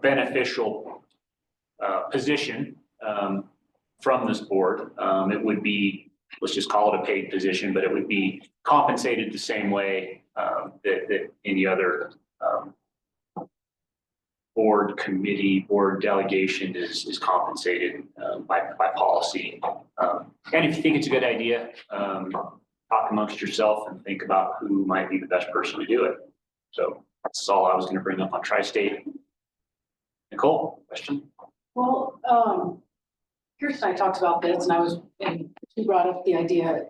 Speaker 3: beneficial position from this board. It would be, let's just call it a paid position, but it would be compensated the same way that any other board committee, board delegation is compensated by policy. And if you think it's a good idea, talk amongst yourself and think about who might be the best person to do it. So that's all I was going to bring up on tri-state. Nicole, question?
Speaker 20: Well, Kirsten and I talked about this and she brought up the idea,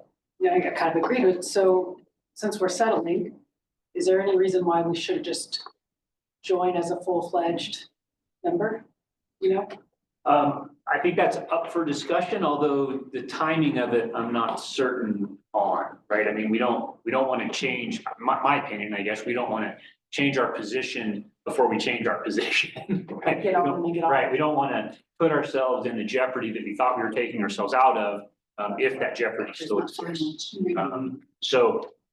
Speaker 20: I got kind of agreed with. So since we're settling, is there any reason why we should just join as a full-fledged member,
Speaker 3: I think that's up for discussion, although the timing of it, I'm not certain on, right? I mean, we don't want to change, my opinion, I guess, we don't want to change our position before we change our position. Right? Right, we don't want to put ourselves in the jeopardy that we thought we were taking ourselves out of, if that jeopardy still exists.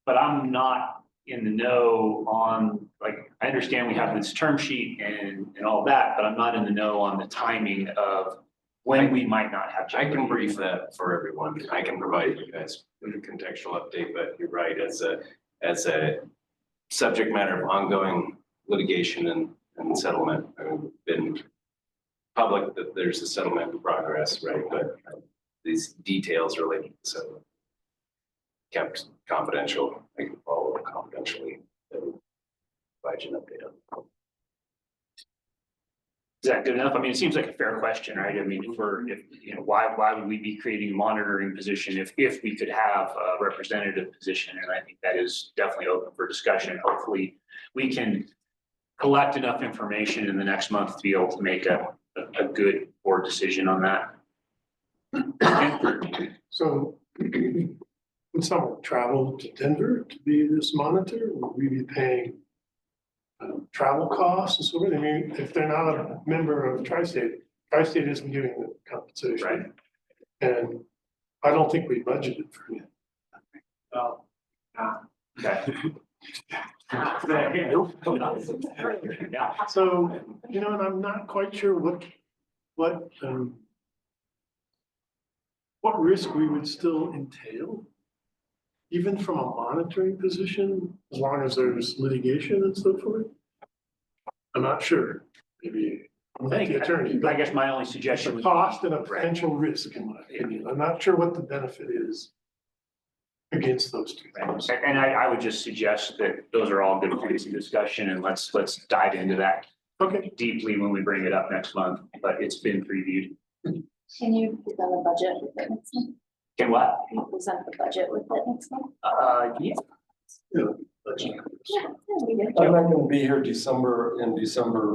Speaker 3: But I'm not in the know on, like, I understand we have this term sheet and all that, but I'm not in the know on the timing of when we might not have.
Speaker 5: I can brief that for everyone. I can provide you guys with a contextual update, but you're right, as a subject matter of ongoing litigation and settlement, it's been public that there's a settlement in progress, right? But these details related to settlement kept confidential. I can follow up confidentially. Provide you an update on.
Speaker 3: Is that good enough? I mean, it seems like a fair question, right? I mean, why would we be creating a monitoring position if we could have a representative position? And I think that is definitely open for discussion. Hopefully we can collect enough information in the next month to be able to make a good board decision on that.
Speaker 17: So would someone travel to Denver to be this monitor? Would we be paying travel costs and so forth? I mean, if they're not a member of Tri-State isn't giving them compensation.
Speaker 3: Right.
Speaker 17: And I don't think we budgeted for it.
Speaker 3: Okay.
Speaker 17: So, and I'm not quite sure what risk we would still entail, even from a monitoring position, as long as there's litigation and so forth. I'm not sure, maybe I'm not the attorney.
Speaker 3: I guess my only suggestion
Speaker 17: would be a cost and a potential risk, in my opinion. I'm not sure what the benefit is against those two things.
Speaker 3: And I would just suggest that those are all good points of discussion, and let's dive into that deeply when we bring it up next month, but it's been previewed.
Speaker 19: Can you present the budget with it next month?
Speaker 3: Can what?
Speaker 19: Can you present the budget with it next month?
Speaker 3: Yeah.
Speaker 12: I'm not gonna be here in December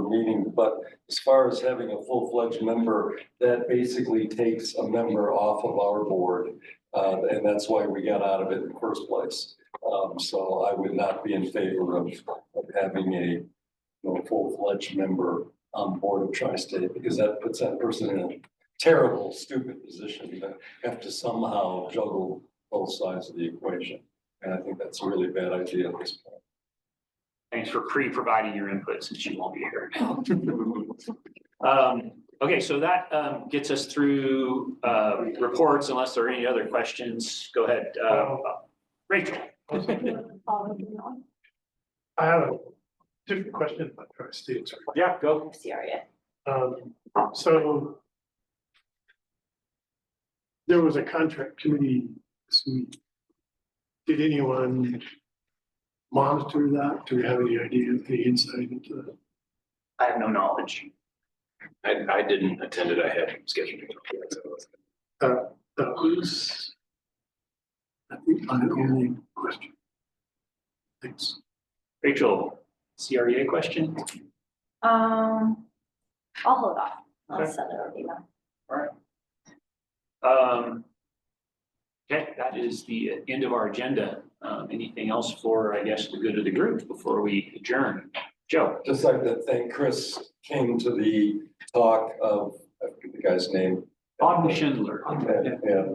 Speaker 12: meeting, but as far as having a full-fledged member, that basically takes a member off of our board. And that's why we got out of it in the first place. So I would not be in favor of having a full-fledged member on board of Tri-State, because that puts that person in a terrible, stupid position to have to somehow juggle both sides of the equation. And I think that's a really bad idea at this point.
Speaker 3: Thanks for providing your input since you won't be here. Okay, so that gets us through reports, unless there are any other questions. Go ahead, Rachel.
Speaker 17: I have a different question about Tri-State.
Speaker 3: Yeah, go.
Speaker 17: So there was a contract committee this week. Did anyone monitor that? Do we have any idea, any insight into that?
Speaker 3: I have no knowledge.
Speaker 5: I didn't attend it. I had scheduled.
Speaker 17: That was, I think, my only question. Thanks.
Speaker 3: Rachel, CREA question?
Speaker 19: I'll hold off. I'll
Speaker 3: Okay.
Speaker 19: send it over email.
Speaker 3: All right. Okay, that is the end of our agenda. Anything else for, I guess, the good of the group before we adjourn? Joe?
Speaker 12: Just like to thank Chris came to the talk of, I forget the guy's name.
Speaker 3: Auden Schindler.
Speaker 12: And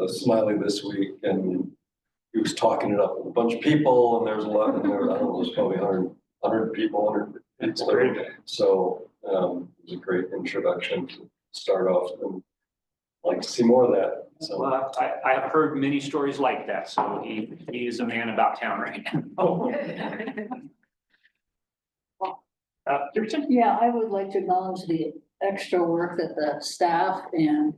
Speaker 12: the Smiley this week, and he was talking it up with a bunch of people, and there's a lot, and there, I don't know, there's probably 100 people, 100.
Speaker 3: That's great.
Speaker 12: So, it was a great introduction to start off, and I'd like to see more of that, so.
Speaker 3: Well, I have heard many stories like that, so he is a man about town right now. Kirsten?
Speaker 13: Yeah, I would like to acknowledge the extra work that the staff and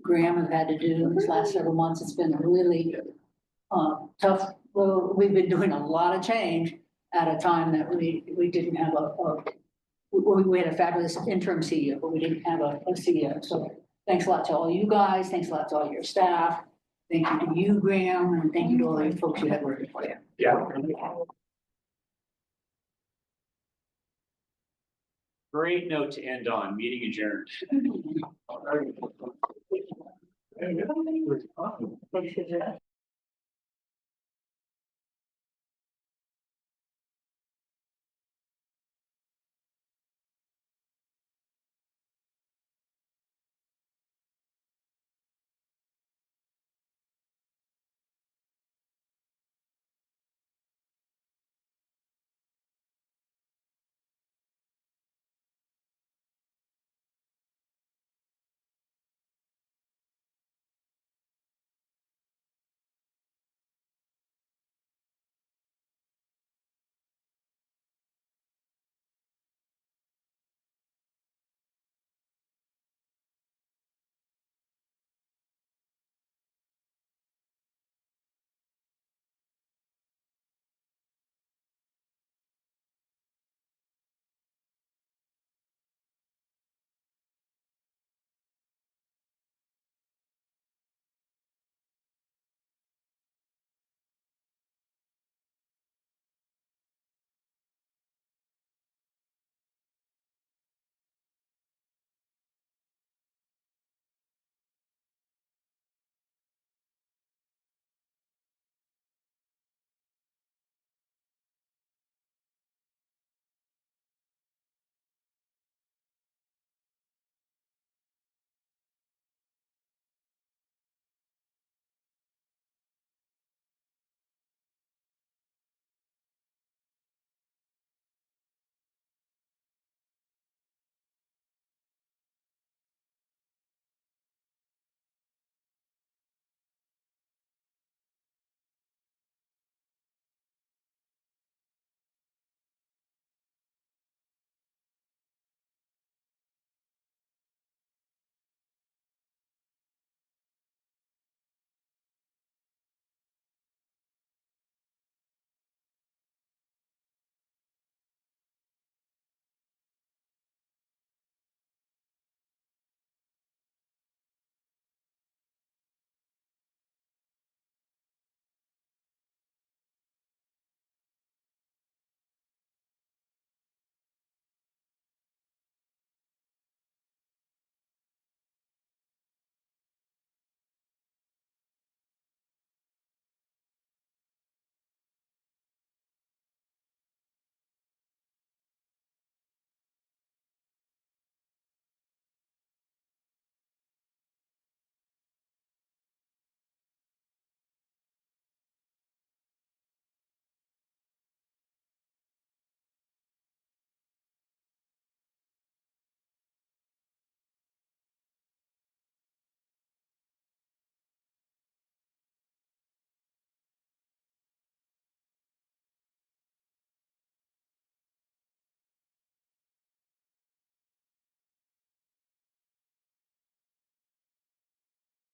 Speaker 13: Graham have had to do in these last several months. It's been really tough. Well, we've been doing a lot of change at a time that we didn't have we had a fabulous interim CEO, but we didn't have a CEO. So thanks a lot to all you guys. Thanks a lot to all your staff. Thank you to you, Graham, and thank you to all the folks who had working for you.
Speaker 3: Yeah. Great note to end on. Meeting adjourned.